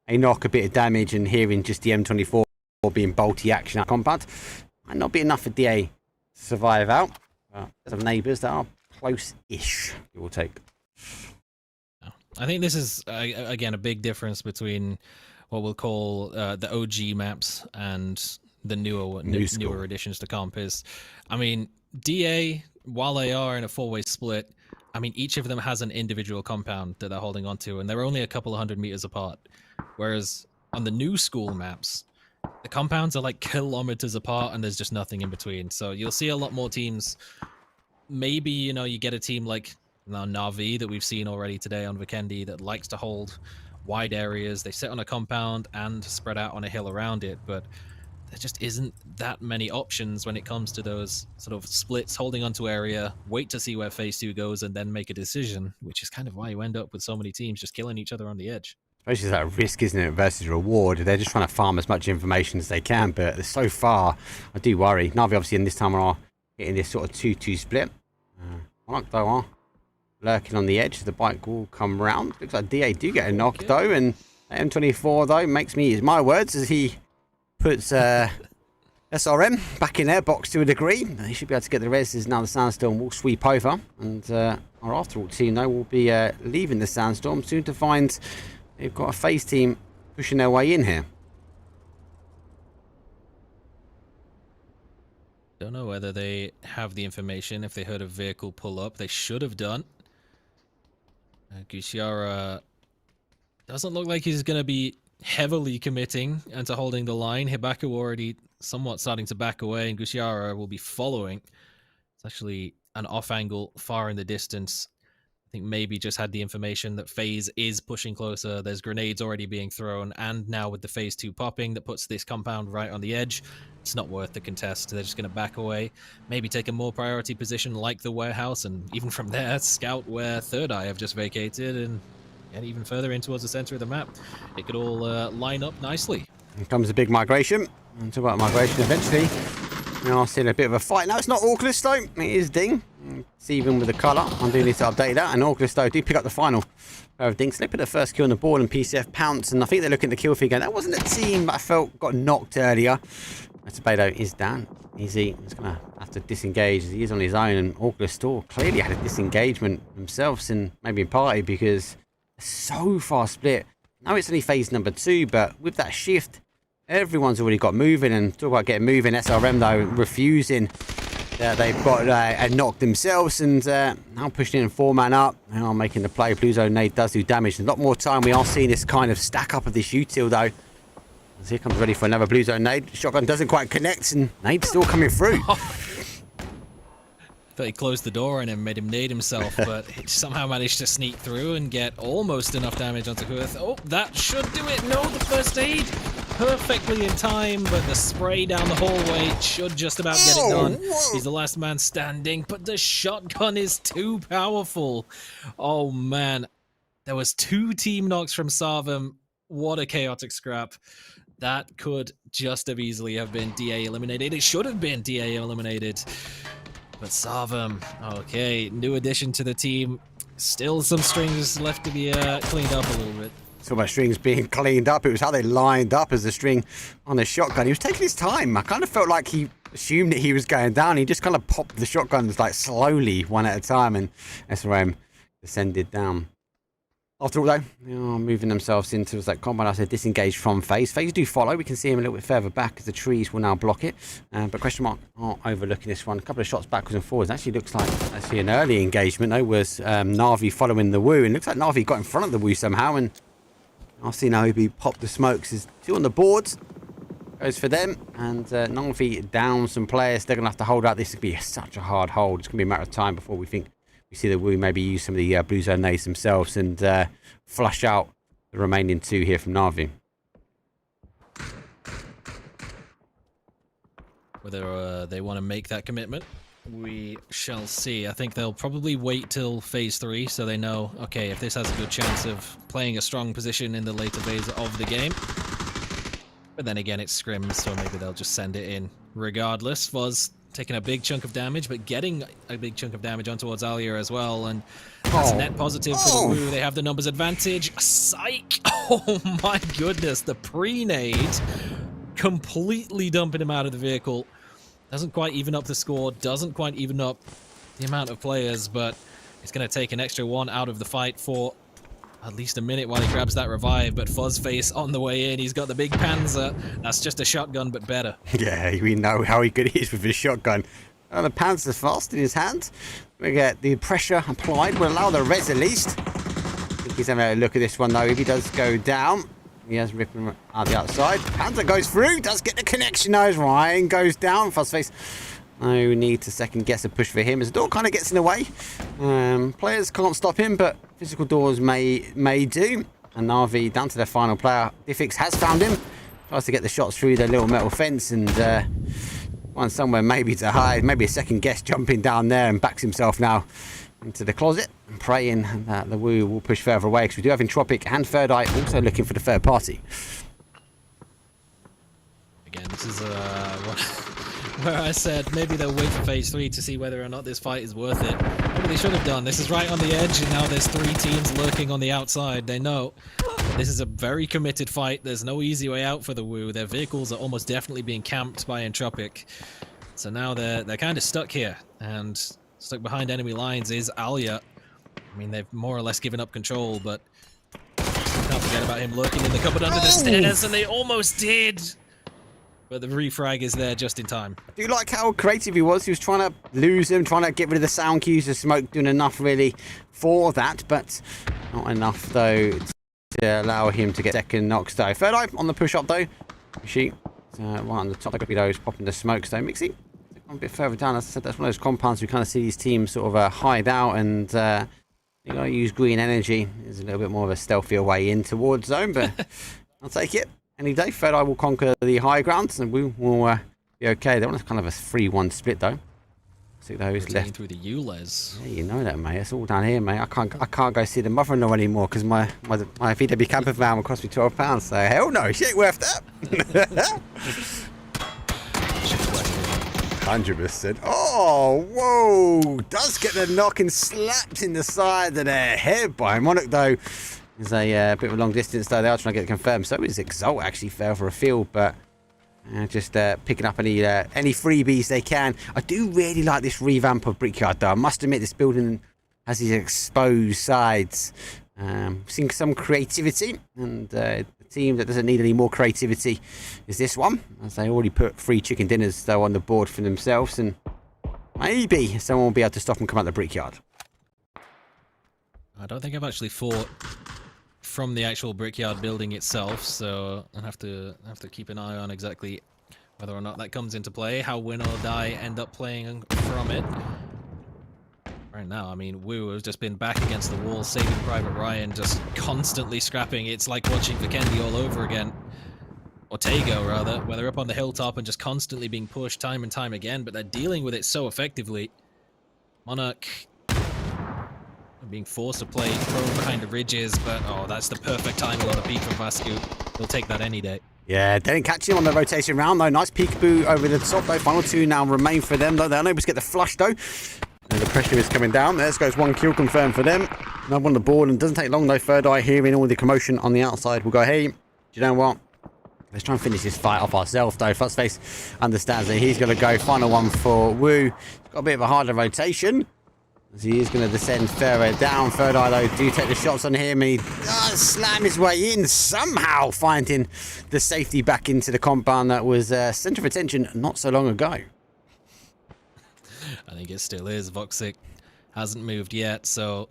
a knock, a bit of damage, and hearing just the M24 being bolty action at compound might not be enough for DA to survive out. There's some neighbours that are close-ish, it will take. I think this is, again, a big difference between what we'll call the OG maps and the newer additions to comp is, I mean, DA, while they are in a 4-way split, I mean, each of them has an individual compound that they're holding onto, and they're only a couple of 100 meters apart. Whereas on the new school maps, the compounds are like kilometers apart, and there's just nothing in between. So you'll see a lot more teams. Maybe, you know, you get a team like Na'Vi that we've seen already today on Vikendi that likes to hold wide areas. They sit on a compound and spread out on a hill around it, but there just isn't that many options when it comes to those sort of splits, holding onto area, wait to see where phase 2 goes, and then make a decision, which is kind of why you end up with so many teams just killing each other on the edge. Especially that risk, isn't it, versus reward. They're just trying to farm as much information as they can, but so far, I do worry. Na'Vi obviously in this time are getting this sort of 2-2 split. Monarch though are lurking on the edge. The bike will come round. Looks like DA do get a knock though, and M24 though makes me eat my words as he puts SRM back in their box to a degree. They should be able to get the res. Now the Sandstorm will sweep over, and our AfterAlt team though will be leaving the Sandstorm soon to find they've got a FaZe team pushing their way in here. Don't know whether they have the information. If they heard a vehicle pull up, they should have done. Gusiara doesn't look like he's going to be heavily committing and to holding the line. Hibaku already somewhat starting to back away, and Gusiara will be following. It's actually an off angle far in the distance. I think maybe just had the information that FaZe is pushing closer. There's grenades already being thrown, and now with the phase 2 popping, that puts this compound right on the edge. It's not worth the contest. They're just going to back away, maybe take a more priority position like the warehouse, and even from there, scout where Third Eye have just vacated and get even further in towards the center of the map. It could all line up nicely. Here comes a big migration. And talk about migration eventually. We are seeing a bit of a fight. Now, it's not Orgless though. It is Ding. It's even with the colour. I do need to update that. And Orgless though do pick up the final pair of Dings. They put the first kill on the ball, and PCF pounce. And I think they're looking at the kill feed going, that wasn't a team that I felt got knocked earlier. Tobato is down. Easy. He's going to have to disengage as he is on his own. And Orgless still clearly had a disengagement themselves, and maybe in party because they're so far split. Now it's only phase number 2, but with that shift, everyone's already got moving. And talk about getting moving. SRM though refusing. They've got a knock themselves, and now pushing in 4-man up. Now making the play. Blue Zone nade does do damage. A lot more time. We are seeing this kind of stack up of this util though. As here comes ready for another Blue Zone nade. Shotgun doesn't quite connect, and nade still coming through. Thought he closed the door and then made him nade himself, but he somehow managed to sneak through and get almost enough damage onto Hurth. Oh, that should do it. No, the first aid perfectly in time, but the spray down the hallway should just about get it done. He's the last man standing, but the shotgun is too powerful. Oh man, there was 2 team knocks from Sarvem. What a chaotic scrap. That could just have easily have been DA eliminated. It should have been DA eliminated. But Sarvem, okay, new addition to the team. Still some strings left to be cleaned up a little bit. Talking about strings being cleaned up, it was how they lined up as the string on the shotgun. He was taking his time. I kind of felt like he assumed that he was going down. He just kind of popped the shotguns like slowly, one at a time, and SRM descended down. After all, though, they are moving themselves into that combat. I said disengaged from FaZe. FaZe do follow. We can see him a little bit further back as the trees will now block it. But question mark are overlooking this one. A couple of shots backwards and forwards. Actually looks like actually an early engagement though was Na'Vi following the Woo. And looks like Na'Vi got in front of the Woo somehow. And I've seen Obi pop the smokes. There's 2 on the boards. Goes for them. And Na'Vi down some players. They're going to have to hold out. This could be such a hard hold. It's going to be a matter of time before we think we see the Woo maybe use some of the blue zone nades themselves and flush out the remaining 2 here from Na'Vi. Whether they want to make that commitment, we shall see. I think they'll probably wait till phase 3 so they know, okay, if this has a good chance of playing a strong position in the later phase of the game. But then again, it's scrims, so maybe they'll just send it in regardless. FaZe taking a big chunk of damage, but getting a big chunk of damage on towards Alia as well, and that's a net positive for the Woo. They have the numbers advantage. Psych! Oh my goodness, the pre-nade completely dumping him out of the vehicle. Doesn't quite even up the score, doesn't quite even up the amount of players, but it's going to take an extra 1 out of the fight for at least a minute while he grabs that revive. But Fuzzface on the way in, he's got the big Panzer. That's just a shotgun, but better. Yeah, we know how good he is with his shotgun. The Panzer's fast in his hand. We get the pressure applied. We'll allow the res at least. I think he's having a look at this one though. If he does go down, he has ripping out the outside. Panzer goes through, does get the connection though. Ryan goes down. Fuzzface, no need to second guess a push for him as the door kind of gets in the way. Players can't stop him, but physical doors may do. And Na'Vi down to their final player. PCIFIC has found him. Tries to get the shots through their little metal fence and finds somewhere maybe to hide. Maybe a second guess jumping down there and backs himself now into the closet and praying that the Woo will push further away, because we do have Entropiq and Third Eye also looking for the third party. Again, this is where I said maybe they'll wait for phase 3 to see whether or not this fight is worth it. Maybe they should have done. This is right on the edge, and now there's 3 teams lurking on the outside. They know this is a very committed fight. There's no easy way out for the Woo. Their vehicles are almost definitely being camped by Entropiq. So now they're kind of stuck here, and stuck behind enemy lines is Alia. I mean, they've more or less given up control, but can't forget about him lurking in the cupboard under the stairs, and they almost did. But the refrag is there just in time. Do you like how creative he was? He was trying to lose them, trying to get rid of the sound cues. The smoke doing enough really for that, but not enough though to allow him to get second knocks though. Third Eye on the push up though. She right on the top. There could be those popping the smokes though. Mixie a bit further down. As I said, that's one of those compounds we kind of see these teams sort of hide out, and you gotta use green energy. There's a little bit more of a stealthier way in towards zone, but I'll take it any day. Third Eye will conquer the high grounds, and we will be okay. They want kind of a 3-1 split though. See those left through the ULEZ. Yeah, you know that, mate. It's all down here, mate. I can't go see the mother-in-law anymore because my VW camper van will cost me £12. So hell no, she ain't worth that. 100%. Oh, whoa! Does get the knock and slapped in the side of their head by Monarch though. There's a bit of a long distance though. They are trying to get it confirmed. So is Exalt actually further afield, but just picking up any freebies they can. I do really like this revamp of Brickyard though. I must admit this building has these exposed sides. Seeing some creativity, and a team that doesn't need any more creativity is this one, as they already put 3 chicken dinners though on the board for themselves, and maybe someone will be able to stop them come out the Brickyard. I don't think I've actually fought from the actual Brickyard building itself, so I have to keep an eye on exactly whether or not that comes into play, how Win or Die end up playing from it. right now. I mean, Wu has just been back against the wall, saving Private Ryan, just constantly scrapping. It's like watching Vikendi all over again. Or Tego, rather, where they're up on the hilltop and just constantly being pushed time and time again, but they're dealing with it so effectively. Monarch being forced to play prone behind the ridges, but oh, that's the perfect timing on the peak from Vascu. He'll take that any day. Yeah, they didn't catch him on the rotation round, though. Nice peekaboo over the top, though. Final 2 now remain for them, though. They're unable to get the flush, though. And the pressure is coming down. There goes 1 kill confirmed for them. Another one on the board, and doesn't take long, though. Third Eye hearing all the commotion on the outside. We'll go, hey, do you know what? Let's try and finish this fight off ourselves, though. FaZe understands that he's going to go. Final one for Wu. He's got a bit of a harder rotation, as he is going to descend further down. Third Eye, though, do take the shots on him. And he does slam his way in, somehow finding the safety back into the compound that was centre of attention not so long ago. I think it still is. Voxic hasn't moved yet, so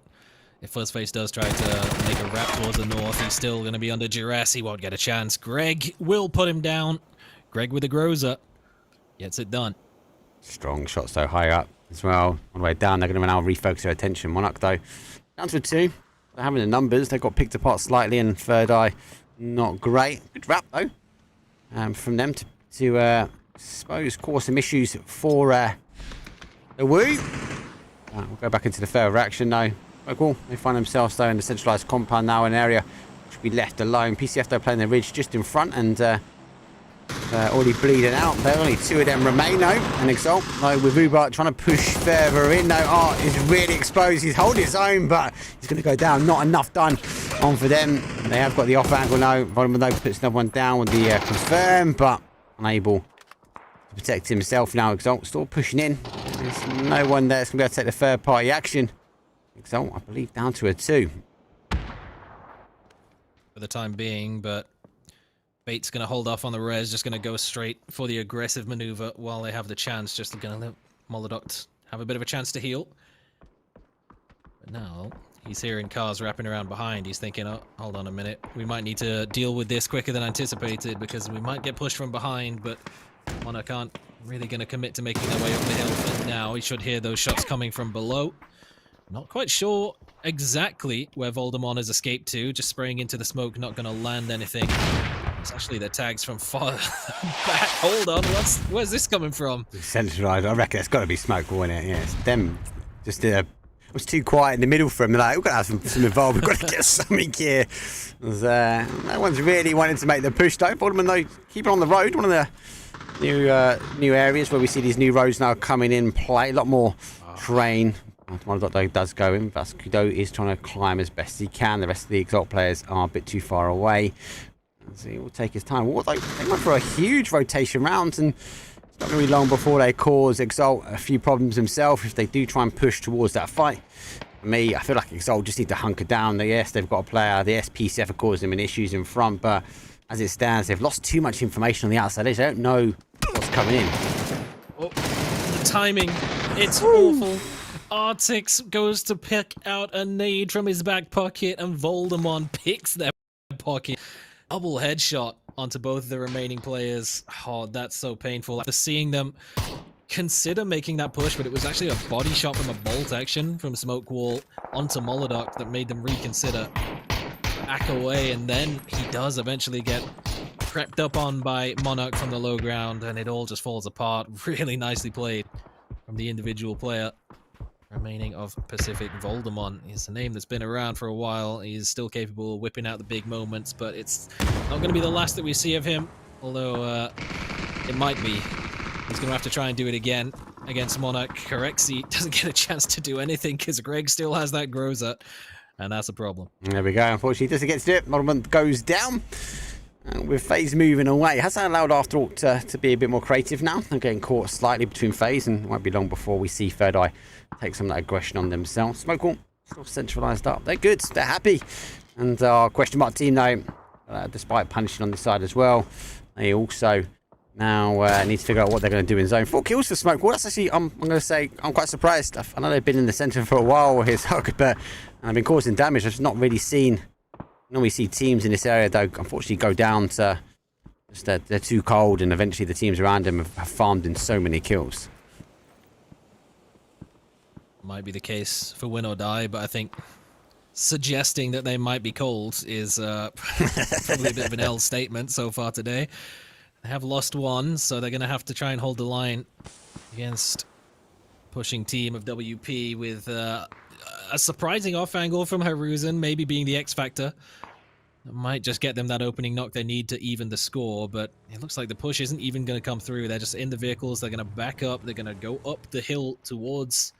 if FaZe does try to make a wrap towards the north, he's still going to be under duress. He won't get a chance. Greg will put him down. Greg with the Groza gets it done. Strong shots, though, high up as well. On the way down, they're going to now refocus their attention. Monarch, though, down to 2. They're having the numbers. They got picked apart slightly, and Third Eye, not great. Good wrap, though, from them to suppose, cause some issues for the Wu. We'll go back into the further action, though. Oh, cool. They find themselves, though, in the centralised compound now, an area which will be left alone. PCF, though, playing the ridge just in front, and already bleeding out. There are only 2 of them remain, though. And Exalt, though, with Uber trying to push further in, though. Art is really exposed. He's holding his own, but he's going to go down. Not enough done on for them. They have got the off angle now. Volume, though, puts another one down with the confirm, but unable to protect himself now. Exalt still pushing in. There's no one there that's going to be able to take the third party action. Exalt, I believe, down to a 2. For the time being, but Bait's going to hold off on the res, just going to go straight for the aggressive maneuver while they have the chance, just going to let Molodok have a bit of a chance to heal. But now, he's hearing cars wrapping around behind. He's thinking, oh, hold on a minute. We might need to deal with this quicker than anticipated, because we might get pushed from behind, but Monarch aren't really going to commit to making their way up the hill for now. He should hear those shots coming from below. Not quite sure exactly where Voldemort has escaped to. Just spraying into the smoke, not going to land anything. It's actually the tags from far back. Hold on, where's this coming from? Centralised. I reckon it's got to be smoke, wasn't it? Yeah, it's them. Just it was too quiet in the middle for them. They're like, we've got to have some involved. We've got to get something here. No one's really wanting to make the push, though. Voldemort, though, keep it on the road. One of the new areas where we see these new roads now coming in play. A lot more terrain. Molodok does go in. Vascudo is trying to climb as best he can. The rest of the Exalt players are a bit too far away. So he will take his time. They went for a huge rotation round, and it's not going to be long before they cause Exalt a few problems himself if they do try and push towards that fight. For me, I feel like Exalt just need to hunker down. Yes, they've got a player. The SPCF are causing them issues in front, but as it stands, they've lost too much information on the outside. They don't know what's coming in. Oh, the timing. It's awful. Artix goes to pick out a nade from his back pocket, and Voldemort picks their pocket. Double headshot onto both the remaining players. Oh, that's so painful. After seeing them consider making that push, but it was actually a body shot from a bolt action from Smoke Wall onto Molodok that made them reconsider. Back away, and then he does eventually get crept up on by Monarch from the low ground, and it all just falls apart. Really nicely played from the individual player. Remaining of Pacific, Voldemort is a name that's been around for a while. He's still capable of whipping out the big moments, but it's not going to be the last that we see of him, although it might be. He's going to have to try and do it again against Monarch. Corexi doesn't get a chance to do anything because Greg still has that Groza, and that's a problem. There we go. Unfortunately, he doesn't get to do it. Molodok goes down. With FaZe moving away, has that allowed AfterAlt to be a bit more creative now? They're getting caught slightly between FaZe, and it won't be long before we see Third Eye take some of that aggression on themselves. Smoke still centralised up. They're good. They're happy. And our question mark team, though, despite punishing on this side as well, they also now need to figure out what they're going to do in zone. 4 kills for Smoke. Well, that's actually, I'm going to say, I'm quite surprised. I know they've been in the centre for a while with his hug, but they've been causing damage. I've just not really seen. Normally see teams in this area, though, unfortunately go down to just they're too cold, and eventually the teams around them have farmed in so many kills. might be the case for win or die, but I think suggesting that they might be cold is probably a bit of an L statement so far today. They have lost one, so they're going to have to try and hold the line against pushing team of WP with a surprising off angle from Haruzen, maybe being the X factor. That might just get them that opening knock they need to even the score, but it looks like the push isn't even going to come through. They're just in the vehicles, they're going to back up, they're going to go up the hill towards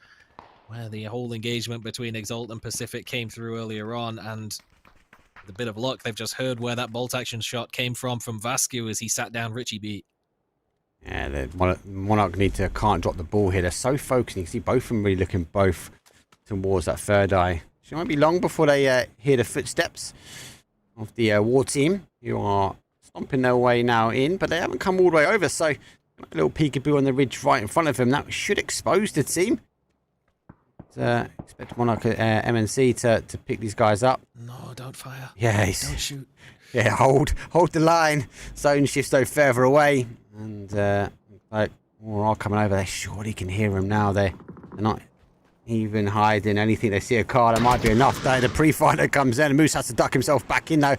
where the whole engagement between Exalt and PCIFIC came through earlier on, and with a bit of luck, they've just heard where that bolt action shot came from Vascu as he sat down Richie B. Yeah, the Monarch can't drop the ball here. They're so focused. You can see both of them really looking both towards that third eye. So it won't be long before they hear the footsteps of the war team, who are stomping their way now in, but they haven't come all the way over. So a little peekaboo on the ridge right in front of them. That should expose the team. Expect Monarch MNC to pick these guys up. No, don't fire. Yeah, don't shoot. Yeah, hold the line. Zone shifts though further away, and like more are coming over. They surely can hear them now. They're not even hiding anything. They see a car that might be enough. The pre-fighter comes in, and Moose has to duck himself back in though.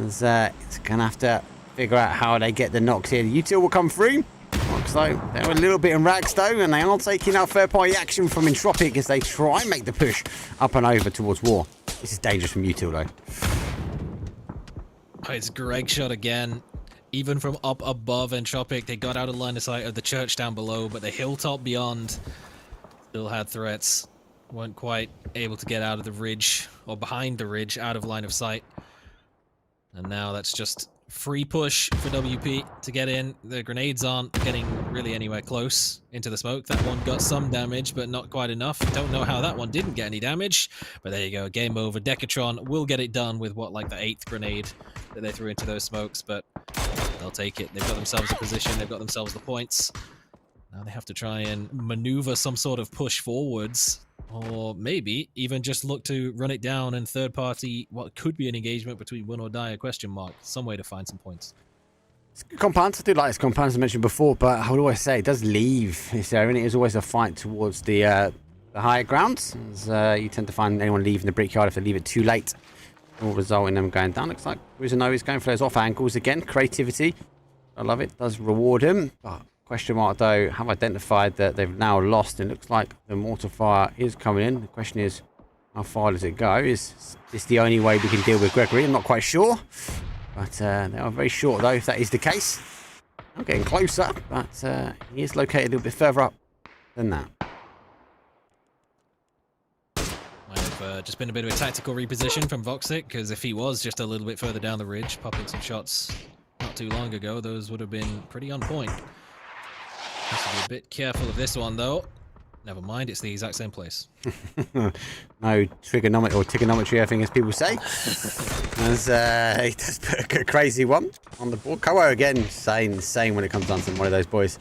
As it's gonna have to figure out how they get the knocks here. The util will come through. Looks like they're a little bit in rags though, and they are taking out third-party action from Entropiq as they try and make the push up and over towards war. This is dangerous from util though. Oh, it's Greg shot again. Even from up above Entropiq, they got out of line of sight of the church down below, but the hilltop beyond still had threats. Weren't quite able to get out of the ridge, or behind the ridge, out of line of sight. And now that's just free push for WP to get in. The grenades aren't getting really anywhere close into the smoke. That one got some damage, but not quite enough. Don't know how that one didn't get any damage, but there you go. Game over. Decatron will get it done with what, like the 8th grenade that they threw into those smokes, but they'll take it. They've got themselves a position. They've got themselves the points. Now they have to try and maneuver some sort of push forwards, or maybe even just look to run it down and third party what could be an engagement between win or die, a question mark. Some way to find some points. It's good compounds. I do like this compound, as I mentioned before, but I would always say it does leave this area, and it is always a fight towards the higher grounds. As, you tend to find anyone leaving the brickyard if they leave it too late. It will result in them going down. Looks like Rizano is going for those off angles again. Creativity. I love it. Does reward him. But question mark though, have identified that they've now lost. It looks like the mortar fire is coming in. The question is, how far does it go? Is this the only way we can deal with Gregory? I'm not quite sure. But they are very short though, if that is the case. I'm getting closer, but he is located a little bit further up than that. Might have just been a bit of a tactical reposition from Voxic, because if he was just a little bit further down the ridge, popping some shots not too long ago, those would have been pretty on point. Has to be a bit careful of this one though. Never mind, it's the exact same place. No trigonometry or trigonometry, I think, as people say. As he does put a crazy one on the board. Koa again, insane when it comes down to one of those boys.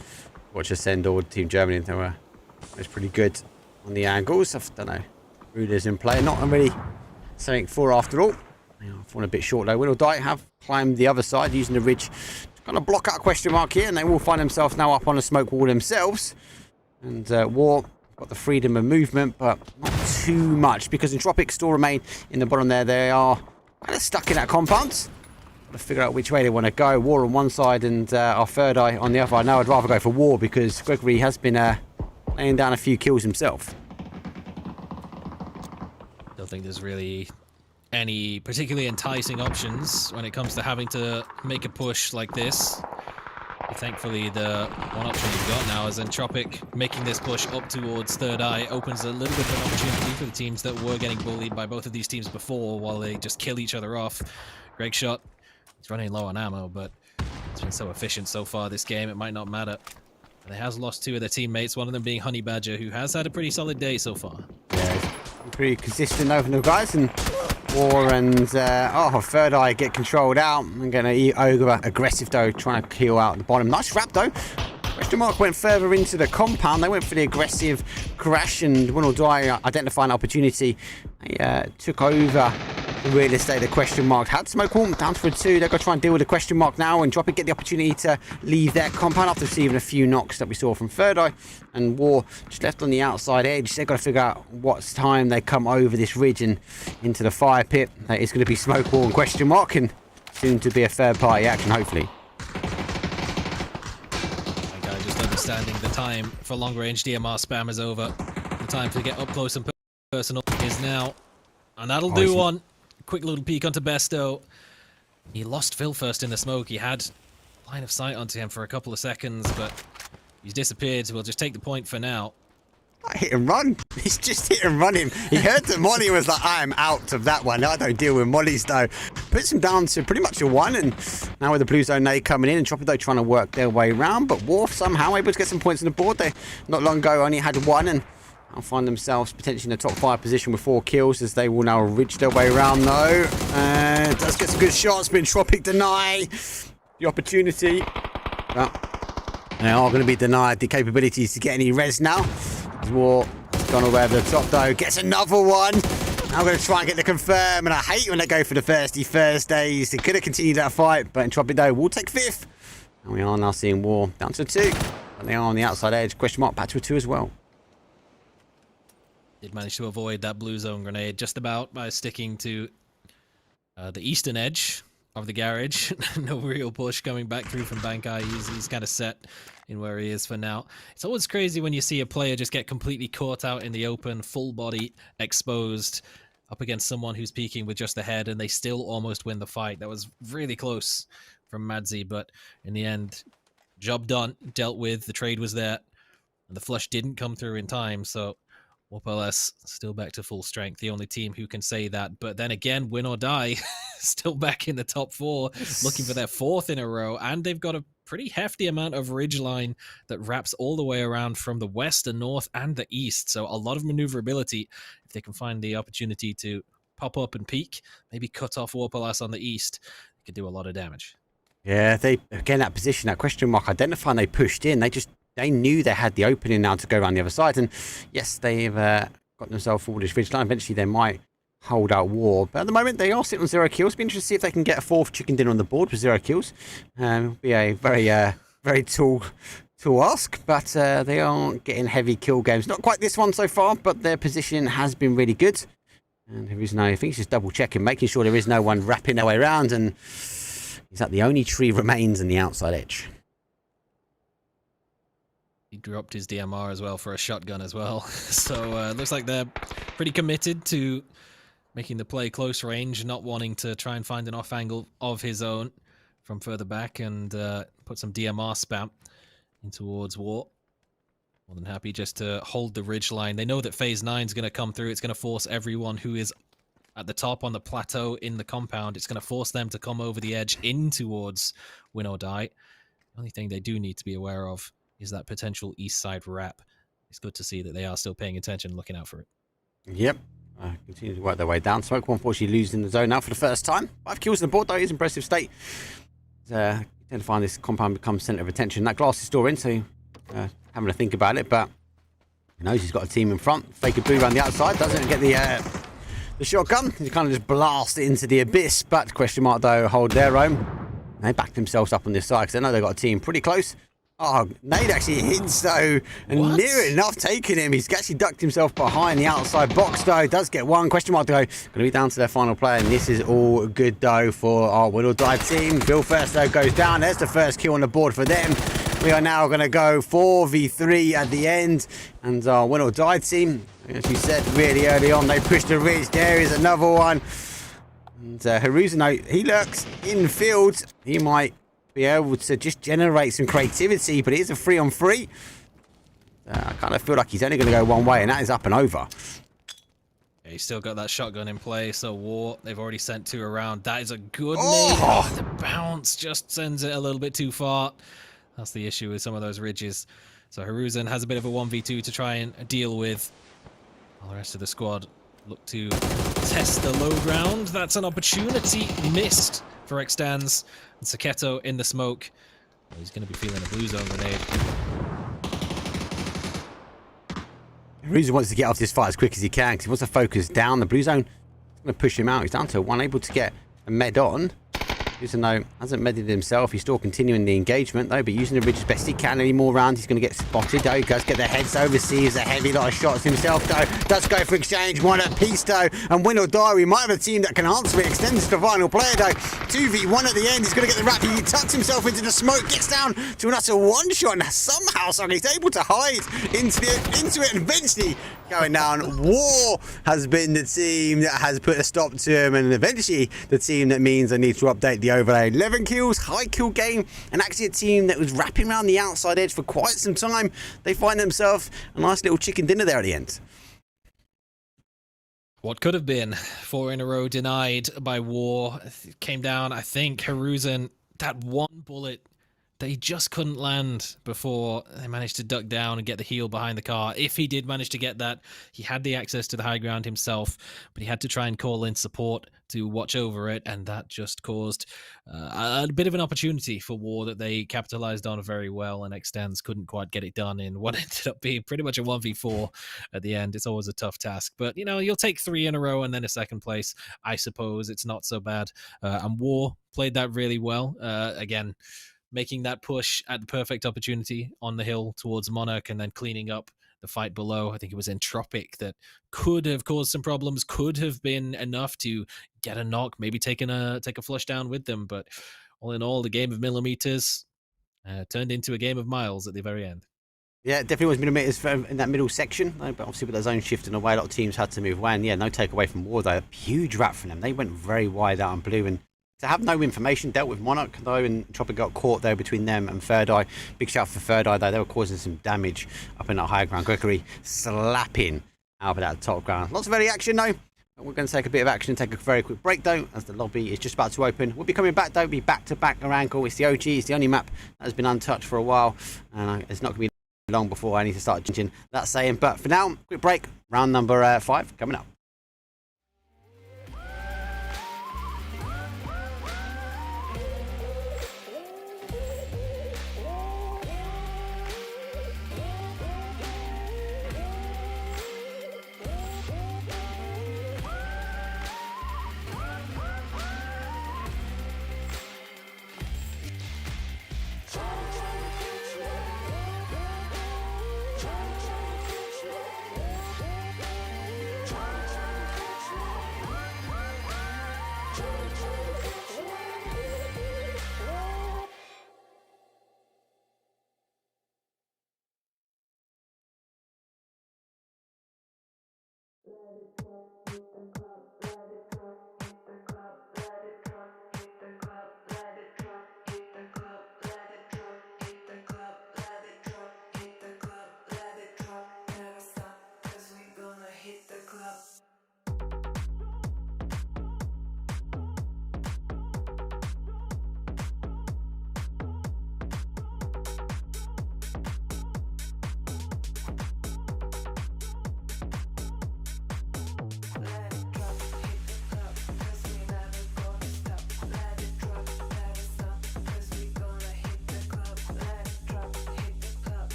Watch us send all Team Germany. They were pretty good on the angles. I don't know. Ruder's in play. Not really something for after all. I've fallen a bit short though. Win or Die have climbed the other side using the ridge to kind of block out a question mark here, and they will find themselves now up on a smoke wall themselves. And War got the freedom of movement, but not too much, because Entropiq still remain in the bottom there. They are kind of stuck in that compound. Got to figure out which way they want to go. War on one side and our third eye on the other. I know I'd rather go for War, because Gregory has been laying down a few kills himself. Don't think there's really any particularly enticing options when it comes to having to make a push like this. Thankfully, the one option you've got now is Entropiq making this push up towards Third Eye opens a little bit of an opportunity for the teams that were getting bullied by both of these teams before, while they just kill each other off. Great shot. He's running low on ammo, but it's been so efficient so far this game, it might not matter. But he has lost 2 of their teammates, one of them being Honey Badger, who has had a pretty solid day so far. Yeah, pretty consistent though from the guys, and War and Third Eye get controlled out. I'm going to Ogre aggressive though, trying to kill out the bottom. Nice wrap though. Question mark went further into the compound. They went for the aggressive crash, and Winordie identifying an opportunity. They took over real estate, the question mark. Had smoke warm down for a 2. They're going to try and deal with the question mark now, and Entropiq get the opportunity to leave their compound after receiving a few knocks that we saw from Third Eye. And War just left on the outside edge. They've got to figure out what time they come over this ridge and into the fire pit. That is going to be smoke wall and question mark, and soon to be a third party action, hopefully. Okay, just understanding the time for long range DMR spam is over. The time to get up close and personal is now. And that'll do one. Quick little peek onto Besto. He lost Phil first in the smoke. He had line of sight onto him for a couple of seconds, but he's disappeared, so we'll just take the point for now. Hit and run. He's just hit and run him. He heard that Molly was like, I am out of that one. I don't deal with Mollies though. Puts him down to pretty much a 1, and now with the blue zone nade coming in and Entropiq though trying to work their way around, but Wharf somehow able to get some points on the board. They not long ago only had 1, and I'll find themselves potentially in the top 5 position with 4 kills, as they will now reach their way around though. Does get some good shots, but Entropiq deny the opportunity. But they are going to be denied the capabilities to get any res now. As War gone away over the top though, gets another one. Now going to try and get the confirm, and I hate when they go for the thirsty Thursdays. They could have continued that fight, but Entropiq though will take 5th. And we are now seeing War down to 2. And they are on the outside edge. Question mark back to a 2 as well. Did manage to avoid that blue zone grenade just about by sticking to the eastern edge of the garage. No real push coming back through from Bankai. He's kind of set in where he is for now. It's always crazy when you see a player just get completely caught out in the open, full body exposed, up against someone who's peeking with just the head, and they still almost win the fight. That was really close from Madzi, but in the end, job done, dealt with. The trade was there, and the flush didn't come through in time, so Warpallas still back to full strength, the only team who can say that. But then again, win or die, still back in the top 4, looking for their 4th in a row, and they've got a pretty hefty amount of ridgeline that wraps all the way around from the west, the north, and the east. So a lot of maneuverability if they can find the opportunity to pop up and peek, maybe cut off Warpallas on the east. They could do a lot of damage. Yeah, they again that position, that question mark identifying, they pushed in. They knew they had the opening now to go around the other side, and yes, they've got themselves forward this ridge line. Eventually, they might hold out War, but at the moment they are sitting on 0 kills. Be interested to see if they can get a 4th chicken dinner on the board with 0 kills. It'll be a very tall ask, but they aren't getting heavy kill games. Not quite this one so far, but their position has been really good. And there is no, I think he's just double checking, making sure there is no one wrapping their way around, and is that the only tree remains in the outside edge. He dropped his DMR as well for a shotgun as well. So looks like they're pretty committed to making the play close range, not wanting to try and find an off angle of his own from further back, and put some DMR spam in towards War. More than happy just to hold the ridge line. They know that phase 9 is going to come through. It's going to force everyone who is at the top on the plateau in the compound. It's going to force them to come over the edge in towards win or die. The only thing they do need to be aware of is that potential east side wrap. It's good to see that they are still paying attention, looking out for it. Yep. Continue to work their way down. Smoke will unfortunately lose in the zone now for the first time. 5 kills on the board though is impressive state. You tend to find this compound becomes centre of attention. That glass is still in, so having to think about it, but he knows he's got a team in front. Fake a blue around the outside, doesn't get the shotgun. He kind of just blast it into the abyss, but question mark though hold their own. They backed themselves up on this side because they know they've got a team pretty close. Oh, Nade actually hits though, and near enough taking him. He's actually ducked himself behind the outside box though. Does get 1 question mark though. Going to be down to their final player, and this is all good though for our Win or Die team. Bill first though goes down. There's the first kill on the board for them. We are now going to go 4v3 at the end, and our Win or Die team, as you said really early on, they pushed the ridge. There is another one. And Haruzen, he lurks in field. He might be able to just generate some creativity, but it is a 3-on-3. I kind of feel like he's only going to go one way, and that is up and over. Yeah, he's still got that shotgun in play, so War, they've already sent 2 around. That is a good nade. The bounce just sends it a little bit too far. That's the issue with some of those ridges. So Haruzen has a bit of a 1v2 to try and deal with. All the rest of the squad look to test the low ground. That's an opportunity missed for Extans. And Saketo in the smoke. He's going to be feeling a blue zone grenade. Haruzen wants to get off this fight as quick as he can because he wants to focus down. The blue zone going to push him out. He's down to 1, able to get a med on. Even though hasn't medded himself, he's still continuing the engagement though, but using the ridge as best he can. Any more rounds, he's going to get spotted though. He does get the heads over, sees a heavy lot of shots himself though. Does go for exchange, one at piece though, and Winordie. We might have a team that can answer it. Extends to the final player though. 2v1 at the end. He's going to get the wrap. He tucks himself into the smoke, gets down to an utter one shot, and somehow he's able to hide into it, and eventually going down. War has been the team that has put a stop to him, and eventually the team that means they need to update the overlay. 11 kills, high kill game, and actually a team that was wrapping around the outside edge for quite some time. They find themselves a nice little chicken dinner there at the end. What could have been 4 in a row denied by War. Came down, I think, Haruzen, that one bullet they just couldn't land before they managed to duck down and get the heal behind the car. If he did manage to get that, he had the access to the high ground himself, but he had to try and call in support to watch over it, and that just caused a bit of an opportunity for War that they capitalized on very well, and Extends couldn't quite get it done in what ended up being pretty much a 1v4 at the end. It's always a tough task, but you know, you'll take 3 in a row and then a second place. I suppose it's not so bad, and War played that really well. Again, making that push at the perfect opportunity on the hill towards Monarch and then cleaning up the fight below. I think it was Entropiq that could have caused some problems, could have been enough to get a knock, maybe take a flush down with them. But all in all, the game of millimeters turned into a game of miles at the very end. Yeah, it definitely was millimeters in that middle section, though, but obviously with their zone shifting away, a lot of teams had to move away. And yeah, no takeaway from War, though. Huge wrap from them. They went very wide out on blue, and to have no information, dealt with Monarch though, and Entropiq got caught there between them and Third Eye. Big shout for Third Eye though, they were causing some damage up in that higher ground. Gregory slapping out of that top ground. Lots of early action though. We're going to take a bit of action and take a very quick break though, as the lobby is just about to open. We'll be coming back though, be back to back Orankle. It's the OG, it's the only map that has been untouched for a while, and it's not going to be long before I need to start changing that saying. But for now, quick break, round number 5 coming up.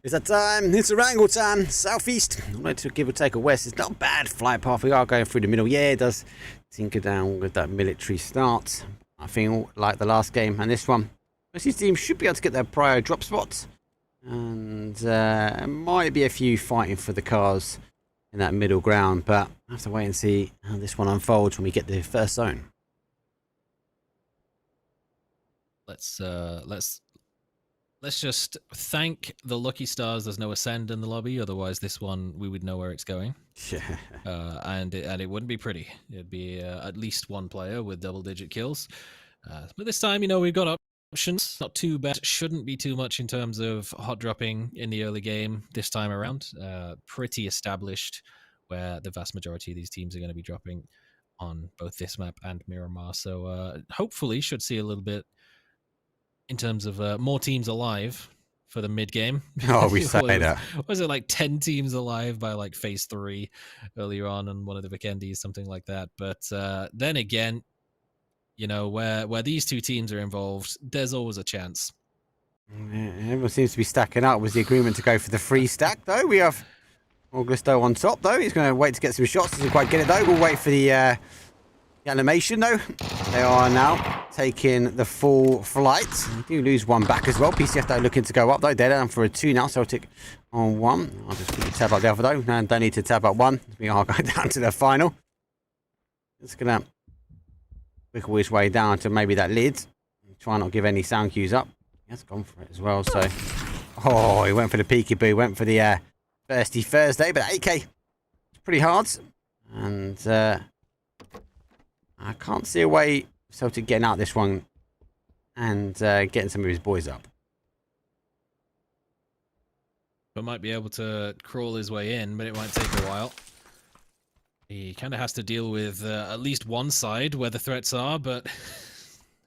It's that time. It's a wrangle time. Southeast. Not to give or take a west. It's not a bad flight path. We are going through the middle. Yeah, it does tinker down with that military start. I think like the last game and this one, most of these teams should be able to get their prior drop spots. And might be a few fighting for the cars in that middle ground. But I have to wait and see how this one unfolds when we get the first zone. Let's just thank the lucky stars there's no ascend in the lobby, otherwise this one we would know where it's going. Yeah. And it wouldn't be pretty. It'd be at least one player with double-digit kills. But this time, you know, we've got options. Not too bad. Shouldn't be too much in terms of hot dropping in the early game this time around. Pretty established where the vast majority of these teams are going to be dropping on both this map and Miramar. So hopefully should see a little bit in terms of more teams alive for the mid game. Oh, we say that. Was it like 10 teams alive by like phase 3 earlier on one of the Vikendies, something like that. But then again, you know, where these two teams are involved, there's always a chance. Yeah, everyone seems to be stacking up. Was the agreement to go for the free stack though? We have Orgless on top though. He's going to wait to get some shots. Doesn't quite get it though. We'll wait for the animation though. They are now taking the full flight. They do lose one back as well. PCF though looking to go up though. They're down for a 2 now. Celtic on 1. I'll just quickly tab up the other though. No, don't need to tab up 1. We are going down to the final. Just gonna wiggle his way down to maybe that lid. Try not to give any sound cues up. He has gone for it as well. So, oh, he went for the peekaboo. Went for the Thirsty Thursday. But 8K, it's pretty hard. And I can't see a way Celtic getting out this one and getting some of his boys up. But might be able to crawl his way in, but it might take a while. He kind of has to deal with at least one side where the threats are, but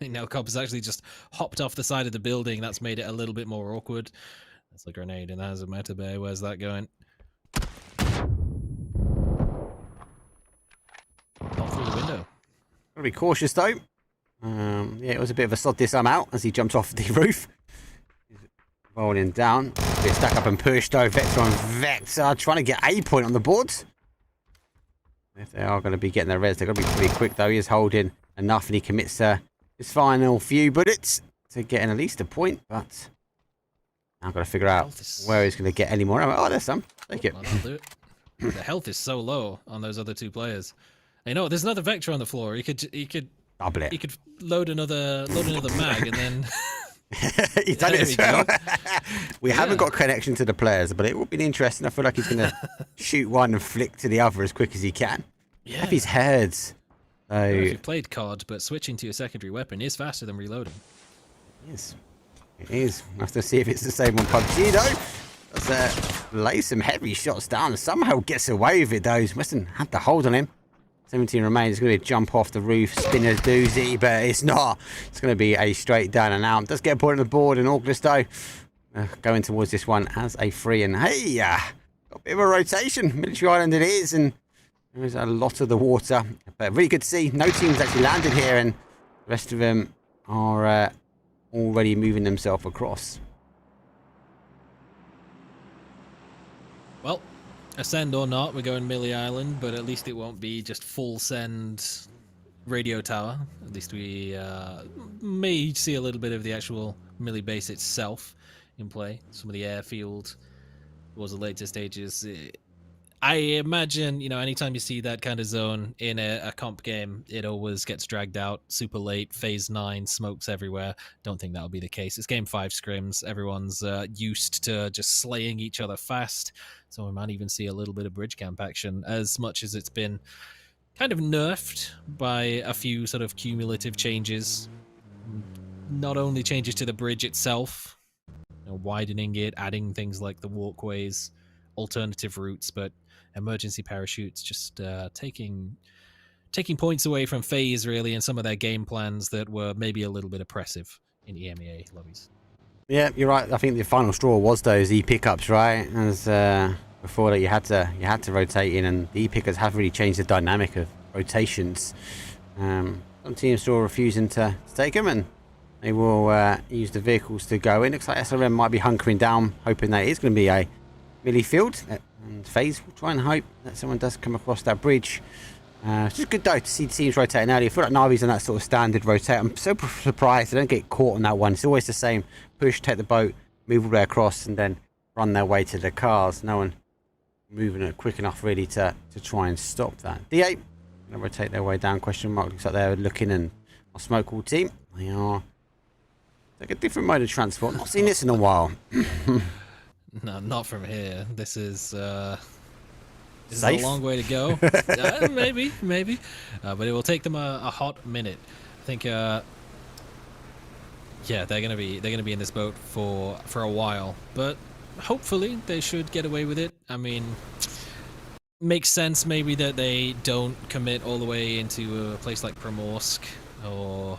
Nelcop has actually just hopped off the side of the building. That's made it a little bit more awkward. That's a grenade, and there's a meta bay. Where's that going? Not through the window. Gotta be cautious though. Yeah, it was a bit of a sod this out as he jumped off the roof. Rolling down. Bit stack up and push though. Vector on Vector trying to get a point on the board. If they are going to be getting their res, they're going to be pretty quick though. He is holding enough and he commits his final few bullets to getting at least a point, but I've got to figure out where he's going to get any more. Oh, there's some. Take it. Well, that'll do it. The health is so low on those other two players. You know, there's another Vector on the floor. He could Double it. He could load another mag and then. He's done it as well. We haven't got connection to the players, but it will be interesting. I feel like he's going to shoot one and flick to the other as quick as he can. Yeah. Have his heads. So if you've played COD, but switching to your secondary weapon is faster than reloading. Yes, it is. We'll have to see if it's the same on PUBG though. Let's lay some heavy shots down and somehow gets away with it though. Weston had the hold on him. 17 remains. It's going to be a jump off the roof, spin a doozy, but it's not. It's going to be a straight down and out. Does get a point on the board, and Orgless though going towards this one as a free. And hey, got a bit of a rotation. Military Island it is, and there is a lot of the water. But really good to see. No teams actually landed here, and the rest of them are already moving themselves across. Well, ascend or not, we're going Millie Island, but at least it won't be just full send radio tower. At least we may see a little bit of the actual Millie base itself in play. Some of the airfield was the later stages. I imagine, you know, anytime you see that kind of zone in a comp game, it always gets dragged out super late, phase 9, smokes everywhere. Don't think that'll be the case. It's game 5 scrims. Everyone's used to just slaying each other fast. So we might even see a little bit of bridge camp action, as much as it's been kind of nerfed by a few sort of cumulative changes. Not only changes to the bridge itself, you know, widening it, adding things like the walkways, alternative routes, but emergency parachutes, just taking points away from FaZe really, and some of their game plans that were maybe a little bit oppressive in EMEA lobbies. Yeah, you're right. I think the final straw was those e-pickups, right? As before that, you had to rotate in, and the e-pickers have really changed the dynamic of rotations. Some teams still refusing to take them, and they will use the vehicles to go in. Looks like SRM might be hunkering down, hoping that it's going to be a Millie field. And FaZe will try and hope that someone does come across that bridge. It's just good though to see teams rotating early. I feel like Navi's on that sort of standard rotate. I'm so surprised they don't get caught on that one. It's always the same. Push, take the boat, move all the way across, and then run their way to the cars. No one moving it quick enough really to try and stop that. D8 going to rotate their way down. Question mark. Looks like they're looking, and our smoke all team. They are like a different mode of transport. Not seen this in a while. No, not from here. This is a long way to go. Maybe, but it will take them a hot minute. I think. Yeah, they're gonna be in this boat for a while, but hopefully they should get away with it. I mean, makes sense maybe that they don't commit all the way into a place like Primorsk or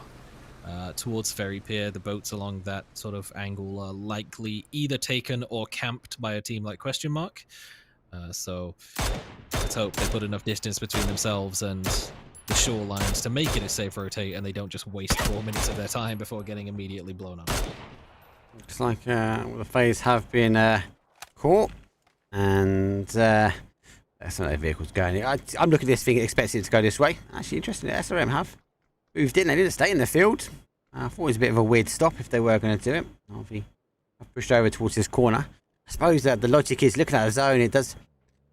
towards Ferry Pier. The boats along that sort of angle are likely either taken or camped by a team like Question Mark. So let's hope they put enough distance between themselves and the shorelines to make it a safe rotate, and they don't just waste 4 minutes of their time before getting immediately blown up. Looks like the FaZe have been caught, and that's not their vehicles going. I'm looking at this thing, expecting it to go this way. Actually, interesting. SRM have moved in. They didn't stay in the field. I thought it was a bit of a weird stop if they were going to do it. I've pushed over towards this corner. I suppose that the logic is looking at the zone. It does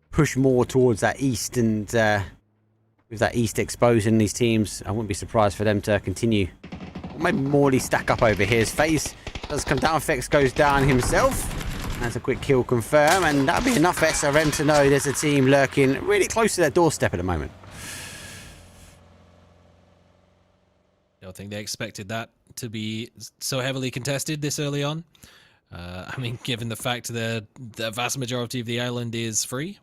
push more towards that east, and with that east exposing these teams, I wouldn't be surprised for them to continue. Or maybe Morley stack up over here. His FaZe does come down. Fex goes down himself. That's a quick kill confirm, and that'll be enough for SRM to know there's a team lurking really close to their doorstep at the moment. I don't think they expected that to be so heavily contested this early on. I mean, given the fact that the vast majority of the island is free,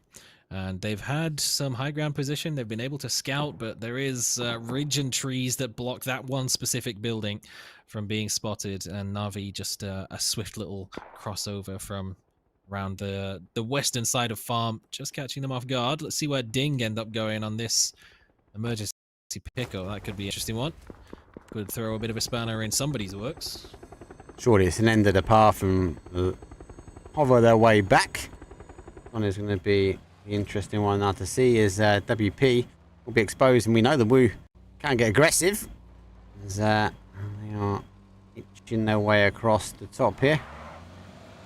and they've had some high ground position, they've been able to scout, but there is ridge and trees that block that one specific building from being spotted, and Na'Vi just a swift little crossover from around the western side of farm, just catching them off guard. Let's see where Ding end up going on this emergency pick-up. That could be an interesting one. Could throw a bit of a spanner in somebody's works. Surely it's an end of the path and hover their way back. One is going to be the interesting one now to see is WP will be exposed, and we know the Woo can get aggressive. As, they are inching their way across the top here.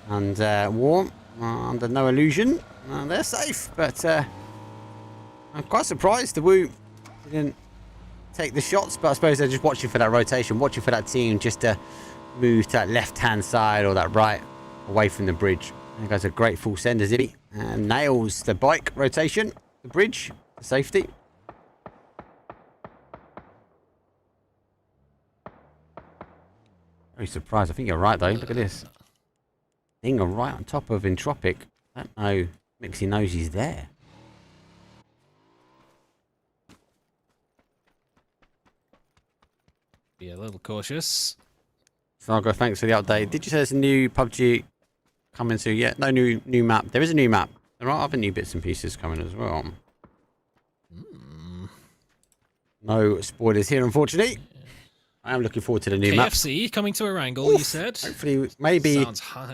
And Warm, under no illusion, they're safe. But I'm quite surprised the Woo didn't take the shots. But I suppose they're just watching for that rotation, watching for that team just to move to that left-hand side or that right, away from the bridge. There goes a great full send as Ibby and nails the bike rotation, the bridge, the safety. Very surprised. I think you're right though. Look at this. Dinger right on top of Entropiq. I don't know. Mixie knows he's there. Be a little cautious. Sargo, thanks for the update. Did you say there's a new PUBG coming soon? Yeah, no new map. There is a new map. There are other new bits and pieces coming as well. No spoilers here, unfortunately. I am looking forward to the new map. KFC coming to Erangel, you said? Hopefully, maybe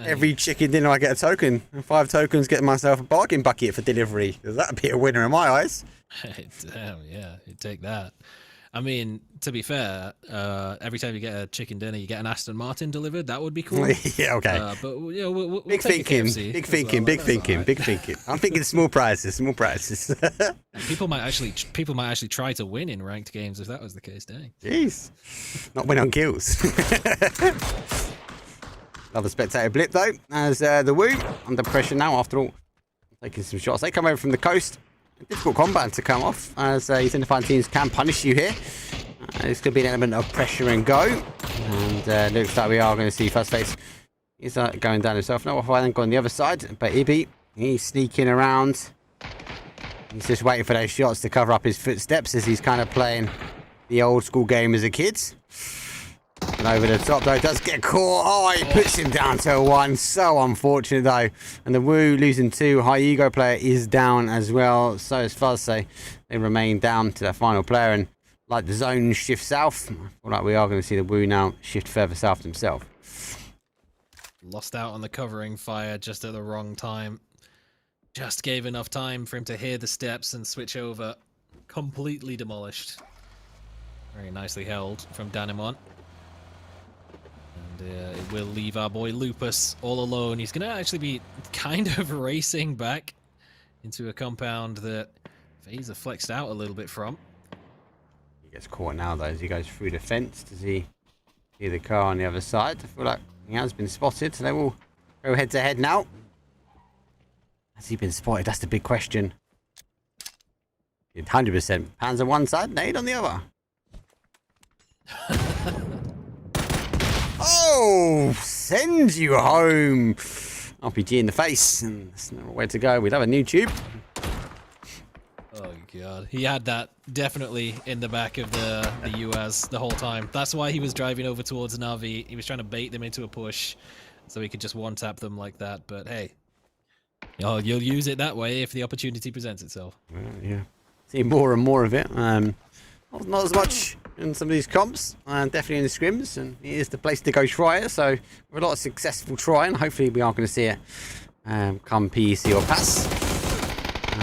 every chicken dinner I get a token. And 5 tokens, get myself a bargain bucket for delivery. That'd be a winner in my eyes. Damn, yeah, you'd take that. I mean, to be fair, every time you get a chicken dinner, you get an Aston Martin delivered. That would be cool. Yeah, okay. But you know, we'll big take thinking, KFC big thinking, well. big thinking, right. Big thinking. I'm thinking small prizes, small prizes. People might actually try to win in ranked games if that was the case. Dang. Jeez, not win on kills. Another spectator blip though, as the Woo under pressure now. After all, taking some shots. They come over from the coast. Difficult combat to come off, as these identifying teams can punish you here. This could be an element of pressure and go. And looks like we are going to see FaZe. He's going down himself. No, I then go on the other side. But Ibby, he's sneaking around. He's just waiting for those shots to cover up his footsteps as he's kind of playing the old school game as a kid. And over the top though, does get caught. Oh, he puts him down to a 1. So unfortunate though. And the Woo losing 2. High Ego player is down as well. So as FaZe say, they remain down to their final player. And like the zone shifts south, I feel like we are going to see the Woo now shift further south himself. Lost out on the covering fire just at the wrong time. Just gave enough time for him to hear the steps and switch over. Completely demolished. Very nicely held from Danimon. It will leave our boy Lupus all alone. He's going to actually be kind of racing back into a compound that FaZe have flexed out a little bit from. He gets caught now though as he goes through the fence. Does he see the car on the other side? I feel like he has been spotted, so they will go head to head now. Has he been spotted? That's the big question. 100%. Hands on one side, nade on the other. Oh, sends you home. RPG in the face, and that's no way to go. We'd have a new tube. Oh god, he had that definitely in the back of the US the whole time. That's why he was driving over towards Navi. He was trying to bait them into a push, so he could just one-tap them like that. But hey, you'll use it that way if the opportunity presents itself. Yeah, see more and more of it. Not as much in some of these comps, definitely in the scrims, and it is the place to go try it. So with a lot of successful trying, hopefully we are going to see it come PEC or PASS,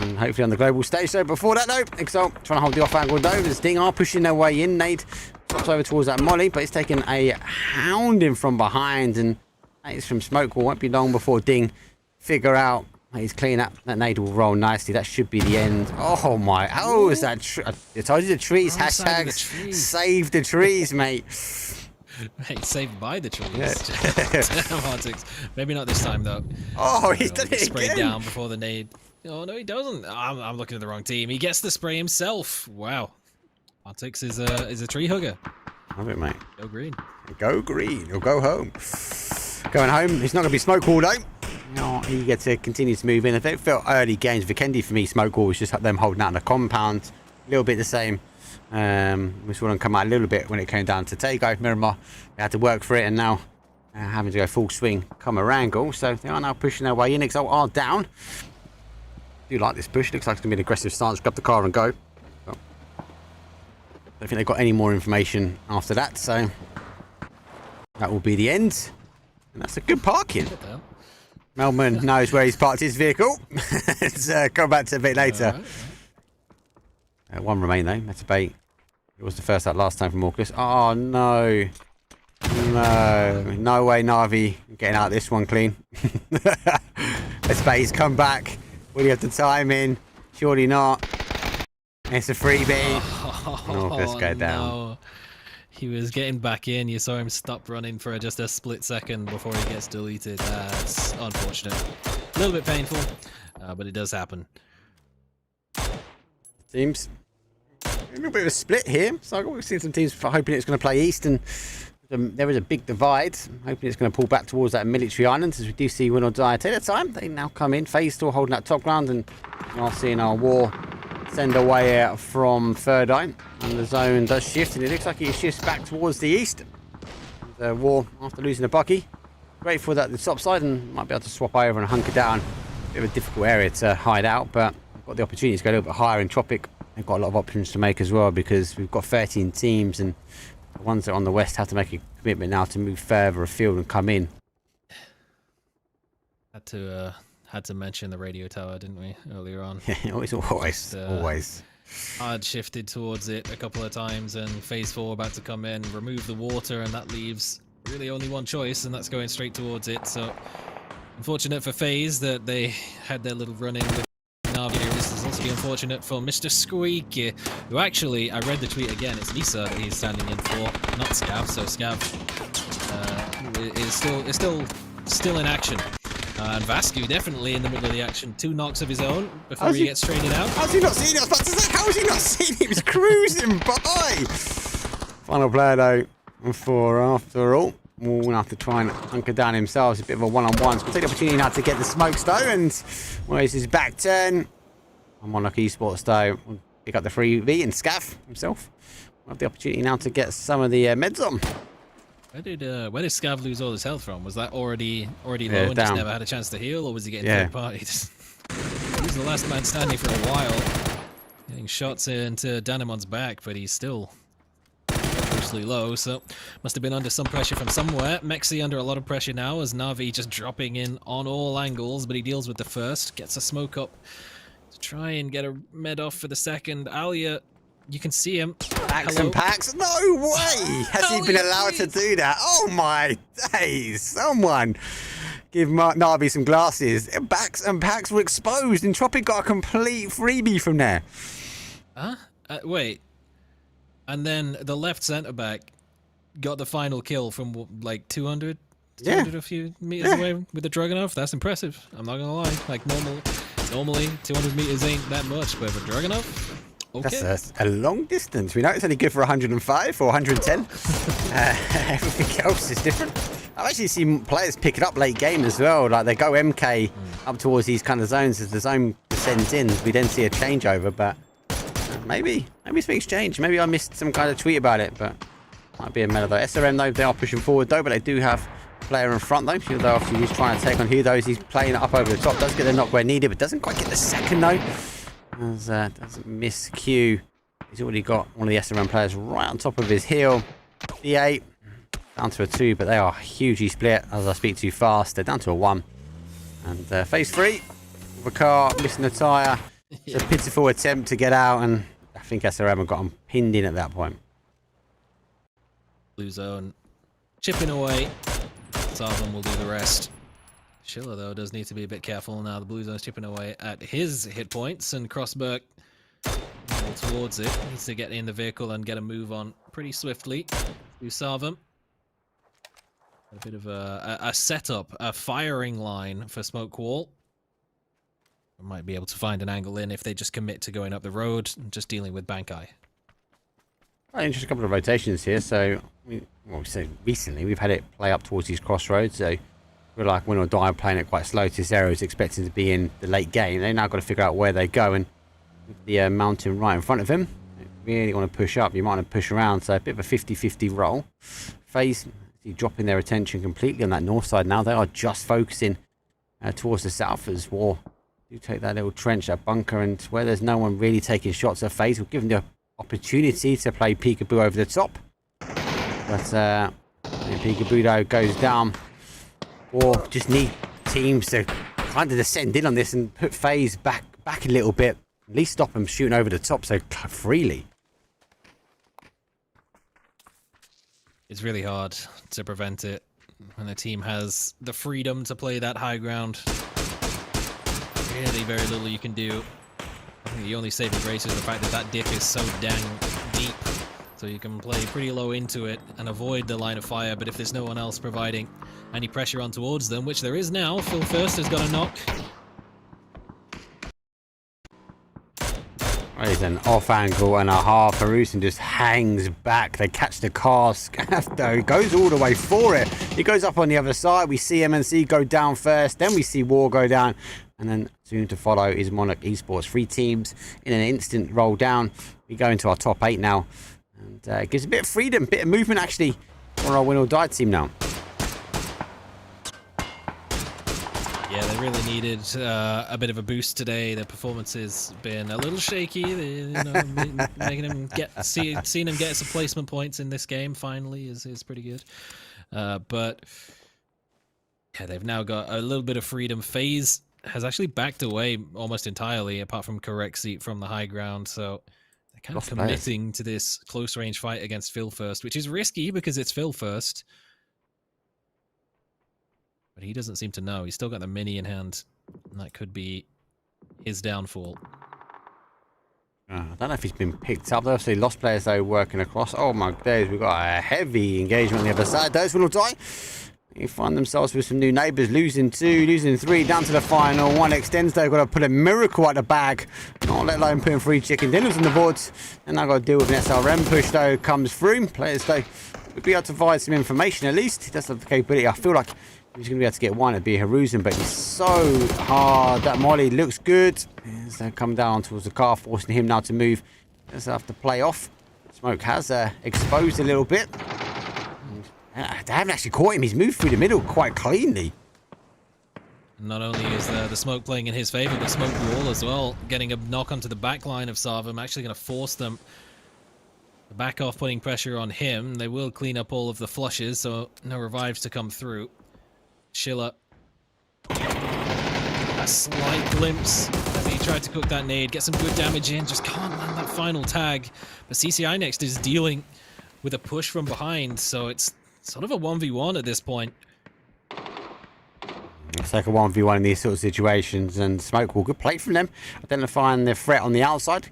and hopefully on the global stage. So before that though, Exalt trying to hold the off angle though, as Ding are pushing their way in. Nade drops over towards that molly, but it's taking a hounding from behind, and that is from Smokewall. Won't be long before Ding figure out he's clean up. That nade will roll nicely. That should be the end. Oh my! Oh, is that? I told you the trees. Hashtag save the trees, mate. Mate, saved by the trees. Yeah. Maybe not this time though. Oh, he's done it sprayed again. Down before the nade. Oh no, he doesn't. I'm looking at the wrong team. He gets the spray himself. Wow. Artix is a tree hugger. Love it, mate. Go green. Go green or go home. Going home. He's not going to be Smokewall though. No, eager to continue to move in. If it felt early games, Vikendi for me, Smokewall was just them holding out in the compound. A little bit the same. We saw them come out a little bit when it came down to Tego. Miramar, they had to work for it, and now having to go full swing come Erangel. So they are now pushing their way in. Exalt are down. I do like this push. Looks like it's going to be an aggressive stance. Grab the car and go. But I don't think they've got any more information after that. So that will be the end. And that's a good parking. Melman knows where he's parked his vehicle. Let's go back to a bit later. One remain though. That's a bait. It was the first out last time from Orgless. Oh no. No way Na'Vi getting out of this one clean. As FaZe come back. Will you have the time in? Surely not. It's a freebie. Oh, let's go down. No. He was getting back in. You saw him stop running for just a split second before he gets deleted. That's unfortunate. A little bit painful, but it does happen. Seems a little bit of a split here. So we've seen some teams hoping it's going to play East, and there is a big divide. Hoping it's going to pull back towards that military island, as we do see Winordie take their time. They now come in. FaZe still holding that top ground, and we are seeing our war send away out from third eye, and the zone does shift, and it looks like it shifts back towards the east. The war, after losing a Bucky, grateful that the top side and might be able to swap over and hunker down. Bit of a difficult area to hide out, but we've got the opportunity to go a little bit higher in Entropiq. They've got a lot of options to make as well, because we've got 13 teams, and the ones that are on the west have to make a commitment now to move further afield and come in. Had to mention the radio tower, didn't we, earlier on? Yeah, always. Hard shifted towards it a couple of times, and FaZe 4 about to come in, remove the water, and that leaves really only one choice, and that's going straight towards it. So unfortunate for FaZe that they had their little run-in with Na'Vi. This is also unfortunate for Mr. Squeak, who actually, I read the tweet again, it's Lisa that he's standing in for, not Scav, so Scav is still in action. And Vascu definitely in the middle of the action. 2 knocks of his own before he gets traded out. How's he not seen it? I was about to say, how has he not seen it? He was cruising by. Final player though for AfterAlt. Will have to try and hunker down himself. It's a bit of a one-on-one. So we'll take the opportunity now to get the smokes though. And where's his back turn? Monarch Esports though will pick up the freebie, and Scav himself will have the opportunity now to get some of the meds on. Where did Scav lose all his health from? Was that already low and just never had a chance to heal, or was he getting third party? He was the last man standing for a while, getting shots into Danamon's back, but he's still dangerously low, so must have been under some pressure from somewhere. Mexi under a lot of pressure now, as Na'Vi just dropping in on all angles, but he deals with the first, gets a smoke up to try and get a med off for the second. Alia, you can see him. Packs and packs. No way! Has he been allowed to do that? Oh my days! Someone give Na'Vi some glasses. Packs and packs were exposed, and Entropiq got a complete freebie from there. Huh? Wait. And then the left centre back got the final kill from like 200 a few meters away with the Dragunov. That's impressive. I'm not gonna lie. Like normally 200 meters ain't that much, but for Dragunov. Okay. That's a long distance. We know it's only good for 105 or 110. Everything else is different. I've actually seen players pick it up late game as well. Like they go MK up towards these kind of zones as the zone descends in. We then see a changeover, but maybe things change. Maybe I missed some kind of tweet about it, but might be a matter though. SRM though, they are pushing forward though, but they do have a player in front though. Although obviously he's trying to take on Hudos, he's playing it up over the top. Does get the knock where needed, but doesn't quite get the second though. As doesn't miss Q. He's already got one of the SRM players right on top of his heel. B8 down to a 2, but they are hugely split as I speak too fast. They're down to a 1. And phase 3 with a car missing a tyre. It's a pitiful attempt to get out, and I think SRM have got him pinned in at that point. Blue zone chipping away. Sarvem will do the rest. Schiller, though, does need to be a bit careful now. The blue zone's chipping away at his hit points, and Crossberg towards it. Needs to get in the vehicle and get a move on pretty swiftly. To Sarvem. A bit of a setup, a firing line for Smoke Wall. Might be able to find an angle in if they just commit to going up the road and just dealing with Bankai. Just a couple of rotations here. So, recently we've had it play up towards these crossroads. So, we're like Winordie playing it quite slow. Tisero is expecting to be in the late game. They now got to figure out where they go, and with the mountain right in front of him, they really want to push up. You might want to push around. So, a bit of a 50-50 roll. FaZe dropping their attention completely on that north side now. They are just focusing towards the south as War do take that little trench, that bunker, and where there's no one really taking shots at FaZe, we'll give them the opportunity to play Peekaboo over the top. But Peekaboo though goes down. Or just need teams to kind of descend in on this and put FaZe back a little bit. At least stop them shooting over the top so freely. It's really hard to prevent it when the team has the freedom to play that high ground. Really very little you can do. I think the only saving grace is the fact that that dip is so dang deep, so you can play pretty low into it and avoid the line of fire. But if there's no one else providing any pressure on towards them, which there is now, Phil First has got a knock. There's an off angle and a half. Harusen just hangs back. They catch the car. Scaff though, he goes all the way for it. He goes up on the other side. We see MNC go down first. Then we see War go down. And then soon to follow is Monarch Esports. 3 teams in an instant roll down. We go into our top 8 now. And it gives a bit of freedom, bit of movement actually for our win or die team now. Yeah, they really needed a bit of a boost today. Their performance has been a little shaky. They, making them seeing them get some placement points in this game finally is pretty good. But yeah, they've now got a little bit of freedom. FaZe has actually backed away almost entirely, apart from correct seat from the high ground. So they're kind of committing to this close range fight against Phil First, which is risky because it's Phil First. But he doesn't seem to know. He's still got the mini in hand, and that could be his downfall. I don't know if he's been picked up. They've obviously lost players though working across. Oh my days, we've got a heavy engagement on the other side. Those will die. They find themselves with some new neighbours, losing 2, losing 3, down to the final. 1 extends though, got to put a miracle out the bag. Not let alone putting 3 chicken dinners on the boards. And I've got to deal with an SRM push though, comes through. Players though would be able to provide some information at least. He does have the capability. I feel like he's going to be able to get one. It'd be Harusen, but he's so hard. That Molly looks good. As they come down towards the car, forcing him now to move. Does have to play off. Smoke has exposed a little bit. They haven't actually caught him. He's moved through the middle quite cleanly. Not only is the smoke playing in his favor, but smoke wall as well. Getting a knock onto the back line of Sarvem. Actually going to force them to back off, putting pressure on him. They will clean up all of the flushes, so no revives to come through. Schiller. A slight glimpse as he tried to cook that nade. Get some good damage in. Just can't land that final tag. But CCI next is dealing with a push from behind, so it's sort of a 1v1 at this point. It's like a 1v1 in these sort of situations, and Smoke will good play from them, identifying the threat on the outside,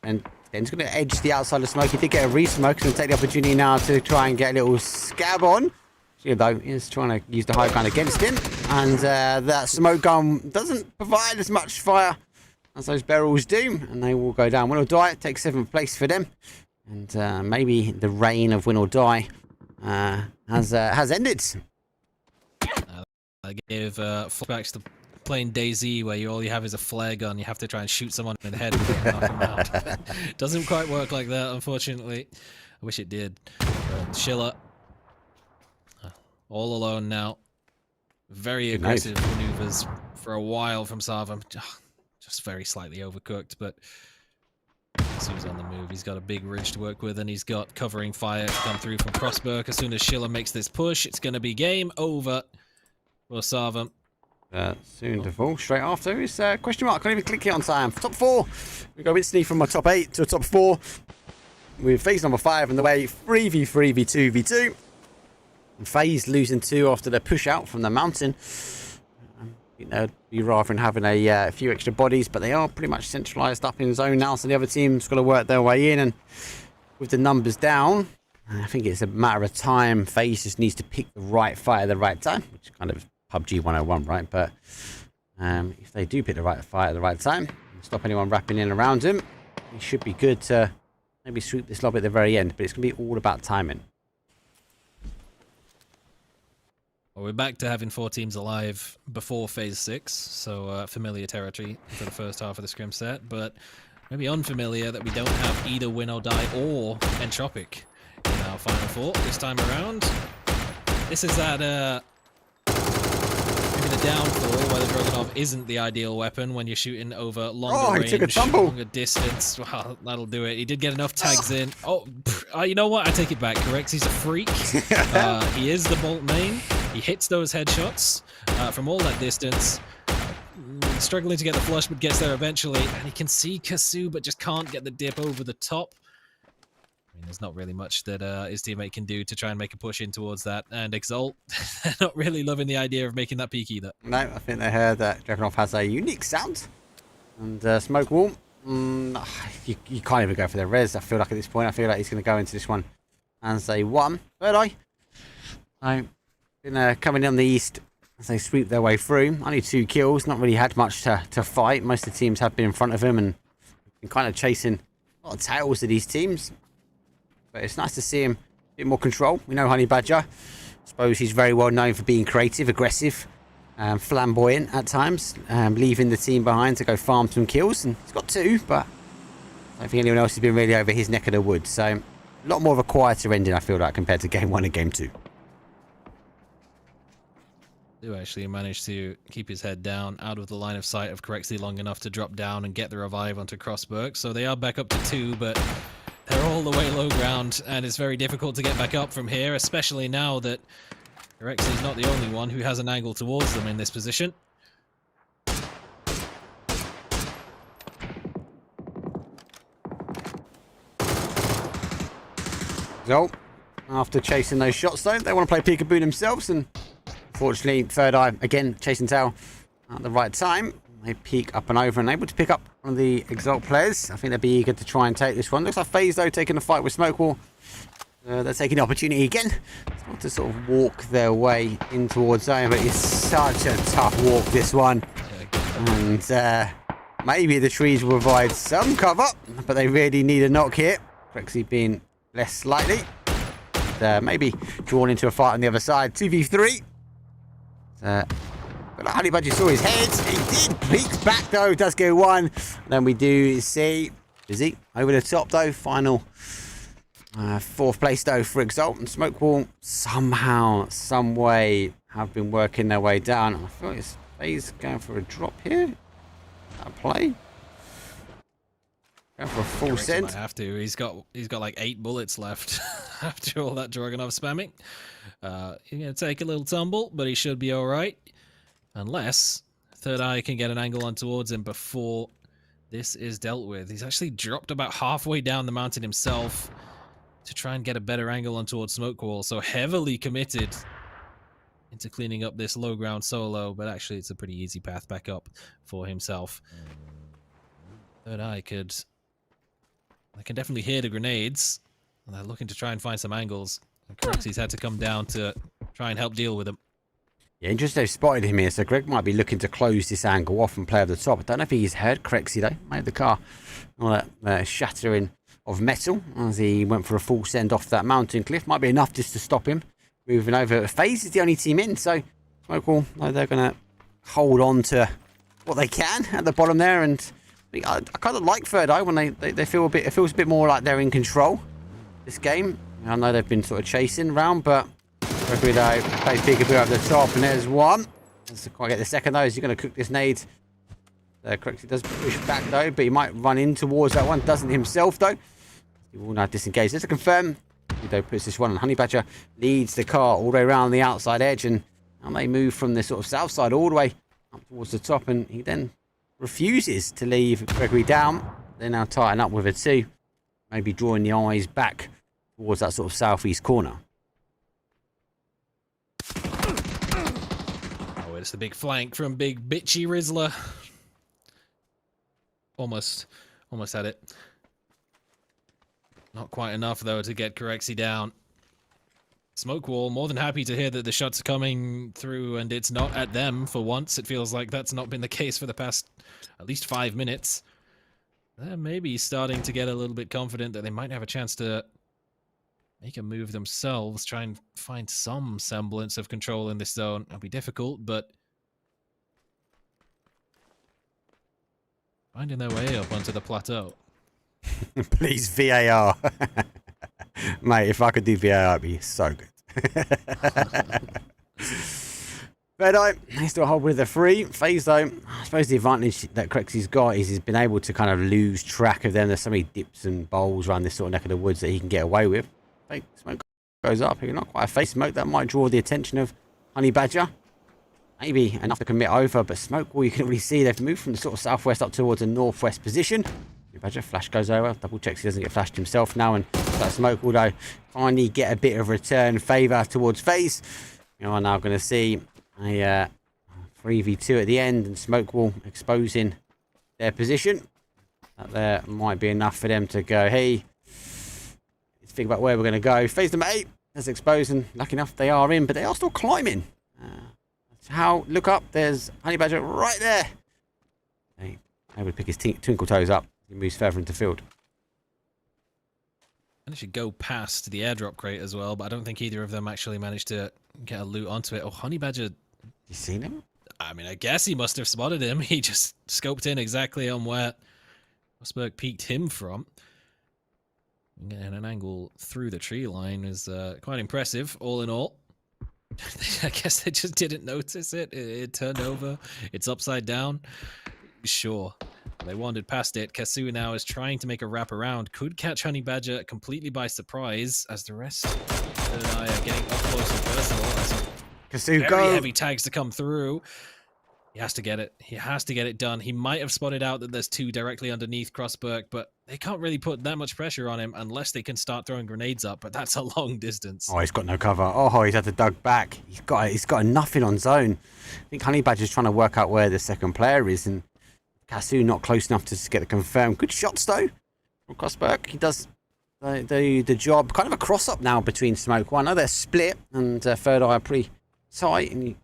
and then he's going to edge the outside of Smoke. He did get a re-smoke, so take the opportunity now to try and get a little scab on. She, though, is trying to use the high ground against him, and that smoke gun doesn't provide as much fire as those barrels do, and they will go down. Win or die, it takes 7th place for them, and maybe the reign of Win or Die has ended. I gave flashbacks to playing DayZ, where all you have is a flare gun. You have to try and shoot someone in the head and knock them out. Doesn't quite work like that, unfortunately. I wish it did. Schiller, all alone now. Very aggressive maneuvers for a while from Sarvem. Just very slightly overcooked, but Su's on the move. He's got a big ridge to work with, and he's got covering fire to come through from Crossberg. As soon as Schiller makes this push, it's going to be game over for Sarvem. Soon to fall. Straight after is question mark. Can't even click it on time. Top 4. We go instantly from our top 8 to a top 4. With FaZe number 5 in the way. 3v3, v2, v2. And FaZe losing 2 after the push out from the mountain. You know, be rather than having a few extra bodies, but they are pretty much centralized up in zone now, so the other team's got to work their way in, and with the numbers down, I think it's a matter of time. FaZe just needs to pick the right fight at the right time, which is kind of PUBG 101, right? But if they do pick the right fight at the right time, and stop anyone wrapping in around him, it should be good to maybe sweep this lobby at the very end, but it's going to be all about timing. Well, we're back to having 4 teams alive before Phase 6, so familiar territory for the first half of the scrim set, but maybe unfamiliar that we don't have either Win or Die or Entropiq in our Final 4 this time around. This is that maybe the downfall where the Dragunov isn't the ideal weapon when you're shooting over longer range, longer distance. Well, that'll do it. He did get enough tags in. Oh, you know what? I take it back. Correct. He's a freak. He is the Bolt main. He hits those headshots from all that distance. Struggling to get the flush, but gets there eventually. And he can see Kasu, but just can't get the dip over the top. mean, there's not really much that his teammate can do to try and make a push in towards that. And Exalt, they're not really loving the idea of making that peak either. No, I think they heard that Dragunov has a unique sound. And Smoke Wall, you can't even go for the res. I feel like at this point, I feel like he's going to go into this one as a 1. FaZe coming in the east as they sweep their way through. Only 2 kills, not really had much to fight. Most of the teams have been in front of him and been kind of chasing a lot of tails of these teams. But it's nice to see him a bit more control. We know Honey Badger. I suppose he's very well known for being creative, aggressive, flamboyant at times, leaving the team behind to go farm some kills. And he's got 2, but I don't think anyone else has been really over his neck of the woods. So a lot more of a quieter ending, I feel like, compared to Game 1 and Game 2. Do actually manage to keep his head down, out of the line of sight of Corexy long enough to drop down and get the revive onto Crossberg. So they are back up to 2, but they're all the way low ground, and it's very difficult to get back up from here, especially now that Corexy is not the only one who has an angle towards them in this position. So, after chasing those shots though, they want to play peekaboo themselves, and unfortunately, FaZe, again, chasing tail at the right time. They peek up and over and able to pick up one of the Exalt players. I think they'll be eager to try and take this one. Looks like FaZe, though, taking the fight with Smokewall. They're taking the opportunity again to sort of walk their way in towards zone, but it's such a tough walk, this one. And maybe the trees will provide some cover, but they really need a knock here. Corexy being less likely. Maybe drawn into a fight on the other side. 2v3. But Honey Badger saw his head. He did. Peeks back though. Does go 1. Then we do see Busy over the top though. Final 4th place though for Exalt, and Smokewall somehow, some way have been working their way down. I feel like FaZe going for a drop here. That play. Going for a full send. Might have to. He's got like 8 bullets left after all that Dragunov spamming. He's gonna take a little tumble, but he should be all right, unless Third Eye can get an angle on towards him before this is dealt with. He's actually dropped about halfway down the mountain himself to try and get a better angle on towards Smokewall. So heavily committed into cleaning up this low ground solo, but actually it's a pretty easy path back up for himself. Third Eye I can definitely hear the grenades, and they're looking to try and find some angles. And Corexy's had to come down to try and help deal with them. Yeah, interesting they've spotted him here, so Greg might be looking to close this angle off and play over the top. I don't know if he's heard Corexy though. Made the car all that shattering of metal as he went for a full send off that mountain cliff. Might be enough just to stop him moving over. FaZe is the only team in, so Smokewall, they're going to hold on to what they can at the bottom there. And I kind of like Third Eye when they feel a bit. It feels a bit more like they're in control this game. I know they've been sort of chasing around, but Gregory though plays peekaboo over the top, and there's 1. Doesn't quite get the second though. Is he going to cook this nade? Corexy does push back though, but he might run in towards that one. Doesn't himself though. He will now disengage. Just to confirm, Udo puts this one on. Honey Badger leads the car all the way around the outside edge, and they move from the sort of south side all the way up towards the top, and he then refuses to leave Gregory down. They now tighten up with a 2, maybe drawing the eyes back towards that sort of southeast corner. Oh, it's the big flank from big bitchy Rizzler. Almost had it. Not quite enough though to get Corexy down. Smokewall more than happy to hear that the shots are coming through and it's not at them for once. It feels like that's not been the case for the past at least 5 minutes. They're maybe starting to get a little bit confident that they might have a chance to make a move themselves, try and find some semblance of control in this zone. It'll be difficult, but finding their way up onto the plateau. Please, VAR. Mate, if I could do VAR, it'd be so good. Third Eye still hold with a 3. FaZe though, I suppose the advantage that Corexy's got is he's been able to kind of lose track of them. There's so many dips and bowls around this sort of neck of the woods that he can get away with. Fake smoke goes up. You're not quite a face smoke. That might draw the attention of Honey Badger. Maybe enough to commit over, but Smokewall, you can really see they've moved from the sort of southwest up towards a northwest position. Badger, flash goes over, double checks he doesn't get flashed himself now, and that smoke will though finally get a bit of return favour towards FaZe. We are now going to see a 3v2 at the end, and smoke wall exposing their position. That there might be enough for them to go, hey, let's think about where we're going to go. FaZe number 8 has exposed, and lucky enough they are in, but they are still climbing. How, look up, there's Honey Badger right there. Hey, I would pick his twinkle toes up. He moves further into field. And it should go past the airdrop crate as well, but I don't think either of them actually managed to get a loot onto it. Oh, Honey Badger. You seen him? I mean, I guess he must have spotted him. He just scoped in exactly on where Frostberg peeked him from. Getting an angle through the tree line is quite impressive, all in all. I guess they just didn't notice it. It turned over. It's upside down. Sure. They wandered past it. Kasu now is trying to make a wrap around. Could catch Honey Badger completely by surprise as the rest of are getting up close and personal. Kasu, Very go! heavy tags to come through. He has to get it. He has to get it done. He might have spotted out that there's two directly underneath Crossberg, but they can't really put that much pressure on him unless they can start throwing grenades up, but that's a long distance. Oh, he's got no cover. Oh, he's had to dug back. He's got nothing on zone. I think Honey Badger's trying to work out where the second player is, and Kasu not close enough to get it confirmed. Good shots, though, from Crossberg. He does the job. Kind of a cross-up now between Smoke. Well, I know they're split, and Third Eye are pretty tight, and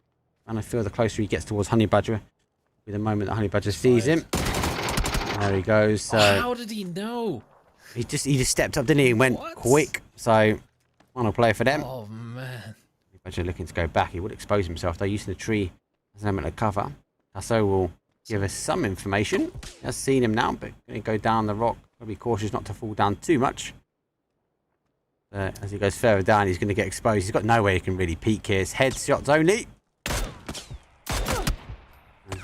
I feel the closer he gets towards Honey Badger, with the moment that Honey Badger sees him. There he goes. So how did he know? He just stepped up, didn't he? And went quick. So final play for them. Oh man. Honey Badger looking to go back. He would expose himself though, using the tree as an element of cover. Tasso will give us some information. He has seen him now, but going to go down the rock. Got to be cautious not to fall down too much. As he goes further down, he's going to get exposed. He's got nowhere he can really peek here. It's headshots only.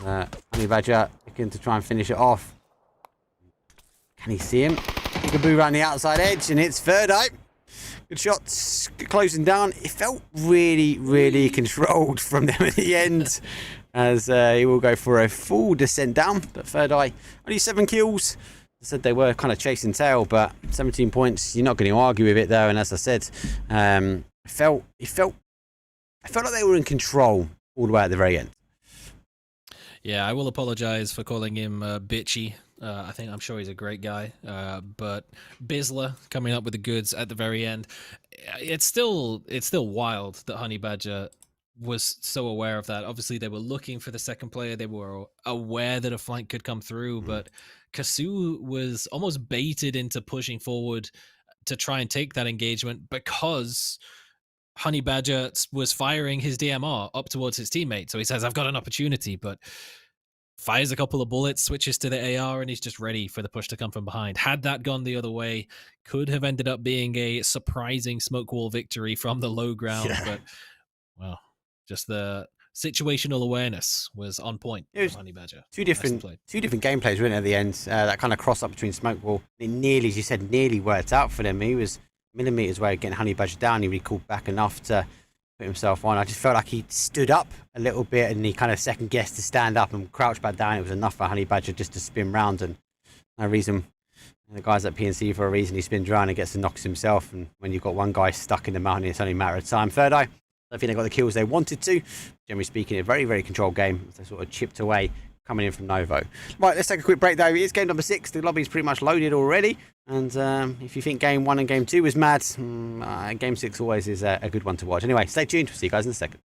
Honey Badger looking to try and finish it off. Can he see him? Peekaboo around the outside edge, and it's Third Eye. Good shots, closing down. It felt really, really controlled from them at the end, as he will go for a full descent down. But Third Eye, only 7 kills. I said they were kind of chasing tail, but 17 points. You're not going to argue with it though. And as I said, it felt like they were in control all the way at the very end. Yeah, I will apologize for calling him bitchy. I'm sure he's a great guy, but Bizzler coming up with the goods at the very end. It's still wild that Honey Badger was so aware of that. Obviously, they were looking for the second player. They were aware that a flank could come through, but Kasu was almost baited into pushing forward to try and take that engagement because Honey Badger was firing his DMR up towards his teammate. So he says, I've got an opportunity, but fires a couple of bullets, switches to the AR, and he's just ready for the push to come from behind. Had that gone the other way, could have ended up being a surprising smoke wall victory from the low ground. Yeah. But, well, just the situational awareness was on point. It was Honey Badger. Two different gameplays, weren't it, at the end? That kind of cross up between smoke wall. It nearly, as you said, nearly worked out for them. He was millimeters away getting Honey Badger down. He really called back enough to put himself on. I just felt like he stood up a little bit and he kind of second guessed to stand up and crouch back down. It was enough for Honey Badger just to spin round, and no reason. And the guys at PNC, for a reason, he spins around and gets the knocks himself. And when you've got one guy stuck in the mountain, it's only a matter of time. Third Eye, I think they got the kills they wanted to. Generally speaking, a very, very controlled game. They sort of chipped away coming in from Novo. Right, let's take a quick break though. It's game number 6. The lobby's pretty much loaded already. And if you think game 1 and game 2 was mad, game 6 always is a good one to watch. Anyway, stay tuned. We'll see you guys in a second.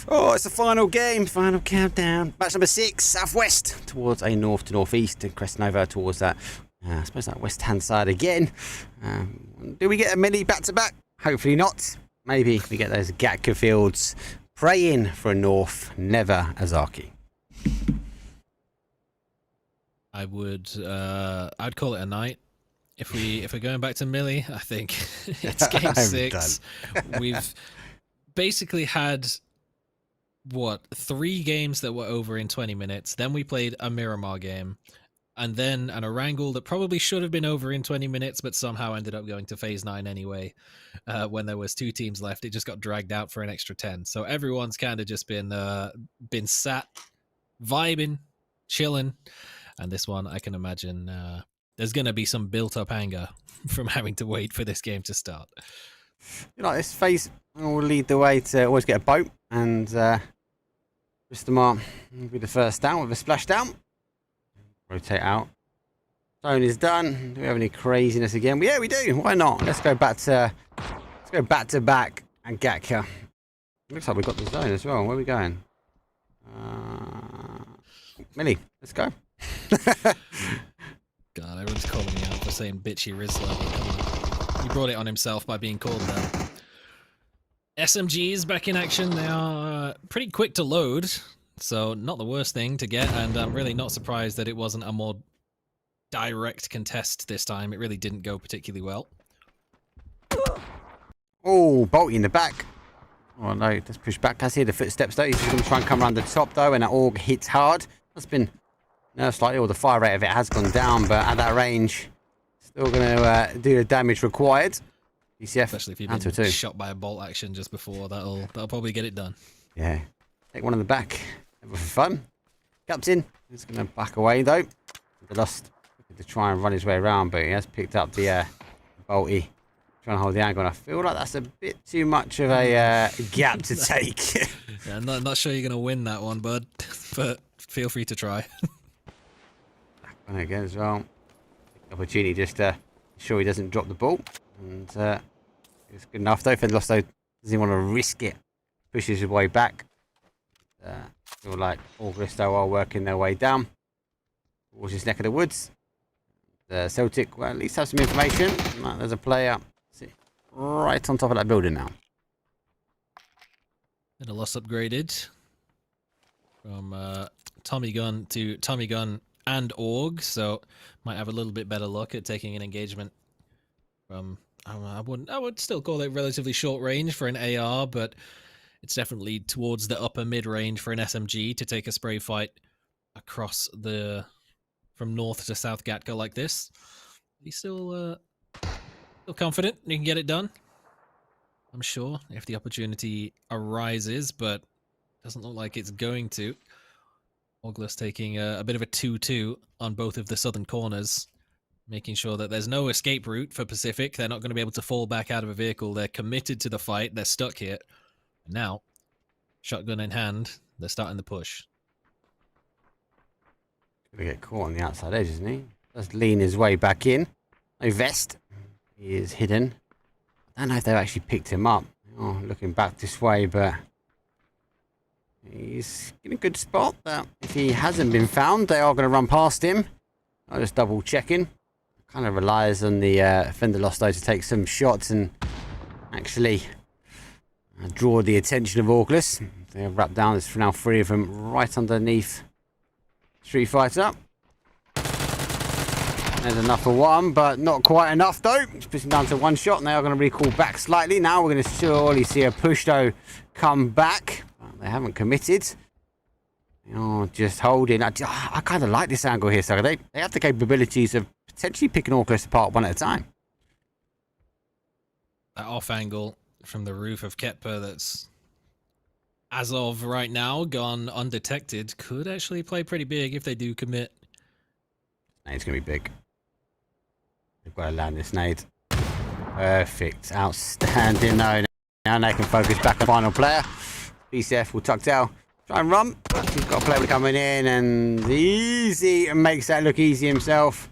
Oh, it's the final game, final countdown. Match number 6, southwest towards a north to northeast, and cresting over towards that, I suppose that west hand side again. Do we get a mini back to back? Hopefully not. Maybe we get those Gatka fields. Praying for a north, never a Zaki. I'd call it a night. If we're going back to Millie, I think it's game 6. We've basically had what, 3 games that were over in 20 minutes. Then we played a Miramar game, and then an Erangel that probably should have been over in 20 minutes, but somehow ended up going to phase 9 anyway. When there was 2 teams left, it just got dragged out for an extra 10. So everyone's kind of just been sat, vibing, chilling. And this one, I can imagine there's going to be some built-up anger from having to wait for this game to start. You know, this phase will lead the way to always get a boat, and Ristamar will be the first down with a splashdown. Rotate out. Zone is done. Do we have any craziness again? Yeah, we do. Why not? Let's go back to back and Gatka. Looks like we've got the zone as well. Where are we going? Millie, let's go. God, everyone's calling me out for saying bitchy Rizla. He brought it on himself by being called that. SMGs back in action. They are pretty quick to load, so not the worst thing to get, and I'm really not surprised that it wasn't a more direct contest this time. It really didn't go particularly well. Oh, Bolty in the back. Oh no, let's push back. Can I see the footsteps though? He's just going to try and come around the top though, and that Org hits hard. That's been slightly, or the fire rate of it has gone down, but at that range, still going to do the damage required. PCF, especially if you've been shot by a bolt action just before, that'll probably get it done. Yeah, take one in the back for fun. Captain is going to back away though. The Lost to try and run his way around, but he has picked up the Bolty, trying to hold the angle. And I feel like that's a bit too much of a gap to take. Yeah, I'm not sure you're going to win that one, bud, but feel free to try. Back on again as well. Opportunity just to ensure he doesn't drop the ball. And it's good enough though. Lost though doesn't want to risk it. Pushes his way back. Feel like Orgless though are working their way down towards his neck of the woods. Celtic will at least have some information. There's a player right on top of that building now. And a loss upgraded from Tommy Gun to Tommy Gun and Org, so might have a little bit better luck at taking an engagement from. I would still call it relatively short range for an AR, but it's definitely towards the upper mid range for an SMG to take a spray fight across from north to south Gatka like this. He's still confident he can get it done, I'm sure, if the opportunity arises, but doesn't look like it's going to. Orgless taking a bit of a 2-2 on both of the southern corners, making sure that there's no escape route for PCIFIC. They're not going to be able to fall back out of a vehicle. They're committed to the fight. They're stuck here. And now, shotgun in hand, they're starting the push. Gonna get caught on the outside edge, isn't he? Does lean his way back in. No vest. He is hidden. I don't know if they've actually picked him up. Oh, looking back this way, but he's in a good spot. That if he hasn't been found, they are going to run past him. I'm just double checking. Kind of relies on the Fender Lost though to take some shots and actually draw the attention of Orgless. They have wrapped down. There's now 3 of them right underneath Street Fighter. There's enough for one, but not quite enough though. It's pushing down to 1 shot, and they are going to recall back slightly. Now we're going to surely see a push though come back. They haven't committed. Oh, just holding. I kind of like this angle here, so they have the capabilities of potentially picking Orgless apart one at a time. That off angle from the roof of Ketpa that's, as of right now, gone undetected, could actually play pretty big if they do commit. Nade's going to be big. They've got to land this nade. Perfect. Outstanding. No, now they can focus back on the final player. BCF will tuck tail. Try and run. He's got a player coming in, and easy, and makes that look easy himself.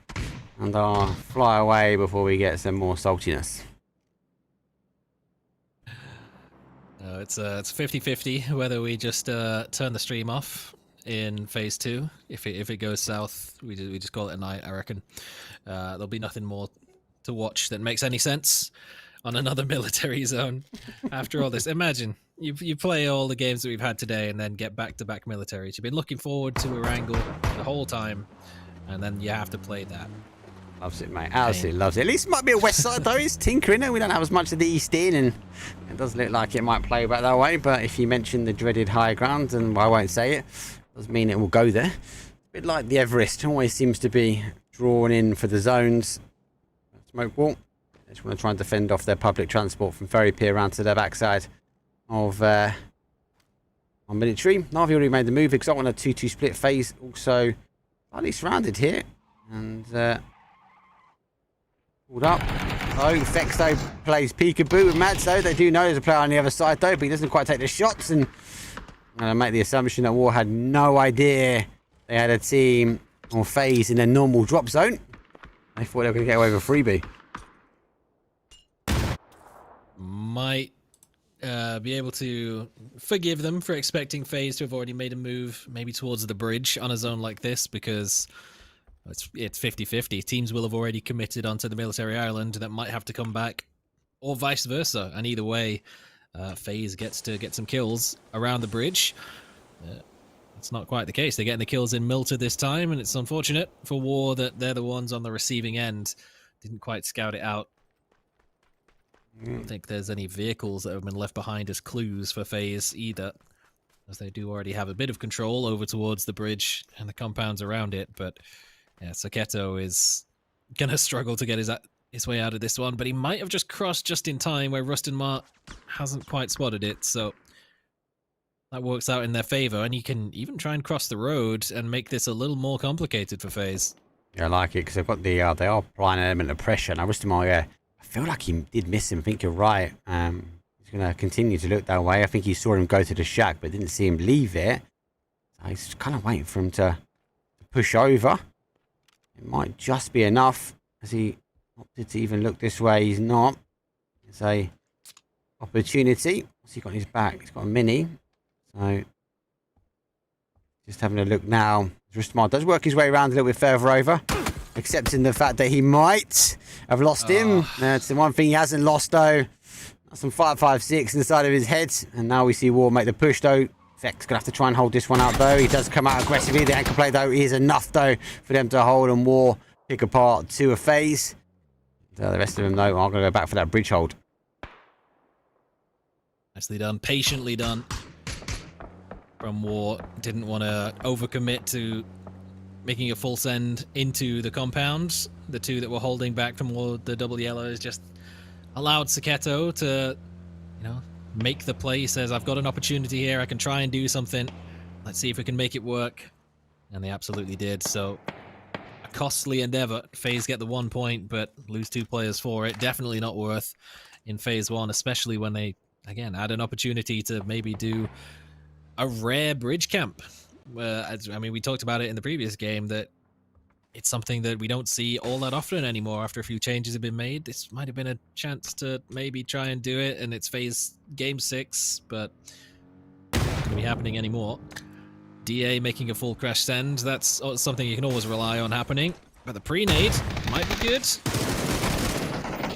And I'll fly away before we get some more saltiness. It's 50-50 whether we just turn the stream off in phase 2. If it goes south, we just call it a night, I reckon. There'll be nothing more to watch that makes any sense on another military zone after all this. Imagine you play all the games that we've had today and then get back-to-back militaries. You've been looking forward to Erangel the whole time, and then you have to play that. Loves it, mate. Absolutely loves it. At least it might be a west side, though. It's tinkering. We don't have as much of the east in, and it does look like it might play back that way. But if you mention the dreaded high ground, and I won't say it, doesn't mean it will go there. A bit like the Everest, always seems to be drawn in for the zones. Smoke wall. They just want to try and defend off their public transport from Ferry Pier around to their backside of our military. Navi already made the move. Exalt on a 2-2 split. FaZe also slightly surrounded here. And pulled up. Oh, Fexo plays peekaboo with Mads, though. They do know there's a player on the other side, though, but he doesn't quite take the shots. And I'm going to make the assumption that War had no idea they had a team or FaZe in their normal drop zone. They thought they were going to get away with a freebie. Might be able to forgive them for expecting FaZe to have already made a move, maybe towards the bridge on a zone like this, because it's 50-50. Teams will have already committed onto the military island that might have to come back, or vice versa. And either way, FaZe gets to get some kills around the bridge. It's not quite the case. They're getting the kills in Milta this time, and it's unfortunate for War that they're the ones on the receiving end. Didn't quite scout it out. I don't think there's any vehicles that have been left behind as clues for FaZe either, as they do already have a bit of control over towards the bridge and the compounds around it. But yeah, Saketo is going to struggle to get his way out of this one, but he might have just crossed just in time where Rustenmar hasn't quite spotted it, so that works out in their favor, and you can even try and cross the road and make this a little more complicated for FaZe. Yeah, I like it, because they've got the, they are applying an element of pressure. Now, Rustenmar, yeah, I feel like he did miss him. I think you're right. He's going to continue to look that way. I think he saw him go to the shack, but didn't see him leave it. So he's kind of waiting for him to push over. It might just be enough, as he opted to even look this way. He's not. It's a opportunity. What's he got in his back? He's got a mini. So just having a look now. Rustenmar does work his way around a little bit further over, accepting the fact that he might have lost him. It's the one thing he hasn't lost, though. That's some 5.56 inside of his head. And now we see War make the push, though. Feck's going to have to try and hold this one out, though. He does come out aggressively. The ankle play, though, is enough, though, for them to hold and War pick apart to a FaZe. The rest of them, though, are going to go back for that bridge hold. Nicely done. Patiently done from War. Didn't want to overcommit to making a full send into the compound. The two that were holding back from the double yellows just allowed Saketo to, make the play. He says, I've got an opportunity here. I can try and do something. Let's see if we can make it work. And they absolutely did. So a costly endeavor. FaZe get the 1 point, but lose 2 players for it. Definitely not worth in phase 1, especially when they, again, had an opportunity to maybe do a rare bridge camp. We talked about it in the previous game that it's something that we don't see all that often anymore after a few changes have been made. This might have been a chance to maybe try and do it, and it's phase game 6, but it's not going to be happening anymore. DA making a full crash send, that's something you can always rely on happening, but the pre-nade might be good.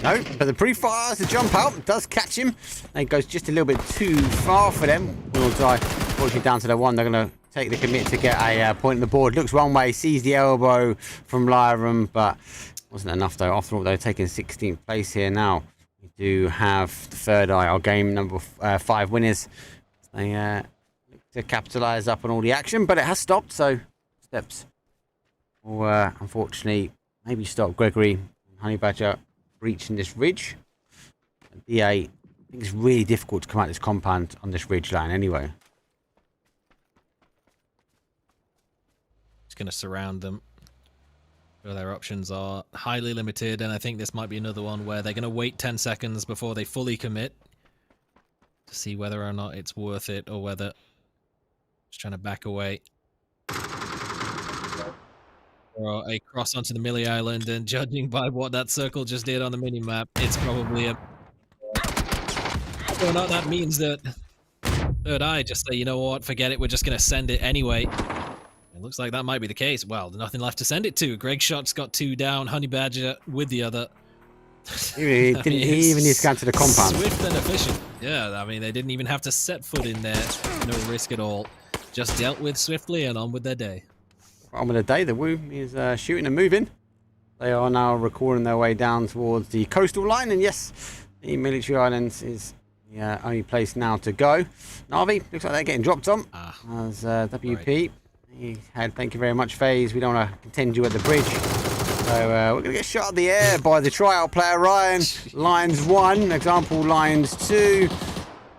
No, but the pre-fire, the jump out, does catch him. And it goes just a little bit too far for them. Will die, unfortunately, down to the 1. They're going to take the commit to get a point on the board. Looks one way, sees the elbow from Lyram, but wasn't enough, though. After all, they're taking 16th place here now. We do have the third eye, our game number 5 winners. They look to capitalise up on all the action, but it has stopped, so steps will, unfortunately, maybe stop Gregory and Honey Badger reaching this ridge. DA, I think it's really difficult to come out this compound on this ridge line anyway. Just going to surround them. So their options are highly limited, and I think this might be another one where they're going to wait 10 seconds before they fully commit to see whether or not it's worth it, or whether just trying to back away. Or a cross onto the Millie Island, and judging by what that circle just did on the mini-map, it's probably a... whether or not that means that Third Eye just say, you know what, forget it, we're just going to send it anyway. It looks like that might be the case. Well, there's nothing left to send it to. Greg Shot's got 2 down, Honey Badger with the other. He didn't even need to go to the compound. Swift and efficient. Yeah, I mean, they didn't even have to set foot in there. No risk at all. Just dealt with swiftly and on with their day. On with the day, the Woo is shooting and moving. They are now recording their way down towards the coastal line, and yes, the Military Islands is the only place now to go. Navi, looks like they're getting dropped on as WP. Right. Thank you very much, FaZe. We don't want to contend you at the bridge. So we're going to get shot at the air by the tryout player, Ryan. Lines 1, example lines 2.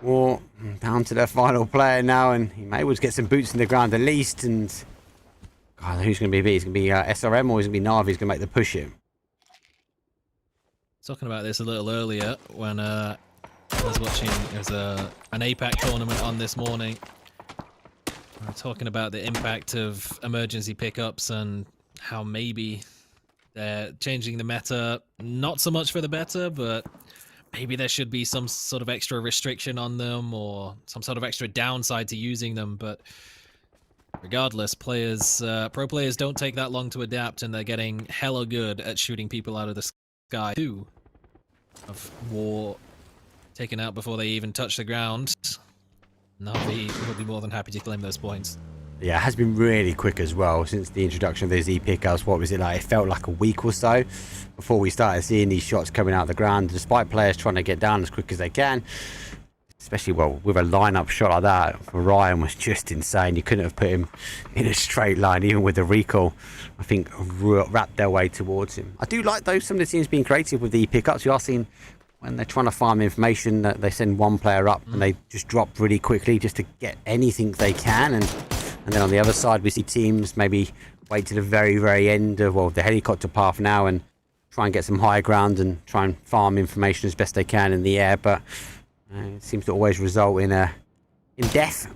Or down to their final player now, and he may able to get some boots in the ground at least. And God, who's going to be beat? It's going to be SRM, or is it going to be Navi who's going to make the push here? Talking about this a little earlier when I was watching, there's an APAC tournament on this morning. We're talking about the impact of emergency pickups and how maybe they're changing the meta, not so much for the better, but maybe there should be some sort of extra restriction on them or some sort of extra downside to using them. But regardless, pro players don't take that long to adapt, and they're getting hella good at shooting people out of the sky. 2 of War taken out before they even touch the ground. Navi will be more than happy to claim those points. Yeah, it has been really quick as well since the introduction of those E-pickups. What was it like? It felt like a week or so before we started seeing these shots coming out of the ground, despite players trying to get down as quick as they can. Especially, well, with a lineup shot like that, for Ryan was just insane. You couldn't have put him in a straight line, even with the recoil. I think wrapped their way towards him. I do like, though, some of the teams being creative with the E-pickups. You are seeing when they're trying to farm information that they send one player up and they just drop really quickly just to get anything they can. And then on the other side, we see teams maybe wait to the very, very end of, well, the helicopter path now and try and get some high ground and try and farm information as best they can in the air. But it seems to always result in death,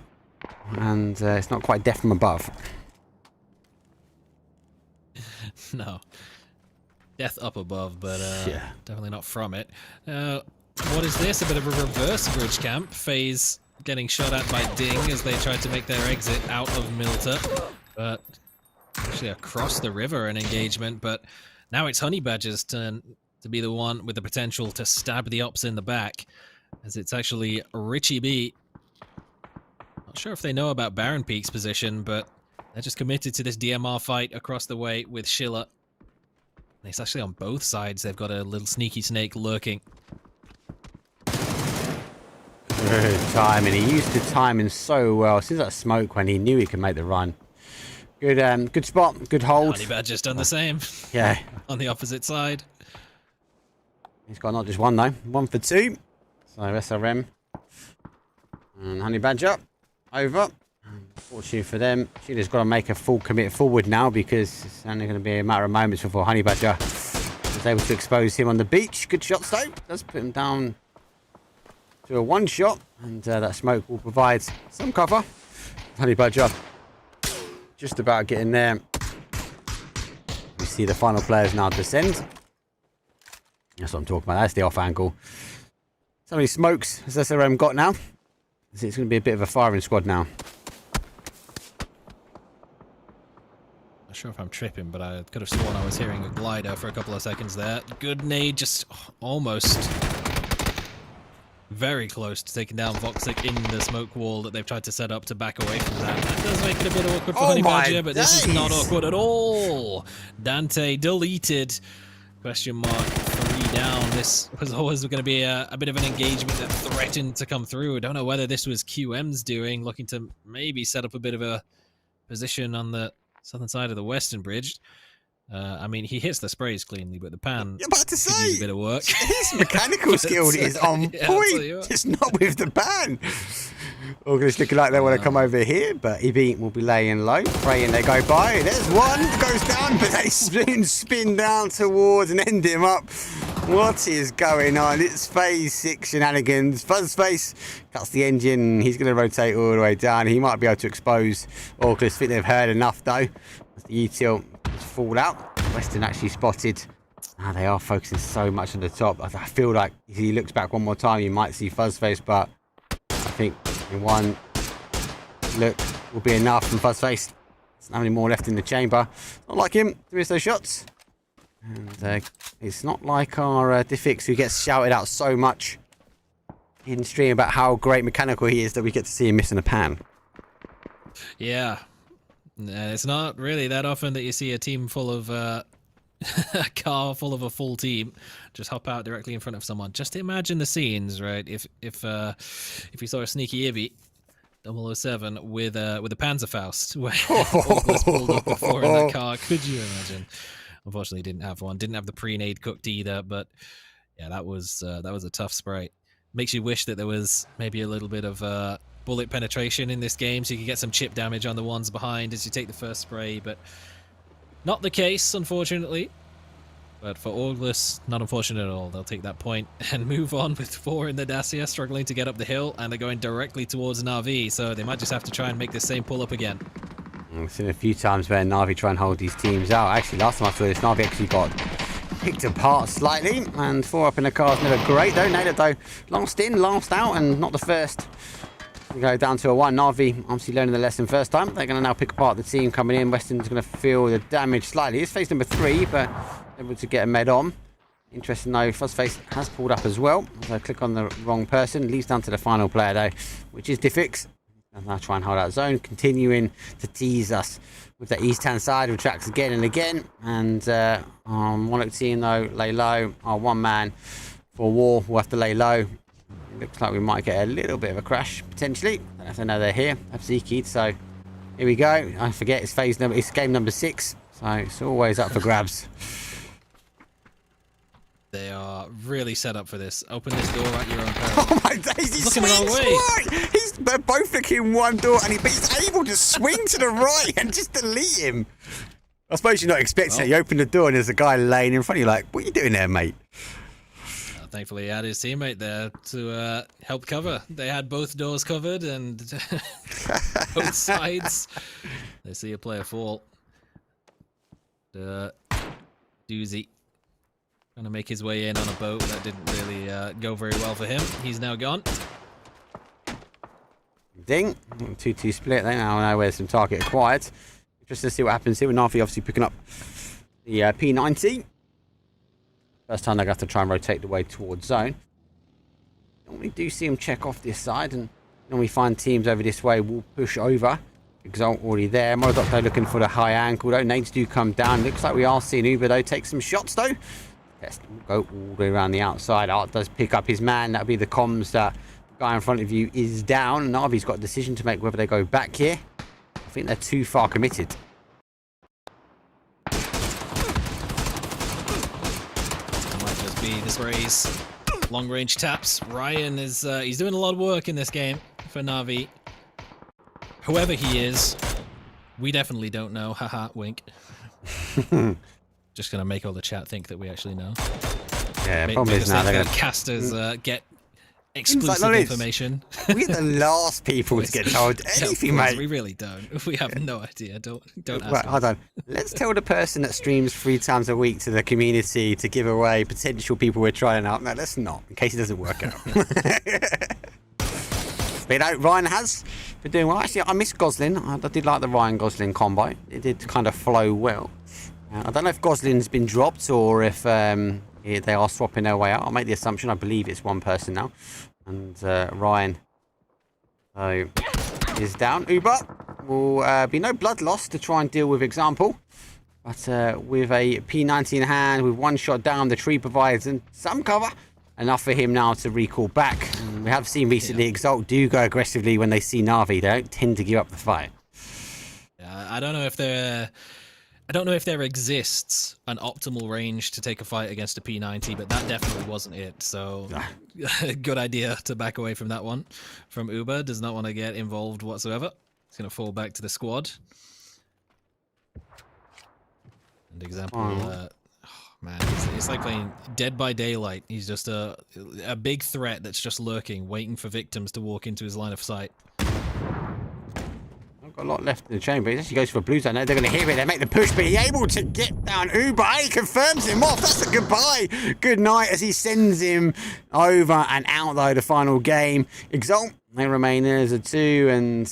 and it's not quite death from above. No, death up above, but definitely not from it. What is this? A bit of a reverse bridge camp. FaZe getting shot at by Ding as they tried to make their exit out of Milta, but actually across the river an engagement. But now it's Honey Badger's turn to be the one with the potential to stab the ops in the back, as it's actually Richie B. Not sure if they know about Baron Peak's position, but they're just committed to this DMR fight across the way with Schiller. And it's actually on both sides. They've got a little sneaky snake lurking. Good timing. He used the timing so well. Seems like smoke when he knew he could make the run. Good, good spot. Good hold. Honey Badger's done the same. Yeah. On the opposite side. He's got not just one though. 1 for 2. So SRM and Honey Badger over. Fortunately for them, Sheila's got to make a full commit forward now, because it's only going to be a matter of moments before Honey Badger is able to expose him on the beach. Good shots though. Does put him down to a 1 shot, and that smoke will provide some cover. Honey Badger just about getting there. We see the final players now descend. That's what I'm talking about. That's the off angle. So many smokes has SRM got now. It's going to be a bit of a firing squad now. Not sure if I'm tripping, but I could have sworn I was hearing a glider for a couple of seconds there. Good nade, just almost very close to taking down Voxic in the smoke wall that they've tried to set up to back away from that. That does make it a bit awkward for Honey Badger, but this is not awkward at all. Dante deleted. Question mark, 3 down. This was always going to be a bit of an engagement that threatened to come through. I don't know whether this was QM's doing, looking to maybe set up a bit of a position on the southern side of the western bridge. I mean, he hits the sprays cleanly, but the pan You're about to say, use a bit of work. His mechanical skill is on point, just not with the pan. Orgless looking like they want to come over here, but Evie will be laying low, praying they go by. There's one, goes down, but they spin down towards and end him up. What is going on? It's phase 6 shenanigans. Fuzzface cuts the engine. He's going to rotate all the way down. He might be able to expose Orgless. I think they've heard enough, though. As the util fall out. Western actually spotted They are focusing so much on the top. I feel like if he looks back one more time, you might see Fuzzface, but I think in one look will be enough from Fuzzface. There's not any more left in the chamber. Not like him to miss those shots. And it's not like our Diffix, who gets shouted out so much in stream about how great mechanical he is, that we get to see him missing a pan. Yeah. It's not really that often that you see a team full of a car full of a full team just hop out directly in front of someone. Just imagine the scenes, right? If you saw a sneaky Ivy 007 with a Panzerfaust where Orgless pulled up before in that car, could you imagine? Unfortunately, didn't have one. Didn't have the pre-nade cooked either. But yeah, that was a tough sprite. Makes you wish that there was maybe a little bit of bullet penetration in this game, so you could get some chip damage on the ones behind as you take the first spray. But not the case, unfortunately. But for Orgless, not unfortunate at all. They'll take that point and move on with 4 in the Dacia, struggling to get up the hill, and they're going directly towards Na'Vi, so they might just have to try and make the same pull-up again. I've seen a few times where Na'Vi try and hold these teams out. Actually, last time I saw this, Na'Vi actually got picked apart slightly, and 4 up in the car is never great, though. Nailed it, though. Last in, last out, and not the first. We go down to a 1. Na'Vi obviously learning the lesson first time. They're going to now pick apart the team coming in. Weston's going to feel the damage slightly. It's phase number 3, but able to get a med on. Interesting though, Fuzzface has pulled up as well. So click on the wrong person. Leads down to the final player though, which is Diffix. And now try and hold out zone, continuing to tease us with the east-hand side, who tracks again and again. And Monarch team though, lay low. Our one man for war will have to lay low. It looks like we might get a little bit of a crash potentially. Don't know if they know they're here. I've Zeki'd, so here we go. I forget it's game number 6, so it's always up for grabs. They are really set up for this. Open this door at your own peril. Oh my days, he's looking the wrong way. They're both looking one door, and he's able to swing to the right and just delete him. I suppose you're not expecting it. You open the door and there's a guy laying in front of you like, what are you doing there, mate? Thankfully, he had his teammate there to help cover. They had both doors covered and both sides. They see a player fall. Doozy. Trying to make his way in on a boat. That didn't really go very well for him. He's now gone. Ding. 2-2 split. They now know where's some target acquired. Just to see what happens here with Nafi obviously picking up the P90. First time they're going to have to try and rotate the way towards zone. Normally do see them check off this side, and normally find teams over this way will push over. Exalt already there. Monarch though looking for the high angle though. Nades do come down. Looks like we are seeing Uber though take some shots though. Test will go all the way around the outside. Art does pick up his man. That'll be the comms that the guy in front of you is down. Navi's got a decision to make whether they go back here. I think they're too far committed. Might just be this race. Long range taps. Ryan is he's doing a lot of work in this game for Na'Vi. Whoever he is, we definitely don't know. Haha, wink. Just gonna make all the chat think that we actually know. Yeah, problem is now they're gonna casters get exclusive information. We're the last people to get told anything, mate. We really don't. We have no idea. Don't ask. Right, hold on. Let's tell the person that streams 3 times a week to the community to give away potential people we're trying out. No, let's not, in case it doesn't work out. But you know, Ryan has been doing well. Actually, I miss Goslin. I did like the Ryan Goslin combo. It did kind of flow well. I don't know if Goslin's been dropped or if they are swapping their way out. I'll make the assumption. I believe it's one person now. And Ryan is down. Uber will be no blood loss to try and deal with Example. But with a P90 in hand, with one shot down, the tree provides some cover. Enough for him now to recall back. And we have seen recently Exalt do go aggressively when they see Na'Vi. They don't tend to give up the fight. Yeah, I don't know if there exists an optimal range to take a fight against a P90, but that definitely wasn't it. So, good idea to back away from that one. From Uber, does not want to get involved whatsoever. He's going to fall back to the squad. And Example, man, it's like playing Dead by Daylight. He's just a big threat that's just lurking, waiting for victims to walk into his line of sight. got a lot left in the chamber. He actually goes for a blue zone. They're going to hear it. They make the push, but he's able to get down Uber. He confirms him off. That's a goodbye. Good night as he sends him over and out, though, the final game. Exalt, they remain as a 2, and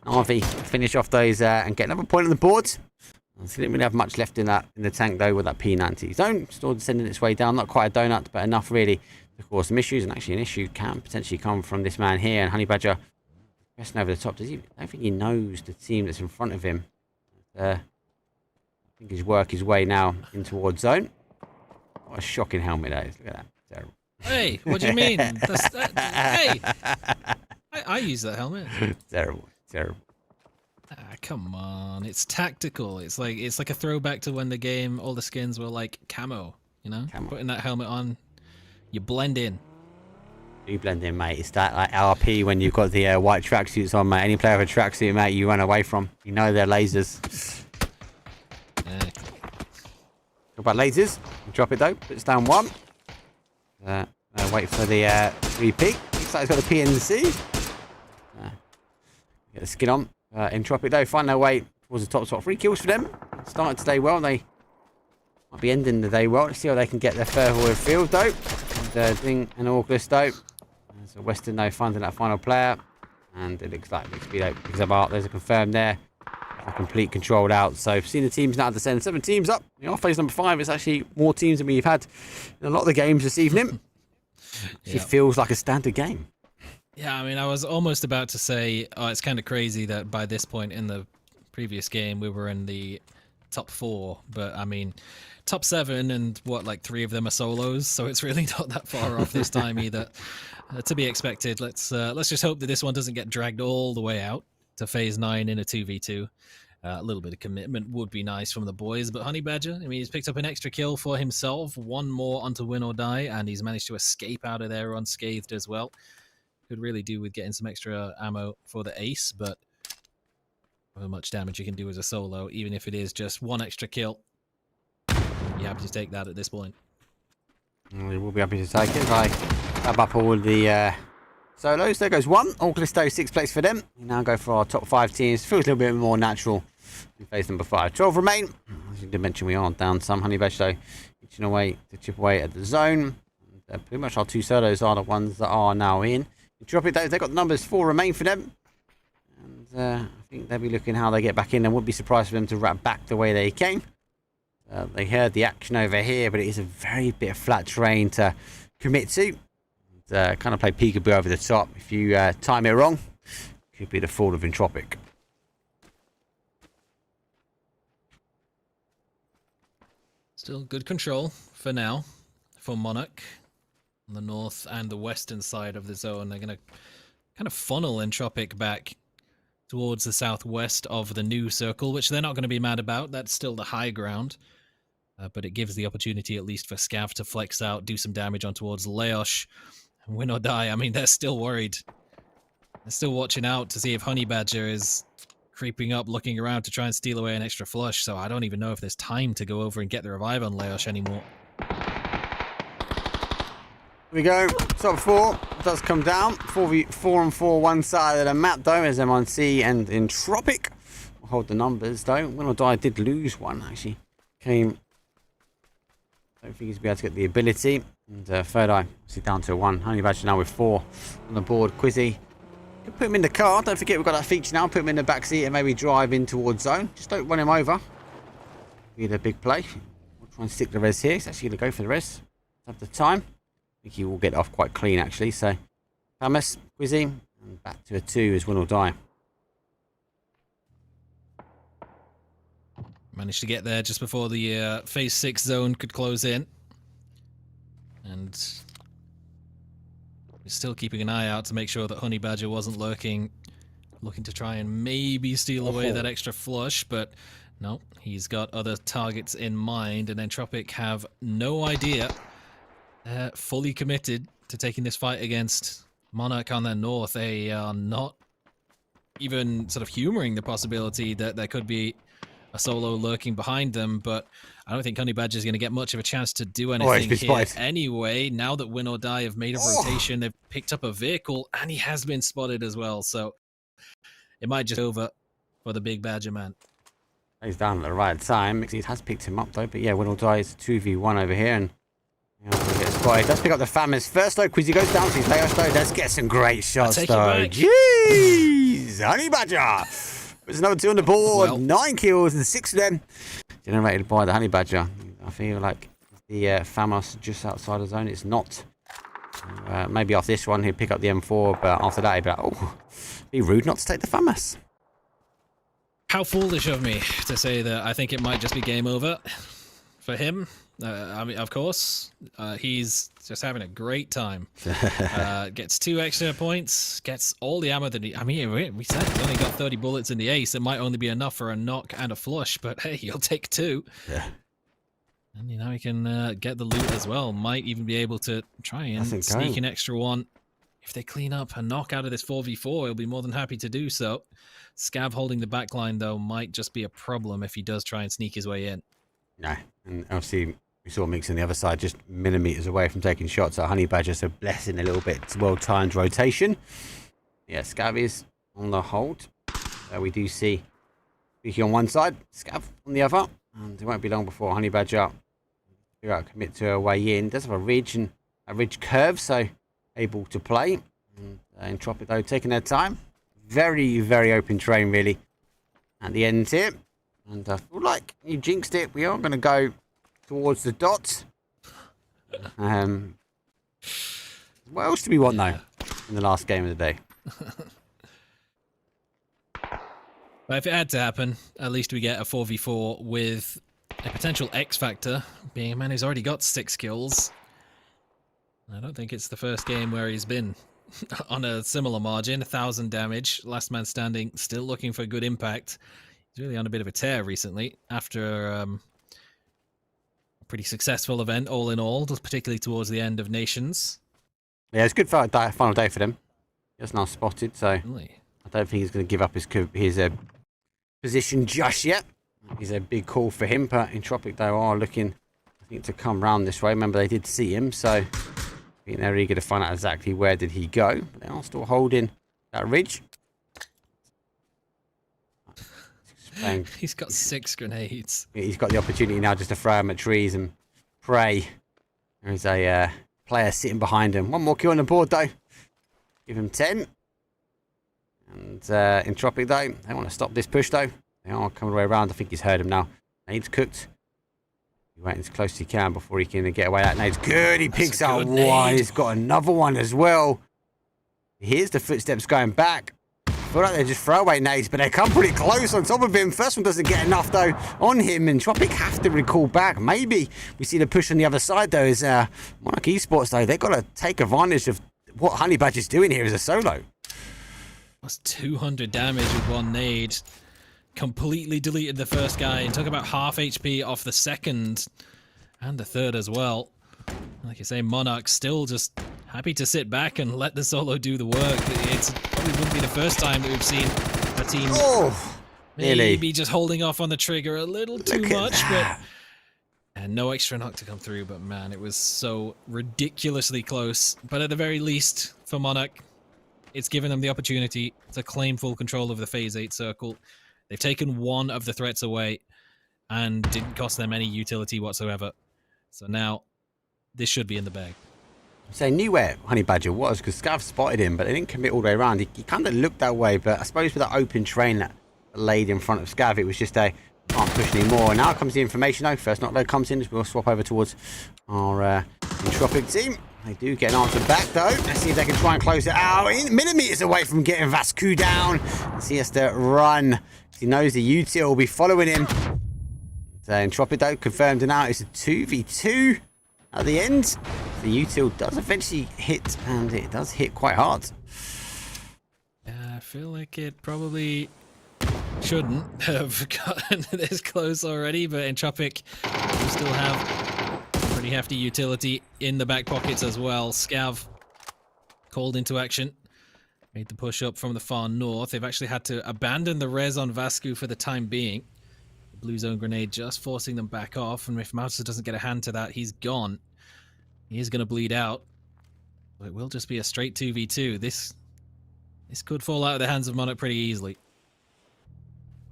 Navi finish off those and get another point on the board. So they didn't really have much left in the tank, though, with that P90 zone. Still sending its way down. Not quite a donut, but enough, really, to cause some issues. And actually, an issue can potentially come from this man here. And Honey Badger pressing over the top. I don't think he knows the team that's in front of him. I think he's working his way now in towards zone. What a shocking helmet that is. Look at that. Terrible. Hey, what do you mean? Hey, I use that helmet. Terrible. Come on, it's tactical. It's like a throwback to when the game, all the skins were like camo. You know, putting that helmet on, you blend in. You blend in, mate. It's that like RP when you've got the white tracksuits on, mate. Any player with a tracksuit, mate, you run away from. You know they're lasers. Yeah. Talk about lasers. Drop it though. Puts down 1. Wait for the repeat. Looks like he's got the PNC. Get the skin on. Entropiq though find their way towards the top. 3 kills for them. Started today well. They might be ending the day well. Let's see how they can get their further field though. And Ding and Orgless though. So Western though finding that final player. And it looks like because of Art, there's a confirm there. A complete controlled out. So seeing the teams now descend. 7 teams up. Phase number 5 is actually more teams than we've had in a lot of the games this evening. It feels like a standard game. Yeah, I mean, I was almost about to say, it's kind of crazy that by this point in the previous game, we were in the top 4. But, I mean, top 7 and, like 3 of them are solos. So it's really not that far off this time either. To be expected. Let's just hope that this one doesn't get dragged all the way out to Phase 9 in a 2v2. A little bit of commitment would be nice from the boys. But Honey Badger, I mean, he's picked up an extra kill for himself. 1 more onto Win or Die. And he's managed to escape out of there unscathed as well. Could really do with getting some extra ammo for the ace, but how much damage you can do as a solo, even if it is just 1 extra kill. You happy to take that at this point? We will be happy to take it. I grab up all the solos. There goes 1. Orgless 6th place for them. We now go for our top 5 teams. Feels a little bit more natural in phase number 5. 12 remain. As you did mention, we are down some. Honey Badger though itching away to chip away at the zone. And, pretty much our 2 solos are the ones that are now in. Drop it though, they've got the numbers 4 remain for them. And I think they'll be looking how they get back in. I wouldn't be surprised for them to wrap back the way they came. They heard the action over here, but it is a very bit of flat terrain to commit to. And, kind of play peekaboo over the top. If you time it wrong, could be the fall of Entropiq. Still good control for now for Monarch. On the north and the western side of the zone, they're going to kind of funnel Entropiq back towards the southwest of the new circle, which they're not going to be mad about. That's still the high ground, but it gives the opportunity at least for Scav to flex out, do some damage on towards Leosh, and Win or Die. I mean, they're still worried. They're still watching out to see if Honey Badger is creeping up, looking around to try and steal away an extra flush, so I don't even know if there's time to go over and get the revive on Leosh anymore. Here we go. Top 4 does come down. 4-on-4 one side of the map though, as M1C and Entropiq will hold the numbers though. Win or Die did lose one actually. Don't think he's be able to get the ability. And Third Eye obviously down to 1. Honey Badger now with 4 on the board. Quizzy can put him in the car. Don't forget we've got that feature now. Put him in the back seat and maybe drive in towards zone. Just don't run him over. Be the big play. We'll try and stick the res here. He's actually going to go for the res. Have the time. I think he will get off quite clean actually. So Thomas, Quizzy, and back to a 2 as Win or Die. Managed to get there just before the phase 6 zone could close in. And we're still keeping an eye out to make sure that Honey Badger wasn't looking to try and maybe steal away that extra flush, but no, he's got other targets in mind, and Entropiq have no idea. Fully committed to taking this fight against Monarch on their north. They are not even sort of humoring the possibility that there could be a solo lurking behind them, but I don't think Honey Badger is going to get much of a chance to do anything here anyway. Now that Win or Die have made a rotation, they've picked up a vehicle, and he has been spotted as well, so it might just be over for the big badger man. He's down at the right time. He has picked him up though, but yeah, Winordie is 2v1 over here, and get spotted. Does pick up the Famous first though. Quizzy goes down to his layer though. Does get some great shots though. Jeez, Honey Badger. There's another 2 on the board. Well, 9 kills and 6 of them generated by the Honey Badger. I feel like the Famous just outside the zone. It's not. Maybe off this one he'll pick up the M4, but after that he'll be like, oh, be rude not to take the Famous. How foolish of me to say that I think it might just be game over for him. I mean, of course, he's just having a great time. Gets 2 extra points, gets all the ammo that he... I mean, we said he's only got 30 bullets in the ace. It might only be enough for a knock and a flush, but hey, you'll take 2. Yeah. And, you know, he can get the loot as well. Might even be able to try and sneak an extra one. If they clean up a knock out of this 4v4, he'll be more than happy to do so. Scav holding the backline, though, might just be a problem if he does try and sneak his way in. No, and obviously we saw Mix on the other side just millimeters away from taking shots at Honey Badger, so blessing a little bit. It's well-timed rotation. Yeah, Scav is on the hold. We do see Vicky on one side, Scav on the other, and it won't be long before Honey Badger figure out commit to a way in. Does have a ridge and a ridge curve, so able to play. And Entropiq though taking their time. Very, very open terrain really at the end here. And I feel like you jinxed it. We are going to go towards the dots. What else do we want though in the last game of the day? But if it had to happen, at least we get a 4v4 with a potential X factor, being a man who's already got 6 kills. I don't think it's the first game where he's been on a similar margin, 1,000 damage, last man standing, still looking for good impact. He's really on a bit of a tear recently after a pretty successful event, all in all, particularly towards the end of Nations. Yeah, it's a good final day for them. Just now spotted, so really? I don't think he's going to give up his position just yet. He's a big call for him, but Entropiq though are looking, I think, to come round this way. Remember, they did see him, so I think they're eager to find out exactly where did he go. But they are still holding that ridge. He's got 6 grenades. He's got the opportunity now just to throw them at trees and pray. There's a player sitting behind him. 1 more kill on the board though. Give him 10. And Entropiq though, they want to stop this push though. They are coming away around. I think he's heard him now. Nade's cooked. He's waiting as close as he can before he can get away. That nade's good. He picks out one. He's got another one as well. Here's the footsteps going back. I feel like they're just throwaway nades, but they come pretty close on top of him. First one doesn't get enough though on him, and Entropiq have to recall back. Maybe we see the push on the other side though. Is Monarch Esports though? They've got to take advantage of what Honey Badger's doing here as a solo. That's 200 damage with 1 nade. Completely deleted the first guy and took about half HP off the second and the third as well. Like you say, Monarch still just happy to sit back and let the solo do the work. It probably wouldn't be the first time that we've seen a team maybe just holding off on the trigger a little too much, but and no extra knock to come through. But man, it was so ridiculously close. But at the very least, for Monarch, it's given them the opportunity to claim full control of the Phase 8 circle. They've taken 1 of the threats away and didn't cost them any utility whatsoever. So now, this should be in the bag. So they knew where Honey Badger was because Scav spotted him, but they didn't commit all the way around. He kind of looked that way, but I suppose with that open terrain that laid in front of Scav, it was just a can't push anymore. And now comes the information though. First knockload comes in. We'll swap over towards our Entropiq team. They do get an answer back though. Let's see if they can try and close it out. Millimeters away from getting Vascu down. He has to run. He knows the util will be following him. So Entropiq though confirmed and out. It's a 2v2 at the end. The util does eventually hit, and it does hit quite hard. I feel like it probably shouldn't have gotten this close already, but Entropiq will still have pretty hefty utility in the back pockets as well. Scav called into action. Made the push up from the far north. They've actually had to abandon the res on Vascu for the time being. The blue zone grenade just forcing them back off, and if Mauser doesn't get a hand to that, he's gone. He is going to bleed out. But it will just be a straight 2v2. This could fall out of the hands of Monarch pretty easily.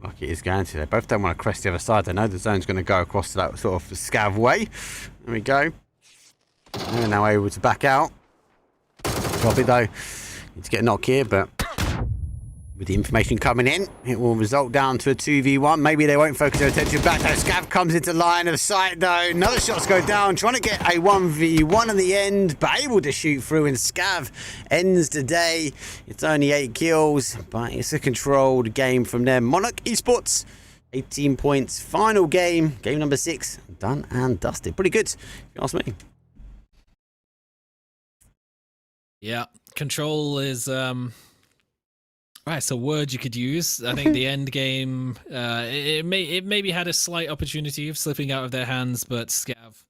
Like it is going to. They both don't want to crest the other side. They know the zone's going to go across to that sort of scav way. There we go. They're now able to back out. Drop it though. Need to get a knock here, but with the information coming in, it will result down to a 2v1. Maybe they won't focus their attention back. Though Scav comes into line of sight though. Another shots go down, trying to get a 1v1 in the end, but able to shoot through, and Scav ends the day. It's only 8 kills, but it's a controlled game from them. Monarch Esports, 18 points. Final game, game number 6, done and dusted. Pretty good, if you ask me. Yeah, control is right, so word you could use. I think the end game, it maybe had a slight opportunity of slipping out of their hands, but Scav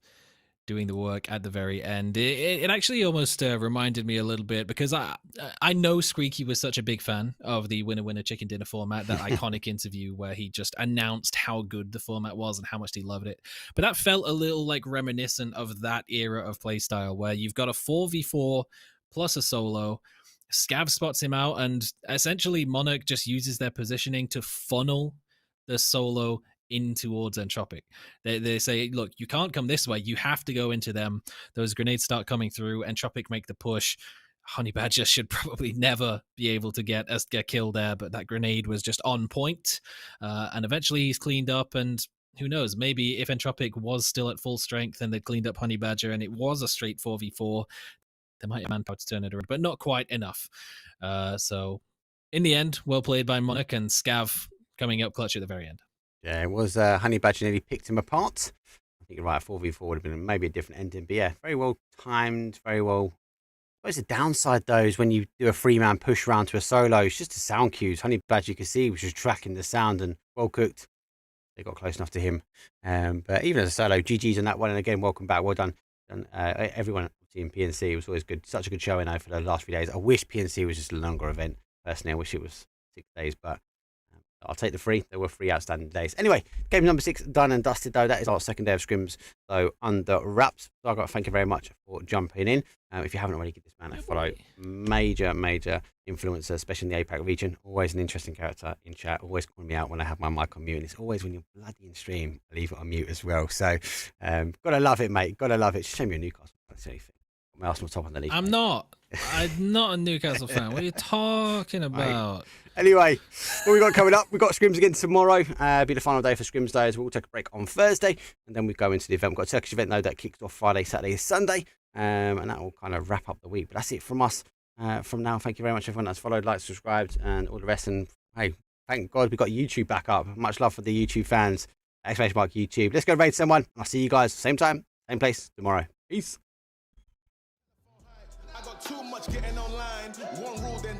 doing the work at the very end. It actually almost reminded me a little bit, because I know Squeaky was such a big fan of the Winner Winner Chicken Dinner format, that iconic interview where he just announced how good the format was and how much he loved it. But that felt a little like reminiscent of that era of playstyle, where you've got a 4v4 plus a solo. Scav spots him out, and essentially Monarch just uses their positioning to funnel the solo in towards Entropiq. They say, look, you can't come this way. You have to go into them. Those grenades start coming through. Entropiq make the push. Honey Badger should probably never be able to get a kill there, but that grenade was just on point. And eventually he's cleaned up, and who knows, maybe if Entropiq was still at full strength and they'd cleaned up Honey Badger and it was a straight 4v4, they might have manpower to turn it around, but not quite enough. So, in the end, well played by Monarch, and Scav coming up clutch at the very end. Yeah, it was Honey Badger nearly picked him apart. I think you're right, 4v4 would have been maybe a different ending. But yeah, very well timed, very well. What's the downside, though, is when you do a 3-man push round to a solo, it's just the sound cues. Honey Badger, you can see, was just tracking the sound, and well cooked. They got close enough to him. But even as a solo, GG's on that one. And again, welcome back. Well done. And everyone in PNC, it was always good. Such a good showing for the last few days. I wish PNC was just a longer event. Personally, I wish it was 6 days, but I'll take the 3. There were 3 outstanding days. Anyway, game number 6 done and dusted, though. That is our second day of scrims, so under wraps. So I've got to thank you very much for jumping in. If you haven't already, give this man a follow. Major influencer, especially in the APAC region. Always an interesting character in chat. Always calling me out when I have my mic on mute. And it's always when you're bloody in stream, I leave it on mute as well. So, gotta love it, mate. Gotta love it. Show me a Newcastle. That's anything. My Arsenal top underneath. I'm not a Newcastle fan. What are you talking about? Mate. Anyway, what we got coming up? We've got scrims again tomorrow. Be the final day for scrims days. We'll take a break on Thursday, and then we go into the event. We've got a Turkish event though that kicks off Friday, Saturday, Sunday, and that will kind of wrap up the week. But that's it from us from now. Thank you very much, everyone that's followed, liked, subscribed, and all the rest. And hey, thank God we got YouTube back up. Much love for the YouTube fans. !YouTube. Let's go raid someone. I'll see you guys same time, same place tomorrow. Peace. I got too much getting online. One rule, then